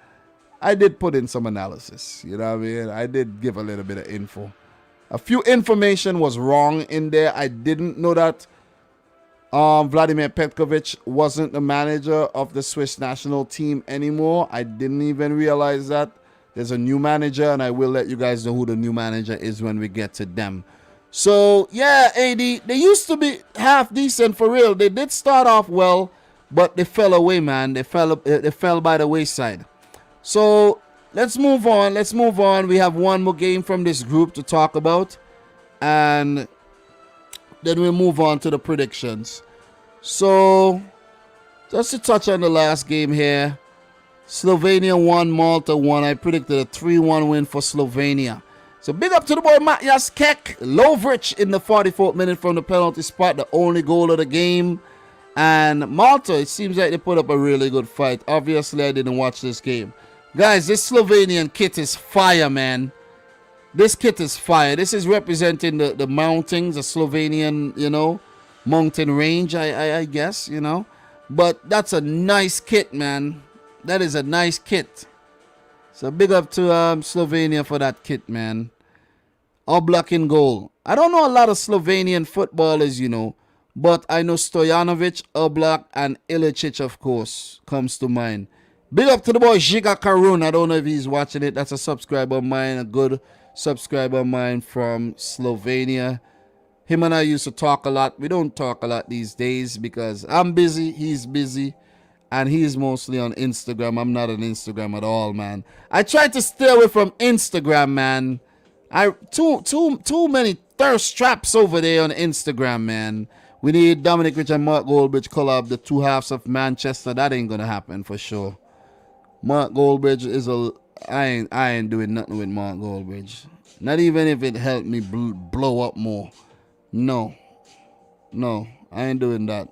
Speaker 1: I did put in some analysis. You know what I mean? I did give a little bit of info. A few information was wrong in there. I didn't know that Vladimir Petkovic wasn't the manager of the Swiss national team anymore. I didn't even realize that. There's a new manager, and I will let you guys know who the new manager is when we get to them. So, yeah, AD, they used to be half decent for real. They did start off well, but they fell away, man. They fell by the wayside. So, let's move on. Let's move on. We have one more game from this group to talk about, and then we'll move on to the predictions. So, just to touch on the last game here. Slovenia won, Malta won. I predicted a 3-1 win for Slovenia. So big up to the boy Matthias Kek. Lovrich in the 44th minute from the penalty spot, the only goal of the game. And Malta, it seems like they put up a really good fight. Obviously, I didn't watch this game. Guys, this Slovenian kit is fire, man. This kit is fire. This is representing the mountains, the Slovenian, you know, mountain range, I guess, you know. But that's a nice kit, man. That is a nice kit. So big up to Slovenia for that kit, man. Oblak in goal. I don't know a lot of Slovenian footballers, you know, but I know Stojanovic, Oblak, and Ilicic, of course, comes to mind. Big up to the boy Žiga Karun. I don't know if he's watching it. That's a subscriber of mine, a good subscriber of mine from Slovenia. Him and I used to talk a lot. We don't talk a lot these days because I'm busy, he's busy. And he's mostly on Instagram. I'm not on Instagram at all, man. I try to stay away from Instagram, man. Too many thirst traps over there on Instagram, man. We need Dominic Rich and Mark Goldbridge collab, the two halves of Manchester. That ain't gonna happen for sure. Mark Goldbridge is a... I ain't doing nothing with Mark Goldbridge. Not even if it helped me blow up more. No, I ain't doing that.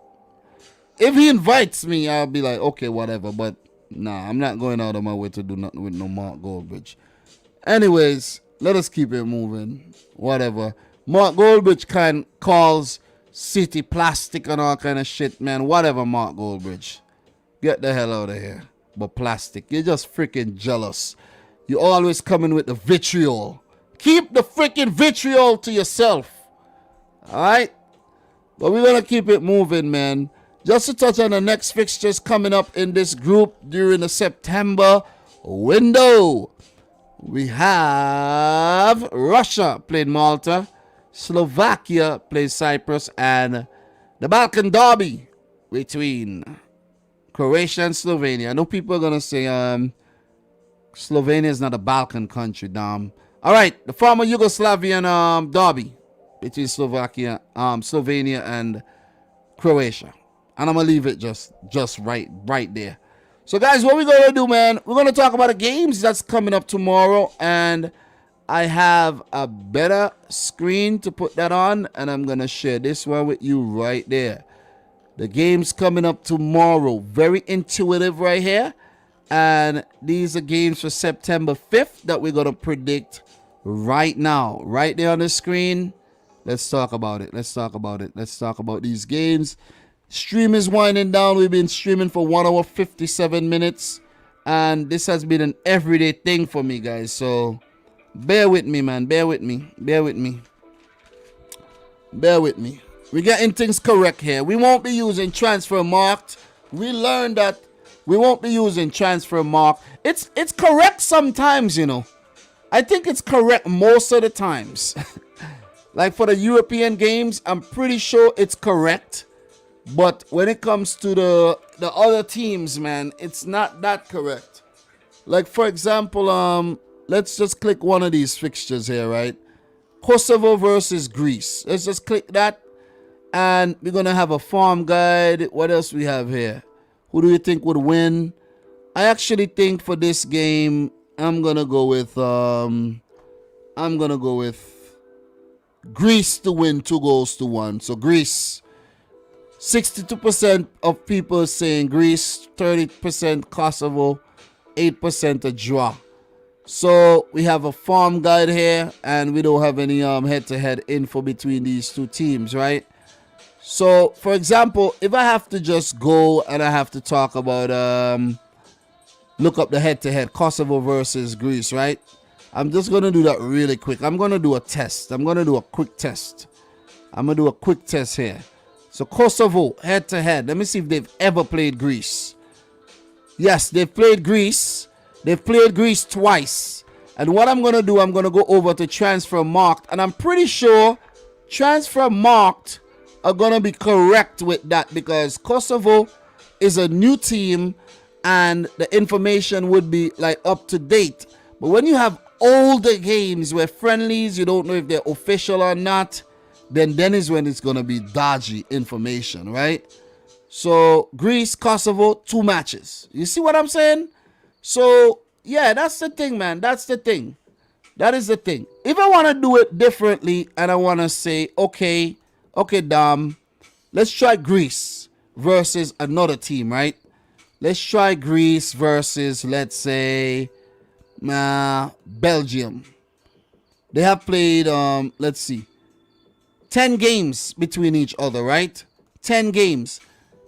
Speaker 1: If he invites me, I'll be like, okay, whatever. But nah, I'm not going out of my way to do nothing with no Mark Goldbridge. Anyways, let us keep it moving. Whatever. Mark Goldbridge calls City plastic and all kind of shit, man. Whatever, Mark Goldbridge. Get the hell out of here. But plastic. You're just freaking jealous. You're always coming with the vitriol. Keep the freaking vitriol to yourself. Alright? But we're going to keep it moving, man. Just to touch on the next fixtures coming up in this group during the September window. We have Russia playing Malta, Slovakia plays Cyprus, and the Balkan Derby between Croatia and Slovenia. I know people are going to say Slovenia is not a Balkan country, Dom. All right, the former Yugoslavian derby between Slovenia and Croatia. And I'm going to leave it just right there. So, guys, what we're going to do, man, we're going to talk about the games that's coming up tomorrow. And I have a better screen to put that on. And I'm going to share this one with you right there. The games coming up tomorrow. Very intuitive right here. And these are games for September 5th that we're going to predict right now. Right there on the screen. Let's talk about it. Let's talk about these games. Stream is winding down. We've been streaming for 1 hour 57 minutes. And this has been an everyday thing for me, guys. So bear with me, man. Bear with me. We're getting things correct here. We won't be using transfer marked. We learned that we won't be using transfer mark. It's correct sometimes, you know. I think it's correct most of the times. Like for the European games, I'm pretty sure it's correct. But when it comes to the other teams, man, it's not that correct. Like, for example, let's just click one of these fixtures here, right? Kosovo versus Greece. Let's just click that. And we're going to have a farm guide. What else we have here? Who do you think would win? I actually think for this game, I'm going to go with Greece to win 2-1. So Greece. 62% of people saying Greece, 30% Kosovo, 8% a draw. So we have a farm guide here, and we don't have any head-to-head info between these two teams, right? So, for example, if I have to just go and I have to talk about, look up the head-to-head, Kosovo versus Greece, right? I'm just going to do that really quick. I'm going to do a test. I'm going to do a quick test. I'm going to do a quick test here. So Kosovo, head-to-head. Let me see if they've ever played Greece. Yes, they've played Greece. They've played Greece twice. And what I'm going to do, I'm going to go over to transfer marked. And I'm pretty sure transfer marked are going to be correct with that. Because Kosovo is a new team. And the information would be like up to date. But when you have older games where friendlies, you don't know if they're official or not. Then is when it's going to be dodgy information, right? So, Greece, Kosovo, 2 matches. You see what I'm saying? So, yeah, that's the thing, man. That's the thing. That is the thing. If I want to do it differently and I want to say, okay, Dom, let's try Greece versus another team, right? Let's try Greece versus, let's say, Belgium. They have played, let's see, 10 games between each other, right? 10 games.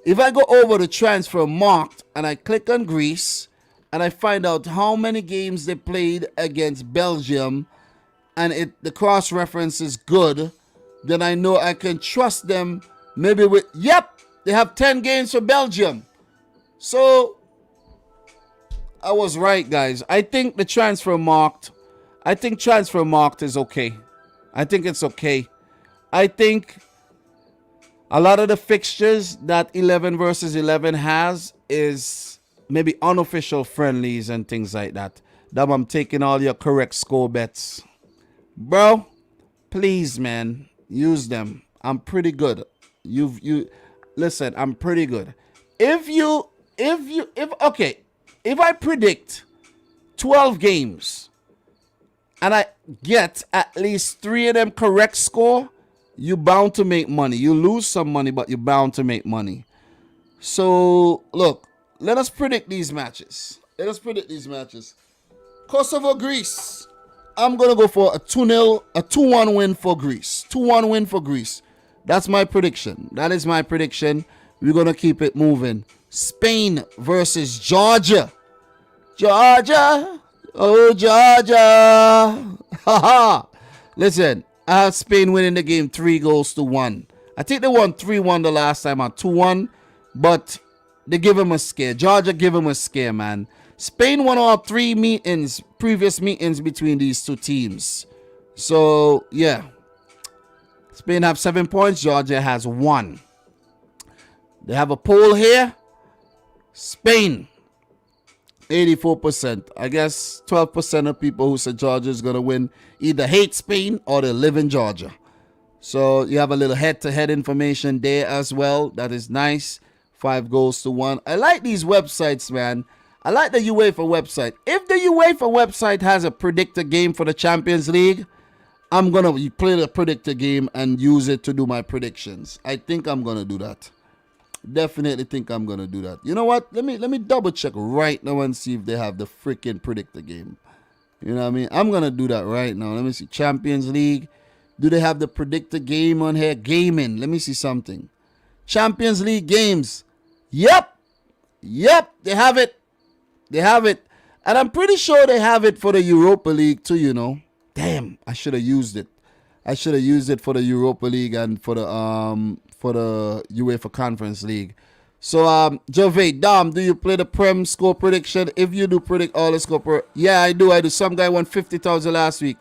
Speaker 1: If I go over the transfer marked and I click on Greece and I find out how many games they played against Belgium and the cross reference is good, then I know I can trust them maybe with, yep, they have 10 games for Belgium. So I was right, guys. I think the transfer marked is okay. I think it's okay. I think a lot of the fixtures that 11 versus 11 has is maybe unofficial friendlies and things like that. Damn, I'm taking all your correct score bets. Bro, please, man, use them. I'm pretty good. Listen, I'm pretty good. If I predict 12 games and I get at least 3 of them correct score, you're bound to make money. You lose some money, but you're bound to make money. So, look, let us predict these matches. Kosovo, Greece. I'm going to go for a 2-0, a 2-1 win for Greece. 2-1 win for Greece. That's my prediction. That is my prediction. We're going to keep it moving. Spain versus Georgia. Georgia. Oh, Georgia. Haha. Listen, I have Spain winning the game 3-1. I think they won 3-1 the last time or 2-1, but they give them a scare. Georgia give them a scare, man. Spain won all 3 previous meetings between these two teams. So, yeah. Spain have 7 points. Georgia has 1. They have a poll here. Spain, 84%. I guess 12% of people who said Georgia is going to win either hate Spain or they live in Georgia. So you have a little head-to-head information there as well. That is nice. 5-1. I like these websites, man. I like the UEFA website. If the UEFA website has a predictor game for the Champions League, I'm going to play the predictor game and use it to do my predictions. I think I'm going to do that. Definitely think I'm going to do that. You know what? Let me double check right now and see if they have the freaking predictor game. You know what I mean? I'm going to do that right now. Let me see. Champions League. Do they have the predictor game on here? Gaming. Let me see something. Champions League games. Yep. They have it. And I'm pretty sure they have it for the Europa League too, you know. Damn, I should have used it. I should have used it for the Europa League and for the UEFA Conference League. So, Javed, Dom, do you play the Prem score prediction? If you do predict all the score, yeah, I do. Some guy won 50,000 last week.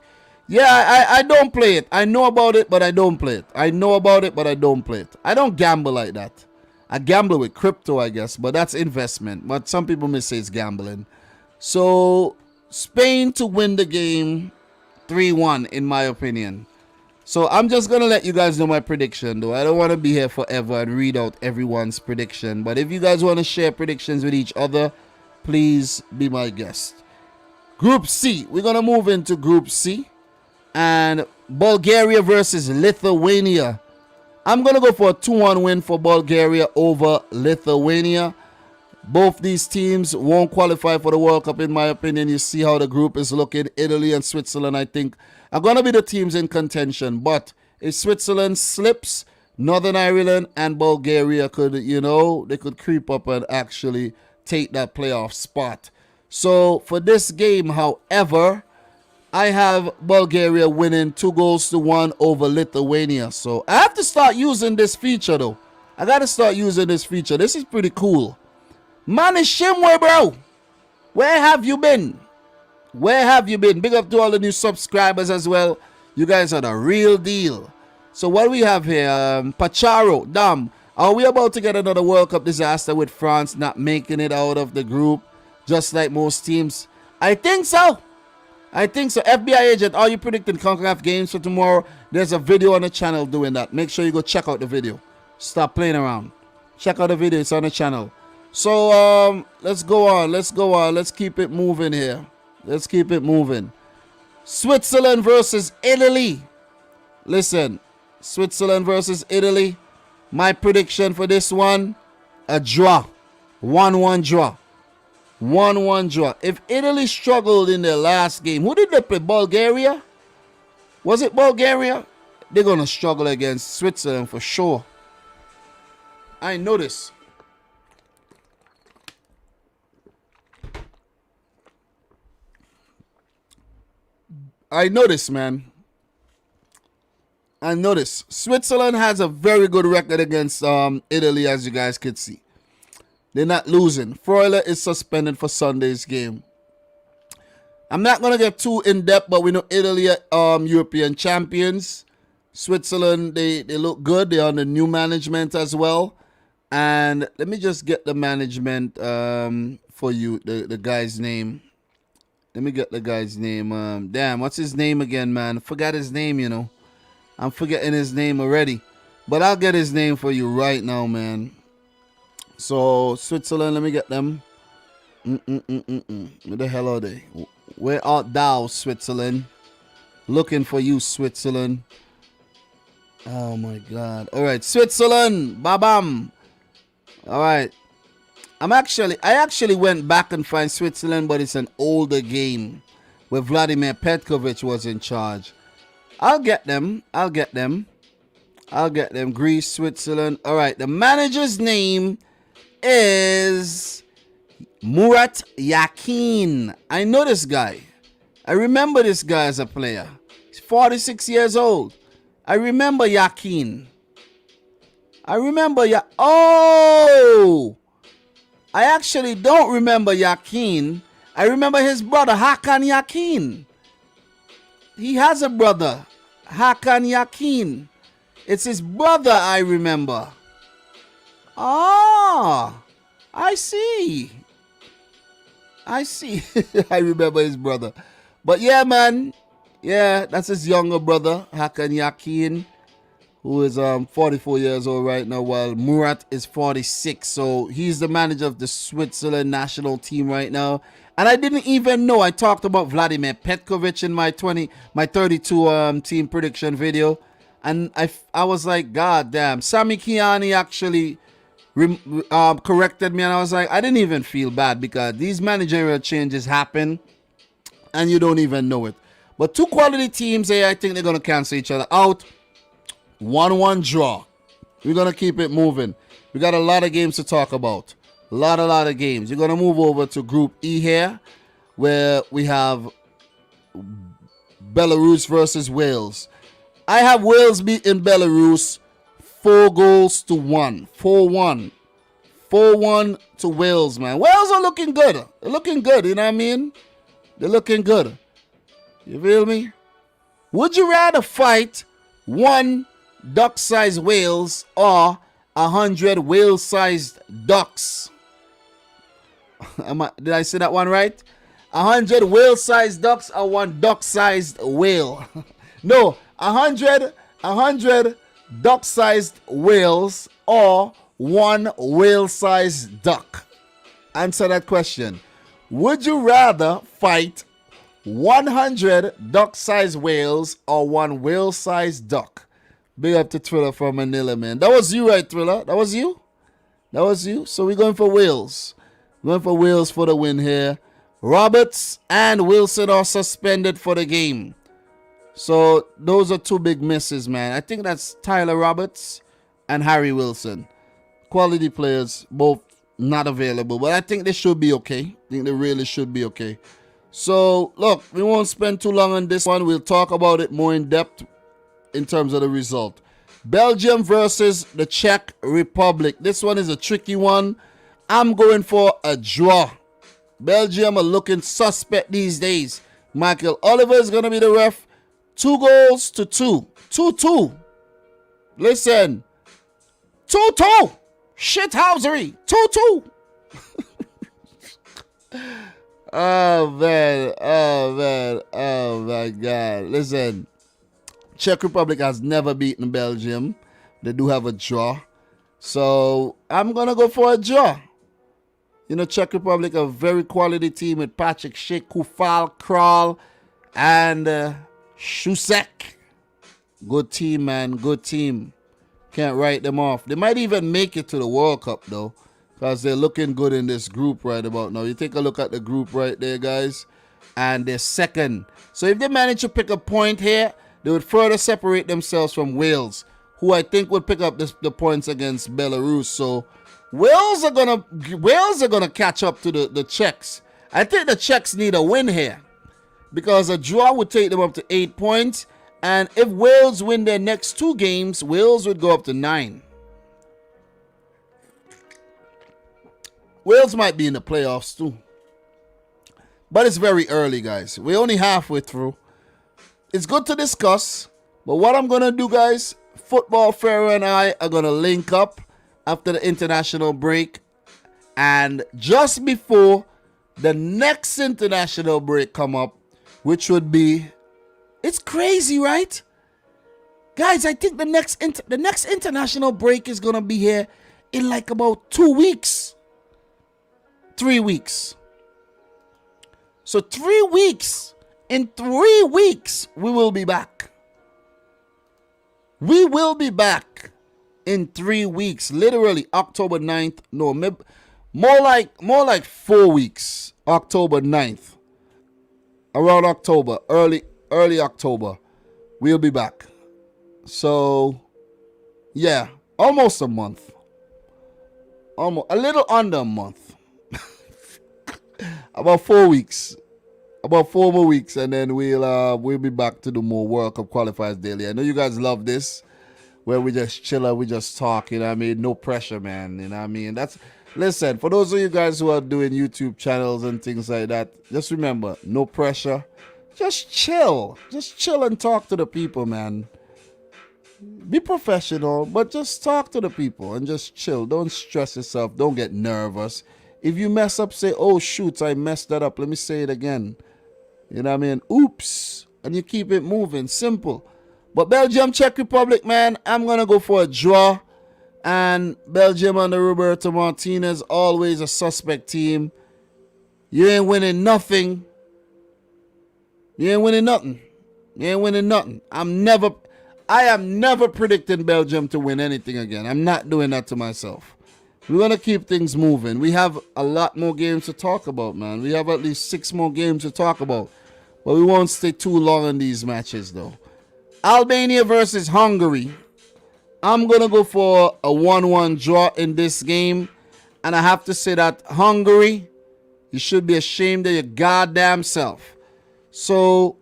Speaker 1: Yeah, I don't play it. I know about it, but I don't play it. I don't gamble like that. I gamble with crypto, I guess, but that's investment. But some people may say it's gambling. So, Spain to win the game 3-1, in my opinion. So, I'm just going to let you guys know my prediction, though. I don't want to be here forever and read out everyone's prediction. But if you guys want to share predictions with each other, please be my guest. Group C. We're going to move into Group C. And Bulgaria versus Lithuania. I'm going to go for a 2-1 win for Bulgaria over Lithuania. Both these teams won't qualify for the World Cup, in my opinion. You see how the group is looking. Italy and Switzerland, I think, are going to be the teams in contention. But if Switzerland slips, Northern Ireland and Bulgaria could, they could creep up and actually take that playoff spot. So for this game, however, I have Bulgaria winning 2-1 over Lithuania. So I have to start using this feature, though. I got to start using this feature. This is pretty cool. Man, it's Shimwe, bro. Where have you been? Big up to all the new subscribers as well. You guys are the real deal. So what we have here, Pacharo, Dom, are we about to get another World Cup disaster with France not making it out of the group, just like most teams? I think so. FBI agent, are you predicting Concacaf games for tomorrow? There's a video on the channel doing that. Make sure you go check out the video. Stop playing around. Check out the video. It's on the channel. So, let's go on. Let's keep it moving here. Switzerland versus Italy. Listen, Switzerland versus Italy. My prediction for this one, a draw. 1-1 draw. 1-1 draw. If Italy struggled in their last game, who did they play? Bulgaria? Was it Bulgaria? They're going to struggle against Switzerland for sure. I know this. I know this, man. I know this. Switzerland has a very good record against Italy, as you guys could see. They're not losing. Faroe is suspended for Sunday's game. I'm not going to get too in-depth, but we know Italy are European champions. Switzerland, they look good. They're under new management as well. And let me just get the management for you, the guy's name. Let me get the guy's name. Damn, what's his name again, man? I forgot his name, you know. I'm forgetting his name already. But I'll get his name for you right now, man. So, Switzerland, let me get them. Where the hell are they? Where art thou, Switzerland? Looking for you, Switzerland. Oh, my God. All right, Switzerland. Ba-bam. All right. I actually went back and find Switzerland, but it's an older game where Vladimir Petkovic was in charge. I'll get them. Greece, Switzerland. All right. The manager's name is Murat Yakin. I know this guy. I remember this guy as a player. He's 46 years old. I remember Yakin. Oh! I actually don't remember Yakin. I remember his brother, Hakan Yakin. He has a brother, Hakan Yakin. It's his brother I remember. Ah, I see. I remember his brother. But yeah, man. Yeah, that's his younger brother, Hakan Yakin, who is 44 years old right now, while Murat is 46. So he's the manager of the Switzerland national team right now. And I didn't even know I talked about Vladimir Petkovic in my 32 team prediction video. And I was like, God damn. Sami Kiani actually corrected me, and I was like, I didn't even feel bad because these managerial changes happen and you don't even know it. But two quality teams here, I think they're going to cancel each other out. 1-1 draw. We're going to keep it moving. We got a lot of games to talk about. A lot of games. We're going to move over to Group E here, where we have Belarus versus Wales. I have Wales beating Belarus 4-1. 4-1. 4-1 to Wales, man. Wales are looking good. They're looking good, you know what I mean? They're looking good. You feel me? Would you rather fight 1 duck-sized whales or 100 whale-sized ducks? Did I say that one right? 100 whale-sized ducks or 1 duck-sized whale? No, 100 duck-sized whales or 1 whale-sized duck. Answer that question. Would you rather fight 100 duck-sized whales or 1 whale-sized duck? Big up to Thriller from Manila, man. That was you, right, Thriller? That was you? So we're going for Wales. We're going for Wales for the win here. Roberts and Wilson are suspended for the game. So those are 2 big misses, man. I think that's Tyler Roberts and Harry Wilson. Quality players, both not available. But I think they should be okay. I think they really should be okay. So, look, we won't spend too long on this one. We'll talk about it more in depth in terms of the result. Belgium versus the Czech Republic. This one is a tricky one. I'm going for a draw. Belgium are looking suspect these days. Michael Oliver is going to be the ref. 2-2. 2-2. Listen. 2-2. Shithousery. 2-2. Oh, man. Oh, my God. Listen. Czech Republic has never beaten Belgium. They do have a draw. So, I'm going to go for a draw. You know, Czech Republic, a very quality team with Patrick Schick, Kufal, Kral, and Shusek. Good team, man. Good team. Can't write them off. They might even make it to the World Cup, though, because they're looking good in this group right about now. You take a look at the group right there, guys, and they're second. So if they manage to pick a point here, they would further separate themselves from Wales, who I think would pick up the points against Belarus. So Wales are gonna catch up to the Czechs. I think the Czechs need a win here, because a draw would take them up to 8 points. And if Wales win their next 2 games, Wales would go up to 9. Wales might be in the playoffs too. But it's very early, guys. We're only halfway through. It's good to discuss. But what I'm going to do, guys, Football Faroe and I are going to link up after the international break. And just before the next international break come up, which would be... It's crazy, right? Guys, I think the next international break is going to be here in like about 2 weeks. 3 weeks. So 3 weeks. In 3 weeks, we will be back. We will be back in 3 weeks. Literally October 9th. No, maybe, more like 4 weeks. October 9th. Around October. Early October, we'll be back. So, yeah, almost a month. Almost a little under a month. About 4 weeks. About 4 more weeks, and then we'll be back to do more World Cup Qualifiers Daily. I know you guys love this, where we just chill, we just talk. You know what I mean? No pressure, man. You know what I mean? Listen, for those of you guys who are doing YouTube channels and things like that, just remember, no pressure. Just chill. Just chill and talk to the people, man. Be professional, but just talk to the people and just chill. Don't stress yourself. Don't get nervous. If you mess up, say, oh, shoot, I messed that up. Let me say it again. You know what I mean? Oops. And you keep it moving. Simple. But Belgium, Czech Republic, man, I'm going to go for a draw. And Belgium under Roberto Martinez, always a suspect team. You ain't winning nothing. You ain't winning nothing. You ain't winning nothing. I am never predicting Belgium to win anything again. I'm not doing that to myself. We're going to keep things moving. We have a lot more games to talk about, man. We have at least 6 more games to talk about. But we won't stay too long in these matches, though. Albania versus Hungary. I'm going to go for a 1-1 draw in this game. And I have to say that Hungary, you should be ashamed of your goddamn self. So,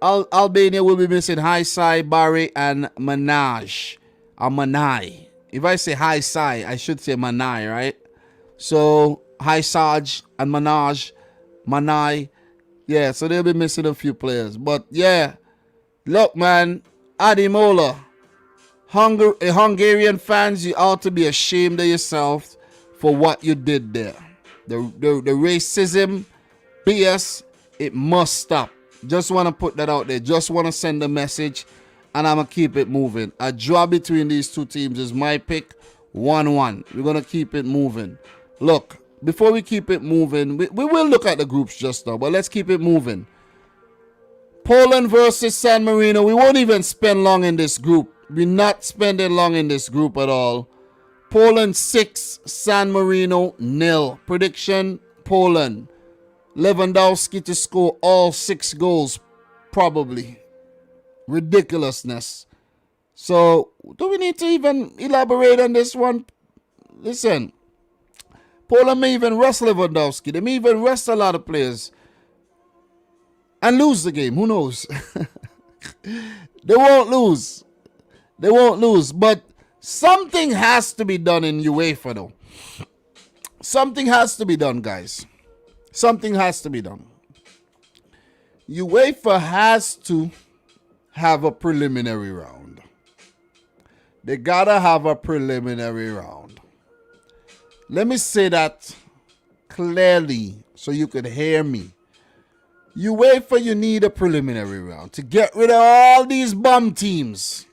Speaker 1: Albania will be missing Haisai, Barry, and Manaj. Or Manai. If I say Haisai, I should say Manai, right? So, Haisaj and Manai. Yeah, so they'll be missing a few players. But, yeah. Look, man. Adimola. Hungarian fans, you ought to be ashamed of yourself for what you did there. The racism, BS, it must stop. Just want to put that out there. Just want to send a message, and I'm going to keep it moving. A draw between these two teams is my pick. 1-1. We're going to keep it moving. Look, before we keep it moving, we will look at the groups just now, but let's keep it moving. Poland versus San Marino. We won't even spend long in this group. We're not spending long in this group at all. Poland 6, San Marino 0. Prediction, Poland. Lewandowski to score all 6 goals, probably. Ridiculousness. So, do we need to even elaborate on this one? Listen, Poland may even rest Lewandowski. They may even rest a lot of players and lose the game. Who knows? They won't lose. They won't lose. But something has to be done in UEFA, though. Something has to be done, guys. Something has to be done. UEFA has to have a preliminary round. They gotta have a preliminary round. Let me say that clearly so you could hear me. UEFA, you need a preliminary round to get rid of all these bum teams.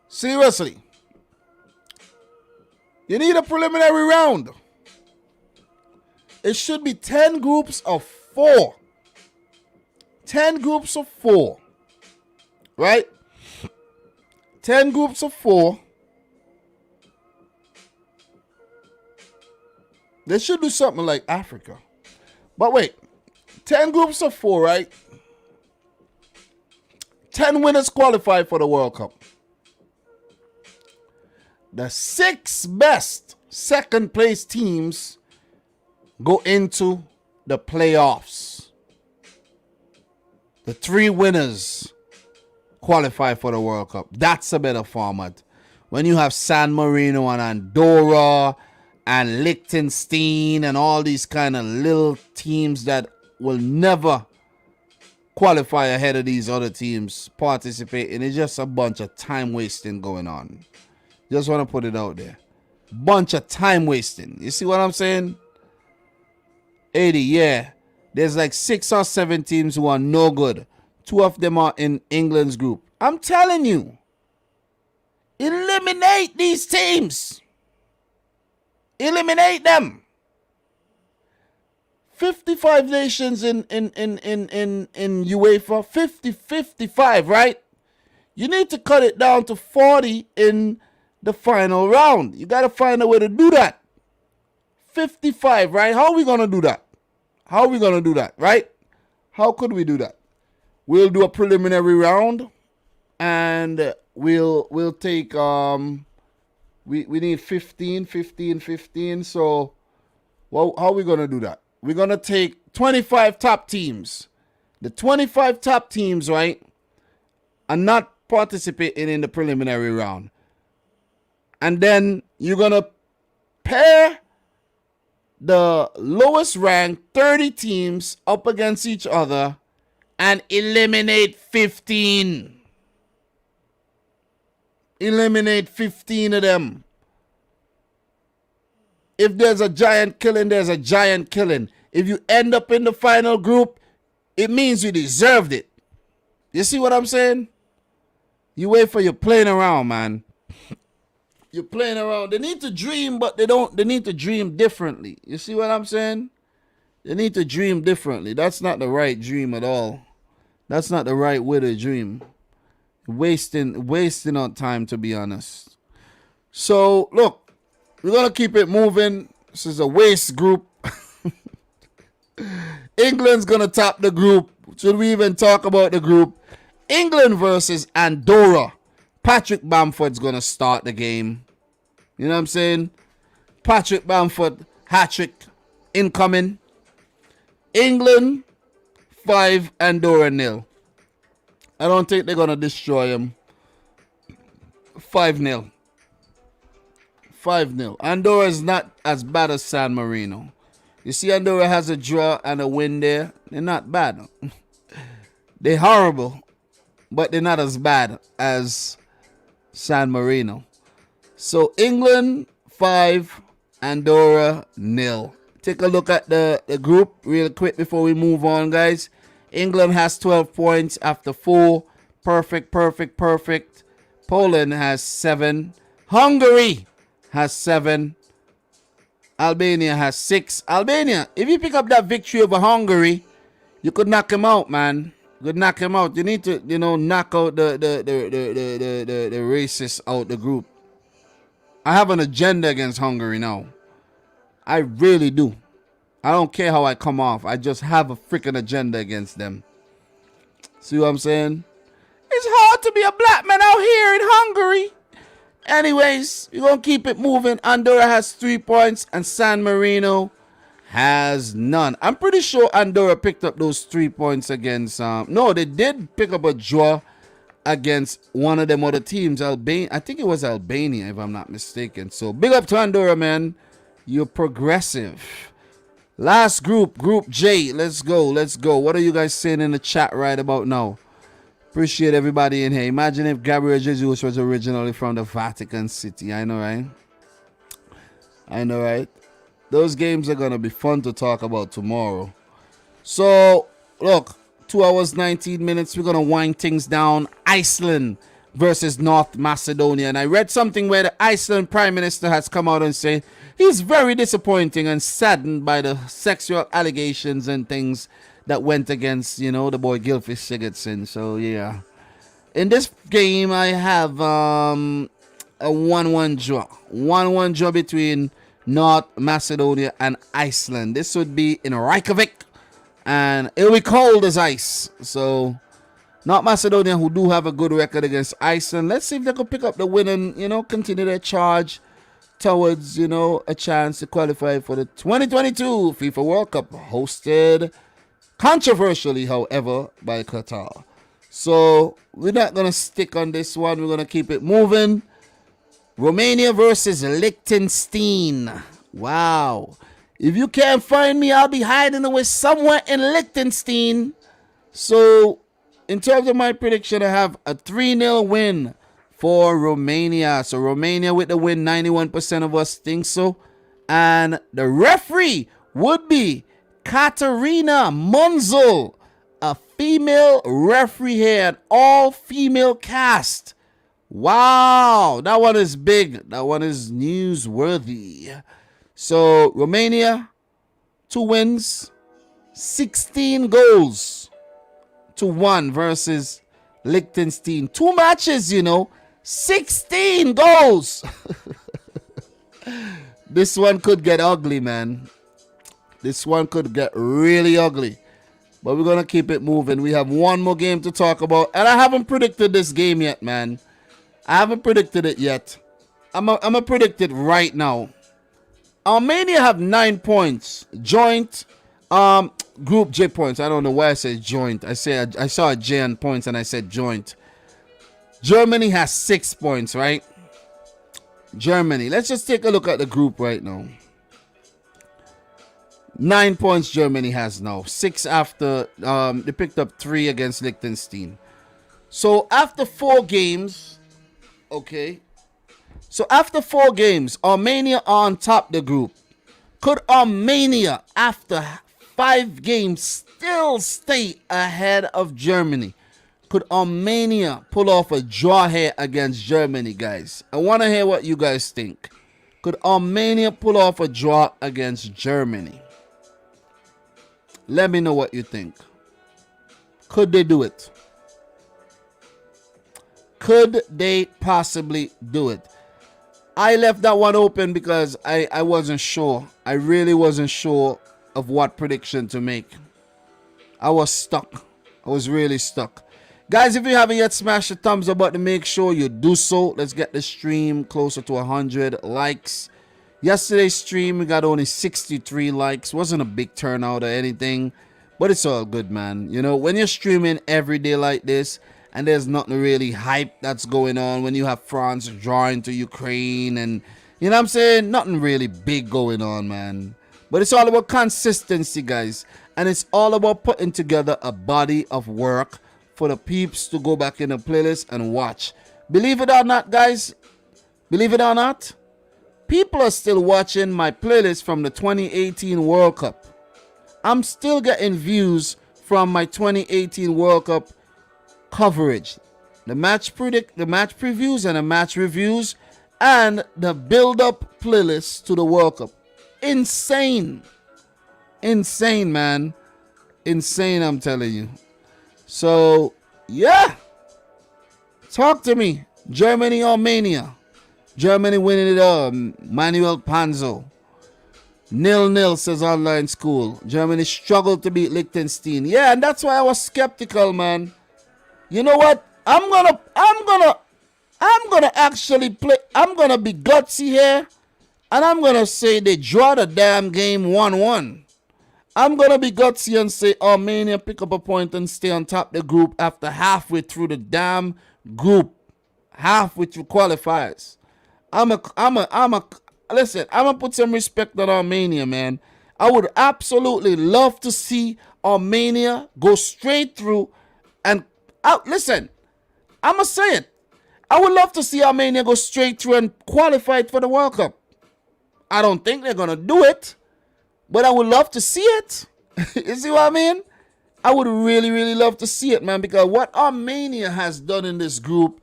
Speaker 1: Seriously. You need a preliminary round. it should be 10 groups of 4. 10 groups of 4. Right? 10 groups of 4. They should do something like Africa. But wait. 10 groups of 4, right? 10 winners qualify for the World Cup. The 6 best second place teams go into the playoffs. The 3 winners qualify for the World Cup. That's a better format. When you have San Marino and Andorra and Liechtenstein and all these kind of little teams that will never qualify ahead of these other teams participating. It's just a bunch of time wasting going on. Just want to put it out there. Bunch of time wasting. You see what I'm saying? 80, yeah. There's like 6 or 7 teams who are no good. 2 of them are in England's group. I'm telling you. Eliminate these teams. Eliminate them. 55 nations in UEFA. 55, right? You need to cut it down to 40 in the final round. You got to find a way to do that. 55, right? How are we going to do that? How are we going to do that, right? How could we do that? We'll do a preliminary round and we'll take we need 15. So how are we going to do that? We're going to take 25 top teams. The 25 top teams, right, are not participating in the preliminary round. And then you're going to pair the lowest ranked 30 teams up against each other and eliminate 15. Eliminate 15 of them. If there's a giant killing, there's a giant killing. If you end up in the final group, it means you deserved it. You see what I'm saying? You wait for your playing around, man. You're playing around. They need to dream, but they need to dream differently. You see what I'm saying? They need to dream differently. That's not the right dream at all. That's not the right way to dream. Wasting on time, to be honest. So, look, we're going to keep it moving. This is a waste group. England's going to top the group. Should we even talk about the group? England versus Andorra. Patrick Bamford's going to start the game. You know what I'm saying? Patrick Bamford, hat-trick, incoming. England, 5, Andorra, 0. I don't think they're going to destroy him. 5-0. 5-0. Andorra is not as bad as San Marino. You see, Andorra has a draw and a win there. They're not bad. They're horrible, but they're not as bad as San Marino. So England 5, Andorra 0. Take a look at the group real quick before we move on, guys. England has 12 points after 4. Perfect. Poland has 7. Hungary has 7. Albania has 6. Albania, if you pick up that victory over Hungary, you could knock him out, man. You could knock him out. You need to, knock out the racists out the group. I have an agenda against Hungary now. I really do. I don't care how I come off. I just have a freaking agenda against them. See what I'm saying? It's hard to be a black man out here in Hungary. Anyways, we're going to keep it moving. Andorra has 3 points and San Marino has none. I'm pretty sure Andorra picked up those 3 points against... no, they did pick up a draw against one of them other teams. Albania. I think it was Albania, if I'm not mistaken. So, big up to Andorra, man. You're progressive. Last group, Group J. Let's go. What are you guys saying in the chat right about now? Appreciate everybody in here. Imagine if Gabriel Jesus was originally from the Vatican City. I know, right? Those games are going to be fun to talk about tomorrow. So, look, 2 hours, 19 minutes. We're going to wind things down. Iceland versus North Macedonia. And I read something where the Iceland Prime Minister has come out and said he's very disappointed and saddened by the sexual allegations and things that went against, the boy Gylfi Sigurdsson. So, yeah. In this game, I have a 1-1 draw. 1-1 draw between North Macedonia and Iceland. This would be in Reykjavik, and it'll be cold as ice. So, North Macedonia, who do have a good record against Iceland, let's see if they could pick up the win and, continue their charge towards, a chance to qualify for the 2022 FIFA World Cup, hosted controversially, however, by Qatar. So, we're not going to stick on this one. We're going to keep it moving. Romania versus Liechtenstein. Wow. If you can't find me, I'll be hiding away somewhere in Liechtenstein. So, in terms of my prediction, I have a 3-0 win for Romania. So, Romania with the win, 91% of us think so. And the referee would be Katarina Munzel, a female referee here, an all-female cast. Wow, that one is big. That one is newsworthy. So, Romania, 2 wins, 16 goals to 1 versus Liechtenstein. 2 matches, 16 goals. This one could get ugly, man. This one could get really ugly. But we're going to keep it moving. We have one more game to talk about. And I haven't predicted this game yet, man. I haven't predicted it yet. I'm going to predict it right now. Armenia have 9 points. Joint. Group J points. I don't know why I said joint. I saw a J on points and I said joint. Germany has 6 points, right? Germany. Let's just take a look at the group right now. 9 points Germany has now. 6 after they picked up 3 against Liechtenstein. So after 4 games, okay. So after 4 games, Armenia are on top of the group. Could Armenia, after 5 games, still stay ahead of Germany? Could Armenia pull off a draw here against Germany, guys? I want to hear what you guys think. Could Armenia pull off a draw against Germany? Let me know what you think. Could they do it? Could they possibly do it? I left that one open because I wasn't sure. I really wasn't sure of what prediction to make. I was stuck. I was really stuck. Guys, if you haven't yet, smash the thumbs up button. Make sure you do so. Let's get the stream closer to 100 likes. Yesterday's stream, we got only 63 likes. Wasn't a big turnout or anything, but it's all good, man. When you're streaming every day like this, and there's nothing really hype that's going on, when you have France drawing to Ukraine, and, what I'm saying? Nothing really big going on, man. But it's all about consistency, guys. And it's all about putting together a body of work for the peeps to go back in the playlist and watch. Believe it or not, guys, believe it or not, people are still watching my playlist from the 2018 World Cup. I'm still getting views from my 2018 World Cup coverage. The match previews and the match reviews and the build-up playlist to the World Cup. Insane. Insane, man. Insane, I'm telling you. So, yeah. Talk to me. Germany, Armenia. Germany winning it all. Manuel Panzo. 0-0 says online school. Germany struggled to beat Liechtenstein. Yeah, and that's why I was skeptical, man. You know what? I'm gonna actually play. I'm gonna be gutsy here, and I'm gonna say they draw the damn game 1-1. I'm gonna be gutsy and say Armenia pick up a point and stay on top of the group after halfway through the damn group, halfway through qualifiers. Listen, I'm gonna put some respect on Armenia, man. I would absolutely love to see Armenia go straight through and listen, I'm gonna say it. I would love to see Armenia go straight through and qualify for the World Cup. I don't think they're gonna do it, but I would love to see it. You see what I mean? I would really, really love to see it, man, because what Armenia has done in this group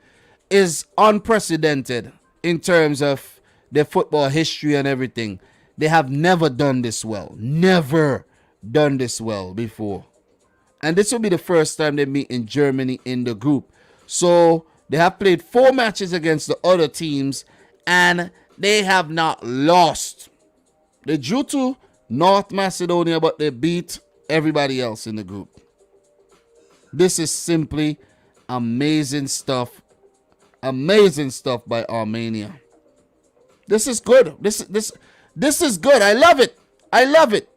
Speaker 1: is unprecedented in terms of their football history and everything. They have never done this well. Never done this well before. And this will be the first time they meet in Germany in the group. So they have played 4 matches against the other teams and they have not lost. They drew to North Macedonia, but they beat everybody else in the group. This is simply amazing stuff. Amazing stuff by Armenia. This is good. This is good. I love it. I love it.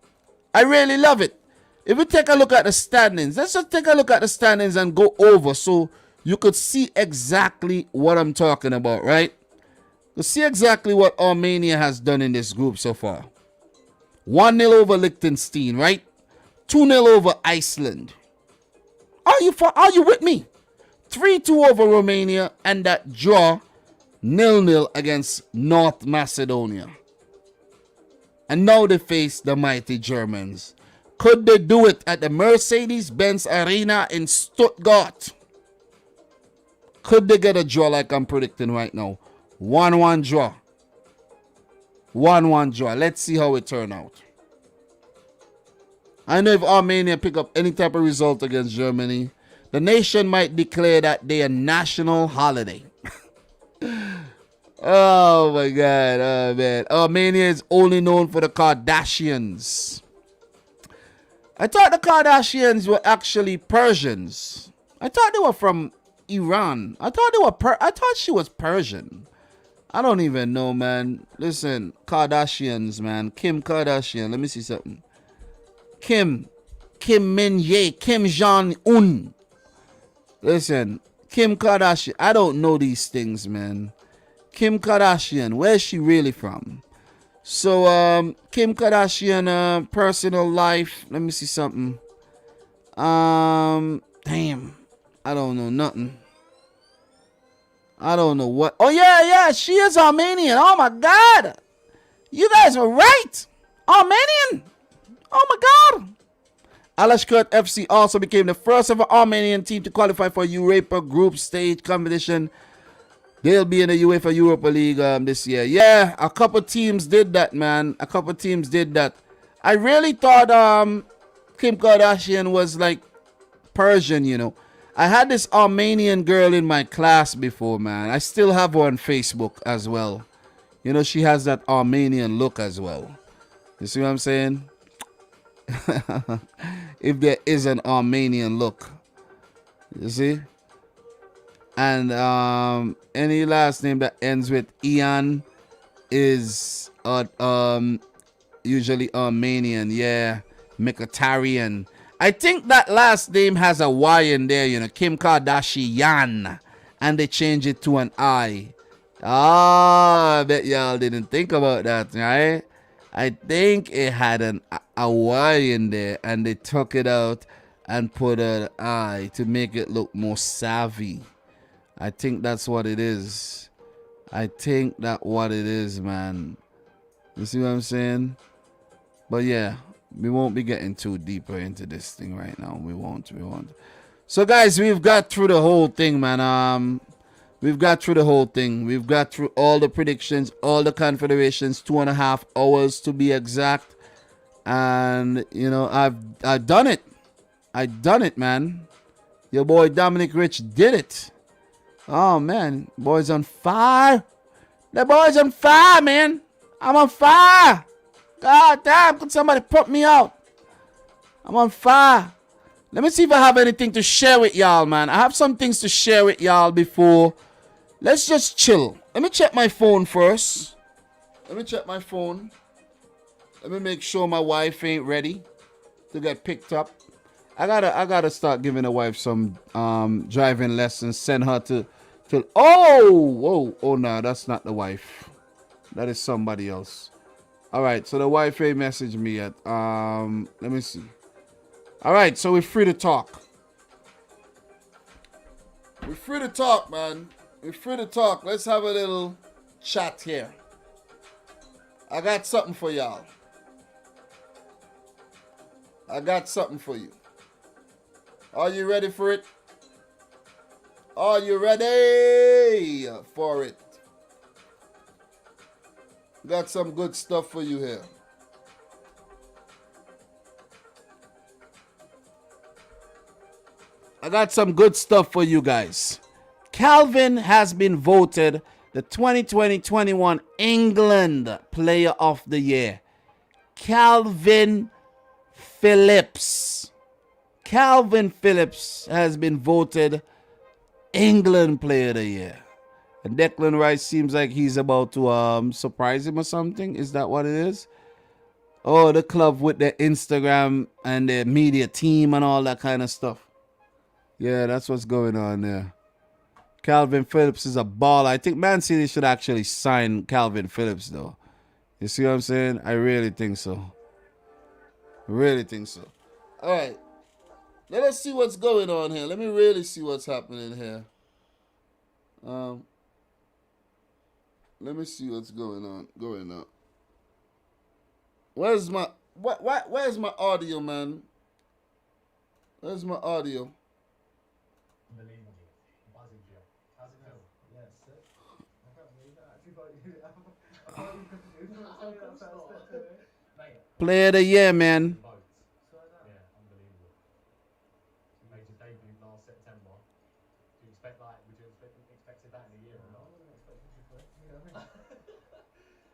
Speaker 1: I really love it. If we take a look at the standings, let's just take a look at the standings and go over so you could see exactly what I'm talking about, right? To see exactly what Armenia has done in this group so far. 1-0 over Liechtenstein, right? 2-0 over Iceland. Are you with me? 3-2 over Romania and that draw 0-0 against North Macedonia. And now they face the mighty Germans. Could they do it at the Mercedes-Benz Arena in Stuttgart? Could they get a draw like I'm predicting right now? 1-1 draw. 1-1 draw. Let's see how it turn out. I know if Armenia pick up any type of result against Germany, the nation might declare that day a national holiday. Oh my God. Oh man. Armenia is only known for the Kardashians. I thought the Kardashians were actually Persians. I thought they were from Iran. I thought she was Persian. I don't even know, man. Listen, Kardashians, man. Kim Kardashian. Let me see something. Kim Min-jae, Kim Jong-un. Listen, Kim Kardashian. I don't know these things, man. Kim Kardashian, where's she really from? So, Kim Kardashian, personal life. Let me see something. Damn. I don't know nothing. I don't know what. Oh, yeah, she is Armenian. Oh, my God. You guys were right. Armenian. Oh, my God. Alashkert FC also became the first ever Armenian team to qualify for Europa group stage competition. They'll be in the UEFA Europa League this year. Yeah, a couple teams did that, man. A couple teams did that. I really thought Kim Kardashian was like Persian, you know. I had this Armenian girl in my class before, man. I still have her on Facebook as well. You know, she has that Armenian look as well. You see what I'm saying? If there is an Armenian look. You see? And any last name that ends with Ian is usually Armenian. Yeah, Mkhitaryan. I think that last name has a Y in there, you know, Kim Kardashian, and they change it to an I. I bet y'all didn't think about that, right? I think it had a Y in there, and they took it out and put an I to make it look more savvy. I think that's what it is. I think that's what it is, man. You see what I'm saying? But yeah, we won't be getting too deeper into this thing right now. We won't. So guys, we've got through the whole thing, man. We've got through the whole thing. We've got through all the predictions, all the confederations, 2.5 hours to be exact. And you know, I've done it. I done it, man. Your boy Dominic Rich did it. Oh man, boy's on fire. The boy's on fire, man. I'm on fire. God damn, could somebody put me out? I'm on fire. Let me see if I have anything to share with y'all, man. I have some things to share with y'all before. Let's just chill. Let me check my phone first. Let me check my phone. Let me make sure my wife ain't ready to get picked up. I gotta start giving the wife some driving lessons. Send her to oh no, that's not the wife. That is somebody else. All right, so the wife ain't messaged me yet. Let me see. All right, so we're free to talk. We're free to talk, man. We're free to talk. Let's have a little chat here. I got something for y'all. I got something for you. Are you ready for it? Are you ready for it? Got some good stuff for you here. I got some good stuff for you guys. Calvin has been voted the 2020-21 England Player of the Year. Calvin Phillips. Calvin Phillips has been voted England Player of the Year. And Declan Rice seems like he's about to surprise him or something. Is that what it is? Oh, the club with the Instagram and the media team and all that kind of stuff. Yeah, that's what's going on there. Calvin Phillips is a baller. I think Man City should actually sign Calvin Phillips, though. You see what I'm saying? I really think so. Really think so. All right. Let us see what's going on here. Let me really see what's happening here. Let me see what's going on. Where's my where's my audio, man? Where's my audio? Player of the Year, man.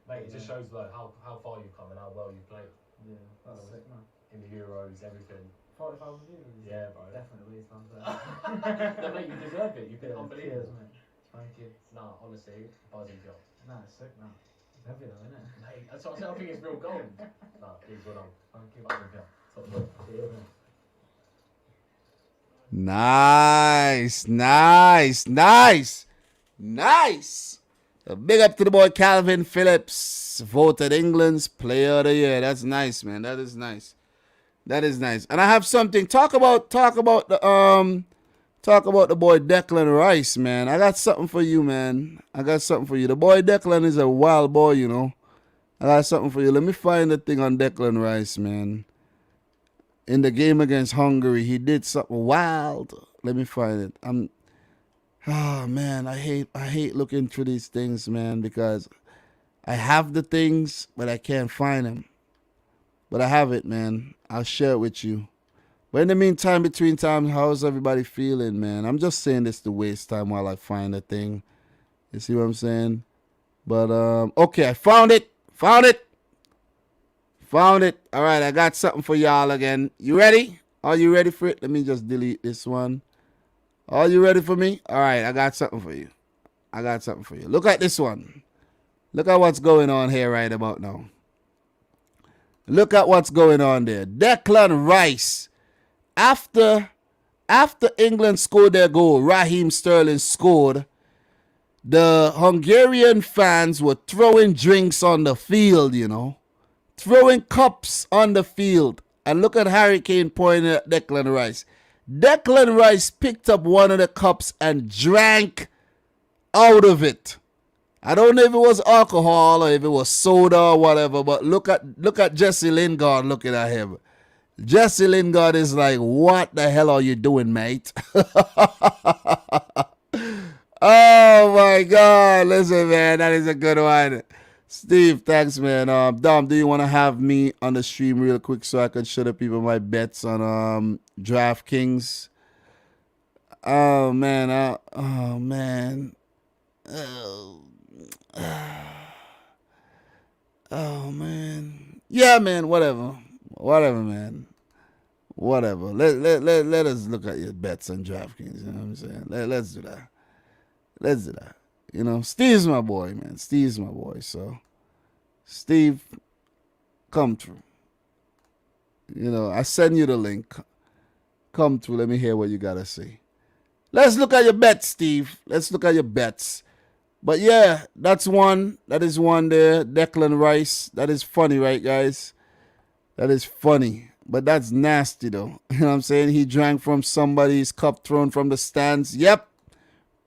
Speaker 2: Mate, it just shows like how far you've come and how well you played.
Speaker 3: Yeah, that's sick, man.
Speaker 2: In the Euros, everything.
Speaker 3: 40,000 euros?
Speaker 2: Yeah, bro.
Speaker 3: Definitely, it's not
Speaker 2: No, mate, you deserve it. You've been unbelievable.
Speaker 3: Cheers, mate. Thank you.
Speaker 2: Nah, honestly, buzzing job.
Speaker 3: Nah, it's sick, man. It's heavy though, isn't it?
Speaker 2: Mate, that's what I said. I think it's real gold. Nah, please, well done.
Speaker 3: Thank you.
Speaker 2: Buzzing job. Top job.
Speaker 3: Cheers, man.
Speaker 1: Nice. A big up to the boy Calvin Phillips, voted England's Player of the Year. That's nice, man. That is nice. And I have something. Talk about the boy Declan Rice, man. I got something for you, man. The boy Declan is a wild boy, you know. I got something for you. Let me find the thing on Declan Rice, man. In the game against Hungary, he did something wild. Let me find it. Oh man, I hate looking through these things, man, because I have the things, but I can't find them. But I have it, man. I'll share it with you. But in the meantime, between times, how's everybody feeling, man? I'm just saying this to waste time while I find the thing. You see what I'm saying? But okay, I found it. All right, I got something for y'all again. You ready? Are you ready for it? Let me just delete this one. Are you ready for me? All right, I got something for you. Look at this one. Look at what's going on here right about now. Look at what's going on there. Declan Rice. After England scored their goal, Raheem Sterling scored, the Hungarian fans were throwing drinks on the field, you know. Throwing cups on the field. And look at Harry Kane pointing at Declan Rice. Declan Rice picked up one of the cups and drank out of it. I don't know if it was alcohol or if it was soda or whatever, but look at Jesse Lingard looking at him. Jesse Lingard is like, what the hell are you doing, mate? Oh my God. Listen, man, that is a good one. Steve, thanks, man. Dom, do you want to have me on the stream real quick so I could show the people my bets on DraftKings? Oh man. Oh man. Yeah, man. Whatever, man. Whatever. Let us look at your bets on DraftKings. You know what I'm saying? Let's do that. You know, Steve's my boy, man. So, Steve, come through. You know, I send you the link. Come through. Let me hear what you got to say. Let's look at your bets, Steve. But yeah, that's one. That is one there. Declan Rice. That is funny, right, guys? That is funny. But that's nasty, though. You know what I'm saying? He drank from somebody's cup thrown from the stands. Yep.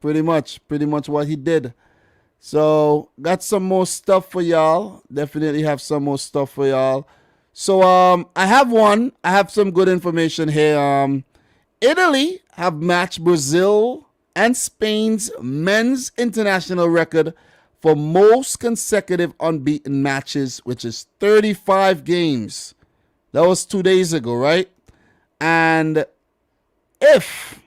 Speaker 1: Pretty much what he did. So, got some more stuff for y'all. Definitely have some more stuff for y'all. So, I have some good information here. Italy have matched Brazil and Spain's men's international record for most consecutive unbeaten matches, which is 35 games. That was 2 days ago, right? And if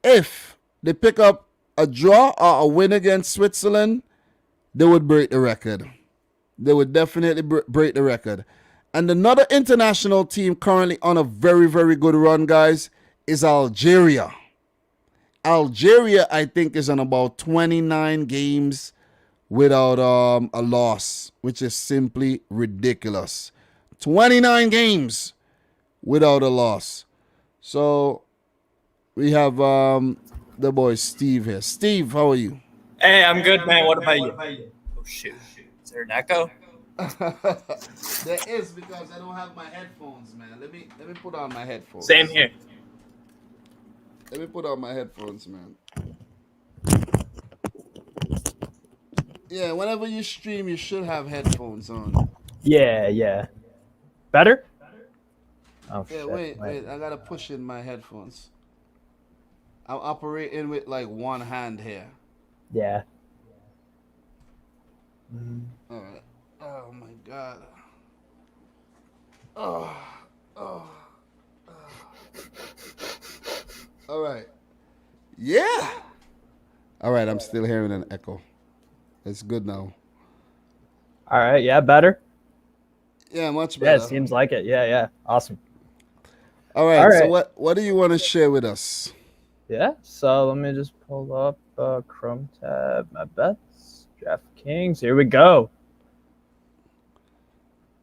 Speaker 1: they pick up a draw or a win against Switzerland, they would break the record. They would definitely break the record. And another international team currently on a very, very good run, guys, is Algeria. Algeria, I think, is on about 29 games without a loss, which is simply ridiculous. 29 games without a loss. So we have the boy Steve here. Steve, how are you?
Speaker 4: Hey, I'm good, man. What about you? Oh, shoot. Is there an echo?
Speaker 1: There is, because I don't have my headphones, man. Let me put on my headphones.
Speaker 4: Same here.
Speaker 1: Let me put on my headphones, man. Yeah, whenever you stream, you should have headphones on.
Speaker 5: Yeah. Better? Oh,
Speaker 1: Yeah,
Speaker 5: shit.
Speaker 1: wait. I gotta push in my headphones. I'm operating with like one hand here.
Speaker 5: Yeah.
Speaker 1: All right. Oh my God. Oh. All right. Yeah. All right. I'm still hearing an echo. It's good now.
Speaker 5: All right. Yeah, better?
Speaker 1: Yeah, much
Speaker 5: Yeah,
Speaker 1: better.
Speaker 5: it seems like it. Yeah. Awesome.
Speaker 1: All right.
Speaker 5: All right.
Speaker 1: So what do you want to share with us?
Speaker 5: Yeah. So let me just pull up Chrome tab, my bets, DraftKings. Here we go.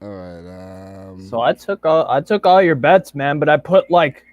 Speaker 1: All right.
Speaker 5: So I took all your bets, man, but I put like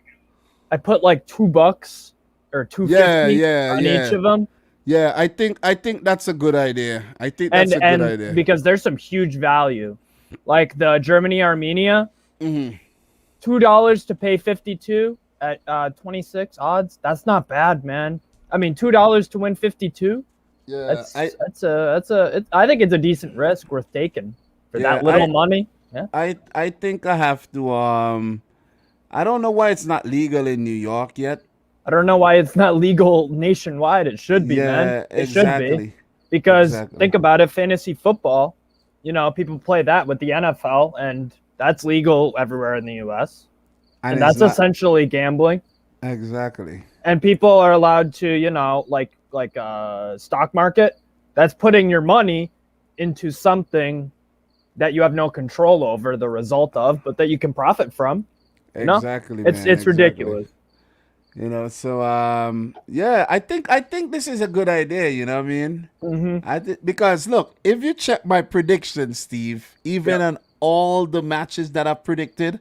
Speaker 5: $2 or $2.50 on each of them.
Speaker 1: Yeah, I think that's a good idea. I think that's a good idea.
Speaker 5: Because there's some huge value, like the Germany-Armenia, $2 to pay 52 at 26 odds. That's not bad, man. I mean, $2 to win 52.
Speaker 1: Yeah,
Speaker 5: I think it's a decent risk worth taking for that little money. Yeah.
Speaker 1: I think I have to. I don't know why it's not legal in New York yet.
Speaker 5: I don't know why it's not legal nationwide. It should be, man. It should be. Because think about it, fantasy football, people play that with the NFL, and that's legal everywhere in the U.S. And that's essentially gambling.
Speaker 1: Exactly.
Speaker 5: And people are allowed to, like stock market, that's putting your money into something that you have no control over the result of, but that you can profit from.
Speaker 1: Exactly.
Speaker 5: It's ridiculous.
Speaker 1: So yeah, I think this is a good idea. You know what I mean?
Speaker 5: Mm-hmm.
Speaker 1: Because look, if you check my predictions, Steve, even on all the matches that I've predicted,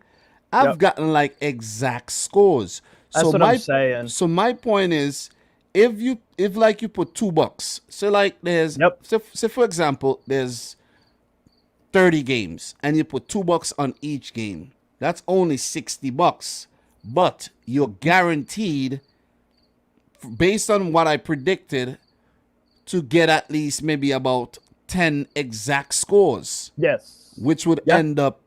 Speaker 1: I've gotten like exact scores.
Speaker 5: That's what I'm saying.
Speaker 1: So my point is, if you put $2, so like there's so for example, there's 30 games and you put $2 on each game, that's only $60. But you're guaranteed, based on what I predicted, to get at least maybe about 10 exact scores.
Speaker 5: Yes.
Speaker 1: Which would end up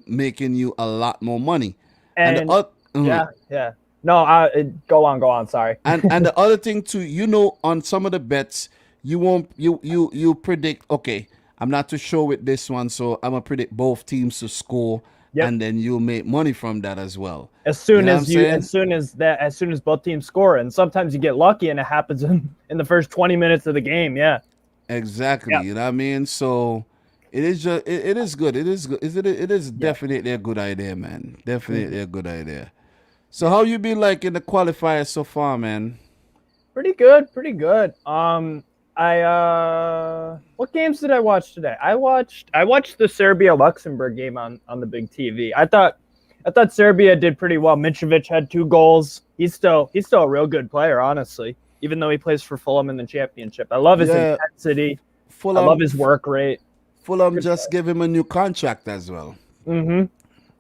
Speaker 1: making you a lot more money.
Speaker 5: And yeah. No, go on. Sorry.
Speaker 1: and the other thing too, on some of the bets, you predict. Okay, I'm not too sure with this one, so I'm gonna predict both teams to score. Yep. And then you'll make money from that as well.
Speaker 5: As soon as both teams score, and sometimes you get lucky and it happens in the first 20 minutes of the game. Yeah.
Speaker 1: Exactly. Yep. You know what I mean? So it is good. It is good. It is definitely a good idea, man. Definitely a good idea. So how you been like in the qualifiers so far, man?
Speaker 5: Pretty good. What games did I watch today? I watched the Serbia Luxembourg game on the big TV. I thought Serbia did pretty well. Mitrovic had 2 goals. He's still a real good player, honestly, even though he plays for Fulham in the championship. I love his intensity. I love his work rate.
Speaker 1: Fulham just gave him a new contract as well.
Speaker 5: Mm-hmm.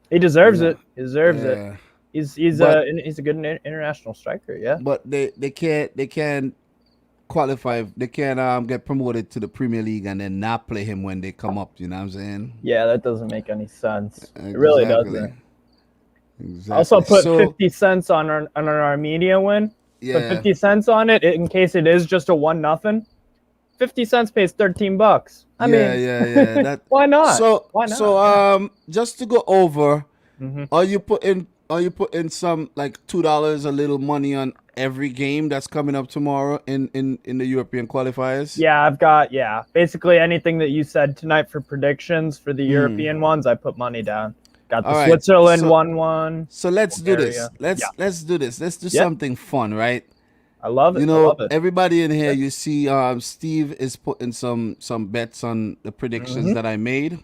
Speaker 5: He deserves it. He deserves it. He's a good international striker. Yeah.
Speaker 1: But they can't qualify. They can't get promoted to the Premier League and then not play him when they come up. You know what I'm saying?
Speaker 5: Yeah, that doesn't make any sense. Exactly. It really doesn't.
Speaker 1: Exactly.
Speaker 5: I also put 50 cents on an Armenia win. put 50 cents on it in case it is just a 1-0. 50 cents pays $13. I mean,
Speaker 1: That,
Speaker 5: why not?
Speaker 1: So
Speaker 5: Why not?
Speaker 1: so just to go over,
Speaker 5: Mhm.
Speaker 1: are you putting some like $2 a little money on every game that's coming up tomorrow in the European qualifiers?
Speaker 5: Yeah, I've got basically anything that you said tonight for predictions for the European ones. I put money down. Got the
Speaker 1: All right,
Speaker 5: Switzerland
Speaker 1: so-
Speaker 5: 1-1.
Speaker 1: So let's do this.
Speaker 5: Bulgaria.
Speaker 1: Let's do this. Let's do
Speaker 5: Yeah.
Speaker 1: something fun, right?
Speaker 5: I love it.
Speaker 1: You
Speaker 5: I
Speaker 1: know,
Speaker 5: love it.
Speaker 1: everybody in here, you see, Steve is putting some bets on the predictions that I made.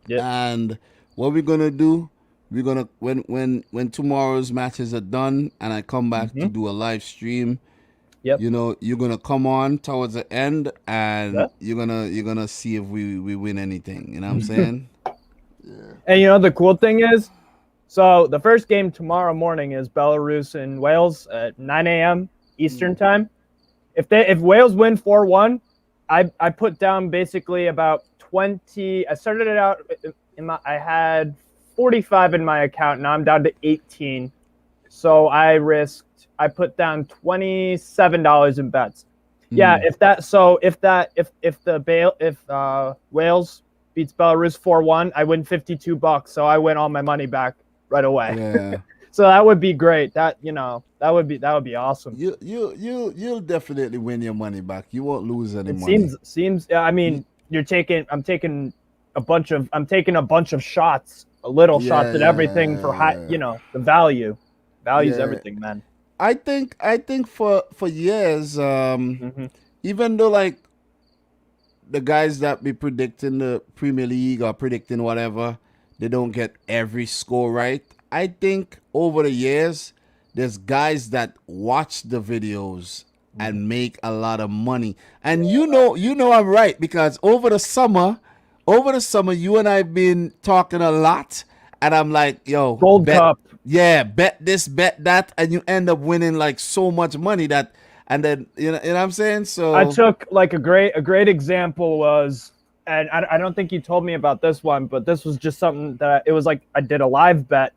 Speaker 5: Yep.
Speaker 1: And what we're gonna do, we're gonna when tomorrow's matches are done, and I come back to do a live stream.
Speaker 5: Yep.
Speaker 1: You know, you're gonna come on towards the end, and
Speaker 5: Yeah.
Speaker 1: you're gonna see if we win anything. You know what I'm saying?
Speaker 5: And you know the cool thing is, so the first game tomorrow morning is Belarus and Wales at 9 a.m. Eastern time. If Wales win 4-1, I put down basically about 20. I started it out I had 45 in my account. Now I'm down to 18. So I put down $27 in bets. Yeah, if Wales beats Belarus 4-1, I win $52. So I win all my money back right away.
Speaker 1: Yeah.
Speaker 5: So that would be great. That would be awesome.
Speaker 1: You'll definitely win your money back. You won't lose any
Speaker 5: It
Speaker 1: money.
Speaker 5: seems. I mean, I'm taking a bunch of shots, shots at everything for high. You know, the value's everything, man.
Speaker 1: I think for years, even though like the guys that be predicting the Premier League or predicting whatever, they don't get every score right. I think over the years, there's guys that watch the videos and make a lot of money. And you know I'm right, because over the summer, you and I've been talking a lot, and I'm like, yo,
Speaker 5: Gold Cup.
Speaker 1: Yeah, bet this, bet that, and you end up winning like so much money and then you know what I'm saying? So
Speaker 5: I took like a great example was, and I don't think you told me about this one, but this was just something that it was like I did a live bet.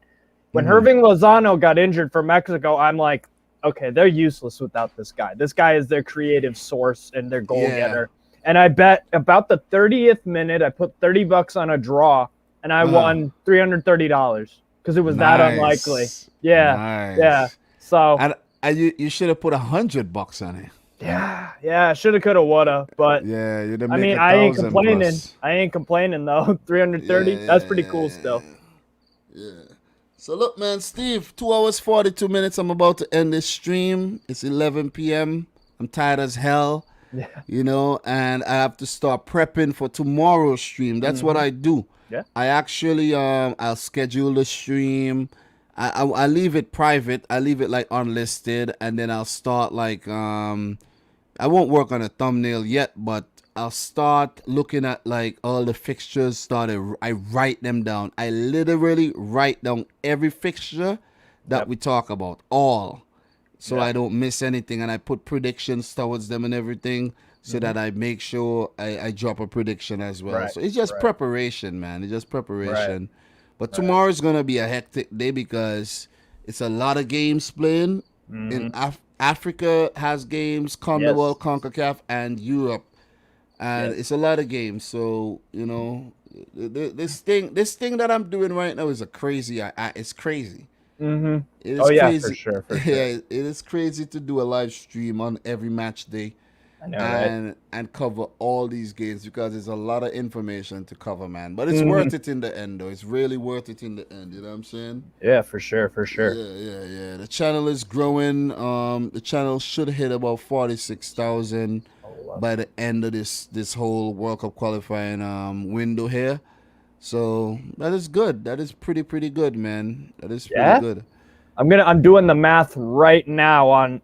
Speaker 5: When Irving Lozano got injured for Mexico, I'm like, okay, they're useless without this guy. This guy is their creative source and their goal getter. And I bet about the 30th minute, I put $30 on a draw, and I won $330 because it was that unlikely. Yeah, yeah. So
Speaker 1: and you should have put $100 on it.
Speaker 5: yeah, shoulda, coulda, woulda, but
Speaker 1: yeah, you'd have
Speaker 5: I mean, I ain't complaining. I ain't complaining though. 330, that's pretty cool still.
Speaker 1: Yeah. So look, man, Steve, 2 hours 42 minutes. I'm about to end this stream. It's 11 p.m. I'm tired as hell.
Speaker 5: Yeah.
Speaker 1: You know, and I have to start prepping for tomorrow's stream. That's what I do.
Speaker 5: Yeah.
Speaker 1: I actually I'll schedule the stream. I leave it private. I leave it like unlisted, and then I'll start like I won't work on a thumbnail yet, but I'll start looking at like all the fixtures. I write them down. I literally write down every fixture that we talk about, all, so I don't miss anything, and I put predictions towards them and everything, so that I make sure I drop a prediction as well.
Speaker 5: Right,
Speaker 1: So it's just preparation, man. It's just preparation. But tomorrow's gonna be a hectic day because it's a lot of games playing. In Africa has games, Commonwealth, Concacaf, and Europe. And it's a lot of games, so you know, this thing that I'm doing right now is crazy. It's crazy.
Speaker 5: Mm-hmm.
Speaker 1: It is
Speaker 5: crazy.
Speaker 1: For sure. Yeah, it is crazy to do a live stream on every match day,
Speaker 5: I know,
Speaker 1: and cover all these games, because there's a lot of information to cover, man. But it's worth it in the end, though. It's really worth it in the end. You know what I'm saying?
Speaker 5: Yeah, for sure.
Speaker 1: Yeah. The channel is growing. The channel should hit about 46,000 by the end of this whole World Cup qualifying window here. So that is good. That is pretty good, man. That is pretty good.
Speaker 5: I'm doing the math right now I'm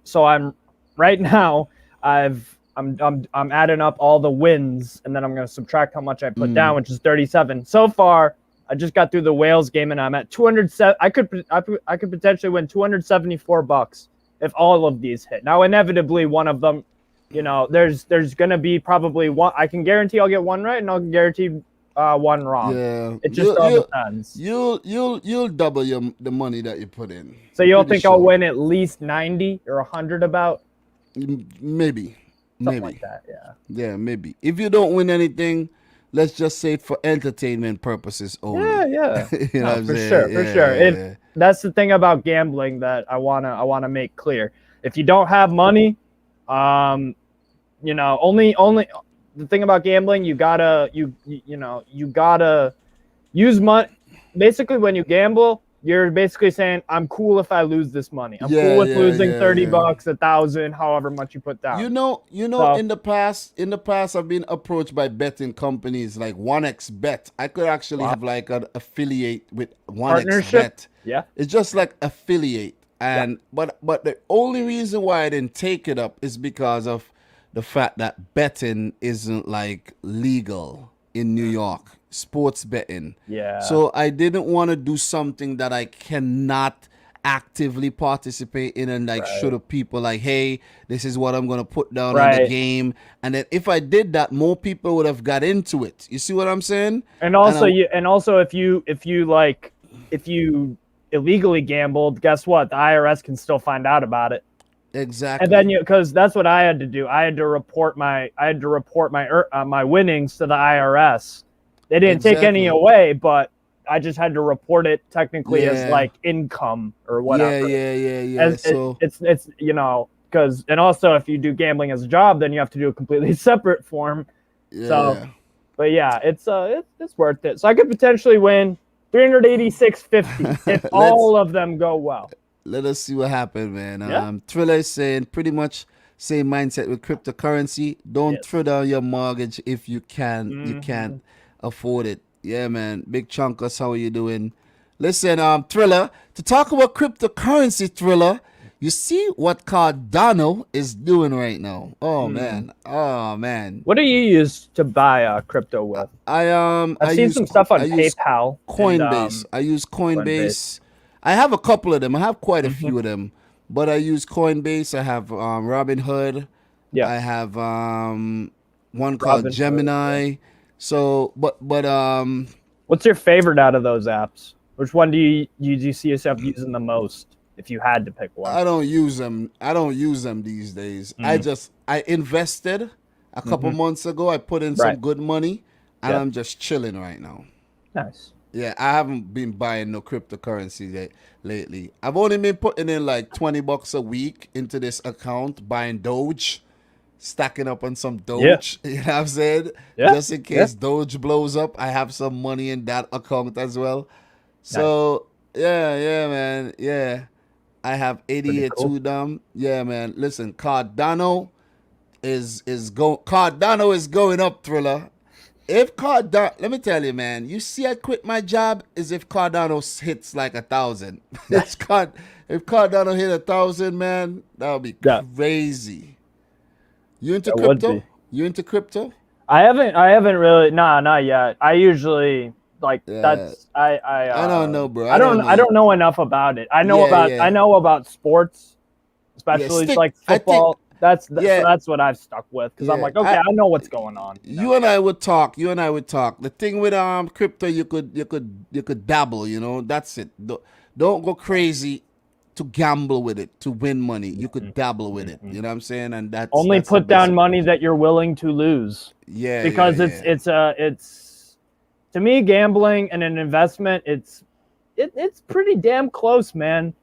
Speaker 5: adding up all the wins, and then I'm going to subtract how much I put down, which is 37. So far, I just got through the Wales game, and I'm at 207. I could potentially win $274 if all of these hit. Now, inevitably, one of them, you know, there's going to be probably one. I can guarantee I'll get one right, and I'll guarantee one wrong.
Speaker 1: Yeah,
Speaker 5: It just all depends.
Speaker 1: You'll double the money that you put in.
Speaker 5: So you don't
Speaker 1: Pretty
Speaker 5: think I'll
Speaker 1: sure.
Speaker 5: win at least 90 or 100 about?
Speaker 1: Maybe.
Speaker 5: Something like that, yeah.
Speaker 1: Yeah, maybe. If you don't win anything, let's just say for entertainment purposes only.
Speaker 5: Yeah.
Speaker 1: You know what I'm
Speaker 5: for
Speaker 1: saying?
Speaker 5: sure, for sure.
Speaker 1: Yeah.
Speaker 5: That's the thing about gambling that I wanna make clear. If you don't have money, only the thing about gambling, you gotta use money. Basically, when you gamble, you're basically saying, I'm cool if I lose this money. I'm cool with losing $30, $1,000, however much you put down.
Speaker 1: So, in the past, I've been approached by betting companies like 1xBet. I could actually have like an affiliate with 1xBet.
Speaker 5: Yeah.
Speaker 1: It's just like affiliate. And but the only reason why I didn't take it up is because of the fact that betting isn't like legal in New York. Sports betting.
Speaker 5: Yeah.
Speaker 1: So I didn't want to do something that I cannot actively participate in and like show the people like, hey, this is what I'm gonna put down on the game. And then if I did that, more people would have got into it. You see what I'm saying?
Speaker 5: And also if you illegally gambled, guess what? The IRS can still find out about it.
Speaker 1: Exactly.
Speaker 5: And then because that's what I had to do. I had to report my my winnings to the IRS. They didn't take any away, but I just had to report it technically as like income or whatever.
Speaker 1: Yeah.
Speaker 5: So it's because and also if you do gambling as a job, then you have to do a completely separate form.
Speaker 1: Yeah.
Speaker 5: So, but yeah, it's worth it. So I could potentially win $386.50 if all of them go well.
Speaker 1: Let us see what happens, man. Thriller is saying pretty much same mindset with cryptocurrency. Don't throw down your mortgage if you can. You can't afford it. Yeah, man. Big Chunkus, how are you doing? Listen, Thriller, to talk about cryptocurrency, Thriller, you see what Cardano is doing right now. Oh man.
Speaker 5: What do you use to buy crypto with?
Speaker 1: I've
Speaker 5: seen some stuff on PayPal.
Speaker 1: Coinbase. I use Coinbase. I have a couple of them. I have quite a few of them. But I use Coinbase. I have Robinhood. Yeah. I have one called Gemini. So, but
Speaker 5: what's your favorite out of those apps? Which one do you see yourself using the most if you had to pick one?
Speaker 1: I don't use them. These days. I invested a couple months ago. I put in some good money, and I'm just chilling right now.
Speaker 5: Nice.
Speaker 1: Yeah, I haven't been buying no cryptocurrency lately. I've only been putting in like $20 a week into this account, buying Doge, stacking up on some Doge. You know what I'm saying? Just in case Doge blows up, I have some money in that account as well. So yeah, man. Yeah. I have 88 to them. Yeah, man. Listen, Cardano is going up, Thriller. If Cardano, let me tell you, man, you see I quit my job is if Cardano hits like 1,000. If Cardano hit 1,000, man, that would be crazy. You into crypto? You into crypto?
Speaker 5: I haven't really, not yet. I usually that's I
Speaker 1: don't know, bro.
Speaker 5: I don't know enough about it. I know about sports, especially like football. That's what I've stuck with because I'm like, okay, I know what's going on.
Speaker 1: You and I would talk. The thing with crypto, you could dabble. You know, that's it. Don't go crazy to gamble with it to win money. You could dabble with it. You know what I'm saying? And that's
Speaker 5: only put down money that you're willing to lose.
Speaker 1: Yeah,
Speaker 5: because it's to me, gambling and an investment, it's pretty damn close, man.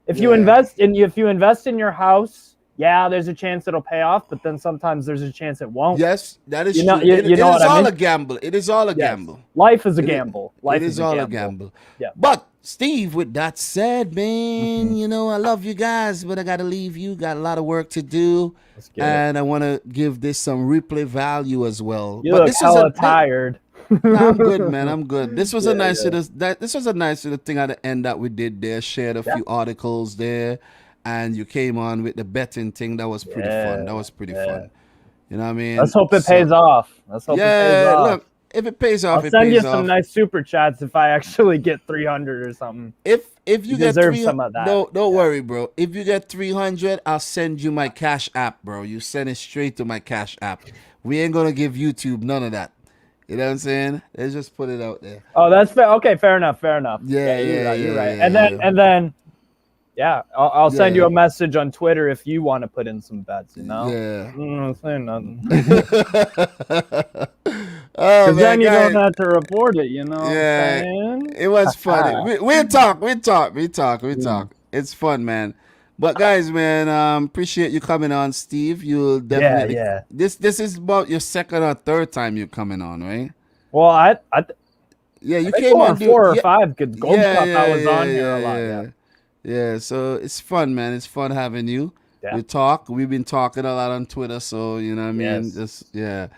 Speaker 5: If you invest in your house. Yeah, there's a chance it'll pay off, but then sometimes there's a chance it won't.
Speaker 1: Yes, that is true.
Speaker 5: It is all
Speaker 1: a gamble. It is all a gamble.
Speaker 5: Life is a gamble. Life
Speaker 1: is all a gamble.
Speaker 5: Yeah.
Speaker 1: But Steve, with that said, man, I love you guys, but I gotta leave you. Got a lot of work to do, and I want to give this some replay value as well.
Speaker 5: You look hella tired.
Speaker 1: I'm good, man. I'm good. This was a nice little thing at the end that we did there. Shared a few articles there. And you came on with the betting thing. That was pretty fun. That was pretty fun. You know what I mean?
Speaker 5: Let's hope it pays off.
Speaker 1: Look, if it pays off,
Speaker 5: I'll send you some nice super chats if I actually get 300 or something.
Speaker 1: If you get
Speaker 5: some of that.
Speaker 1: Don't worry, bro. If you get 300, I'll send you my Cash App, bro. You send it straight to my Cash App. We ain't gonna give YouTube none of that. You know what I'm saying? Let's just put it out there.
Speaker 5: Oh, that's fair. Okay, fair enough. Fair enough.
Speaker 1: Yeah,
Speaker 5: you're right. You're
Speaker 1: yeah,
Speaker 5: right.
Speaker 1: yeah,
Speaker 5: And then, yeah, I'll send
Speaker 1: Yeah.
Speaker 5: you a message on Twitter if you want to put in some bets. You know.
Speaker 1: Yeah.
Speaker 5: I'm saying nothing.
Speaker 1: Oh
Speaker 5: Because then
Speaker 1: man,
Speaker 5: you
Speaker 1: guys,
Speaker 5: don't have to report it. You know.
Speaker 1: Yeah.
Speaker 5: What I'm saying?
Speaker 1: it was funny. We talk. It's fun, man. But guys, man, appreciate you coming on, Steve. You'll definitely.
Speaker 5: yeah.
Speaker 1: This is about your second or third time you coming on, right?
Speaker 5: Well, I
Speaker 1: Yeah, you
Speaker 5: think
Speaker 1: came
Speaker 5: going
Speaker 1: on
Speaker 5: 4 or
Speaker 1: yeah,
Speaker 5: 5 because Gold Cup I was on here a lot.
Speaker 1: yeah. Yeah, so it's fun, man. It's fun having you.
Speaker 5: Yeah.
Speaker 1: We talk. We've been talking a lot on Twitter, so you know what I mean.
Speaker 5: Yes.
Speaker 1: Just yeah.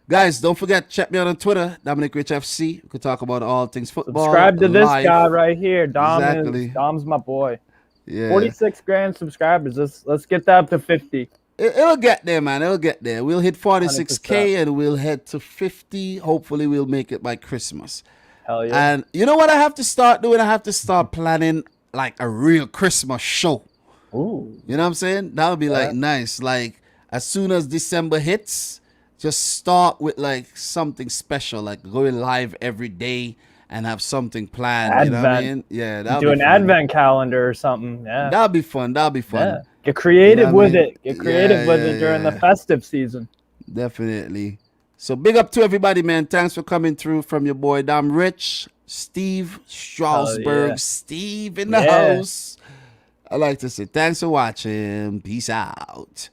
Speaker 1: Guys, don't forget, check me out on Twitter, Dominic Rich FC. We could talk about all things football.
Speaker 5: Subscribe to this
Speaker 1: life.
Speaker 5: guy right here.
Speaker 1: Exactly.
Speaker 5: Dom's my boy.
Speaker 1: Yeah.
Speaker 5: 46 grand subscribers. Let's get that up to 50.
Speaker 1: It'll get there, man. It'll get there. We'll hit 46K
Speaker 5: 100%.
Speaker 1: and we'll head to 50. Hopefully, we'll make it by Christmas.
Speaker 5: Hell yeah.
Speaker 1: And you know what I have to start doing? I have to start planning like a real Christmas show.
Speaker 5: Ooh.
Speaker 1: You know what I'm saying? That would be like
Speaker 5: Yeah.
Speaker 1: nice. Like as soon as December hits, just start with like something special, like going live every day and have something planned. You know what I
Speaker 5: Advent.
Speaker 1: mean? Yeah, that'll
Speaker 5: Do
Speaker 1: be
Speaker 5: an
Speaker 1: fun.
Speaker 5: advent calendar or something. Yeah.
Speaker 1: That'll be fun. That'll be fun.
Speaker 5: Yeah. Get creative
Speaker 1: You know what I
Speaker 5: with
Speaker 1: mean?
Speaker 5: it. Get creative
Speaker 1: Yeah,
Speaker 5: with
Speaker 1: yeah,
Speaker 5: it during the
Speaker 1: yeah.
Speaker 5: festive season.
Speaker 1: Definitely. So big up to everybody, man. Thanks for coming through from your boy Dom Rich, Steve Strasburg,
Speaker 5: yeah.
Speaker 1: Steve in the
Speaker 5: Yeah.
Speaker 1: house. I like to say thanks for watching. Peace out.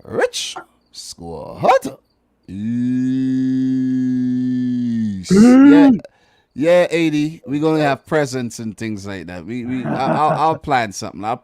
Speaker 1: Rich Squad. Peace. Yeah, 80. We're gonna have presents and things like that. I'll plan something. I'll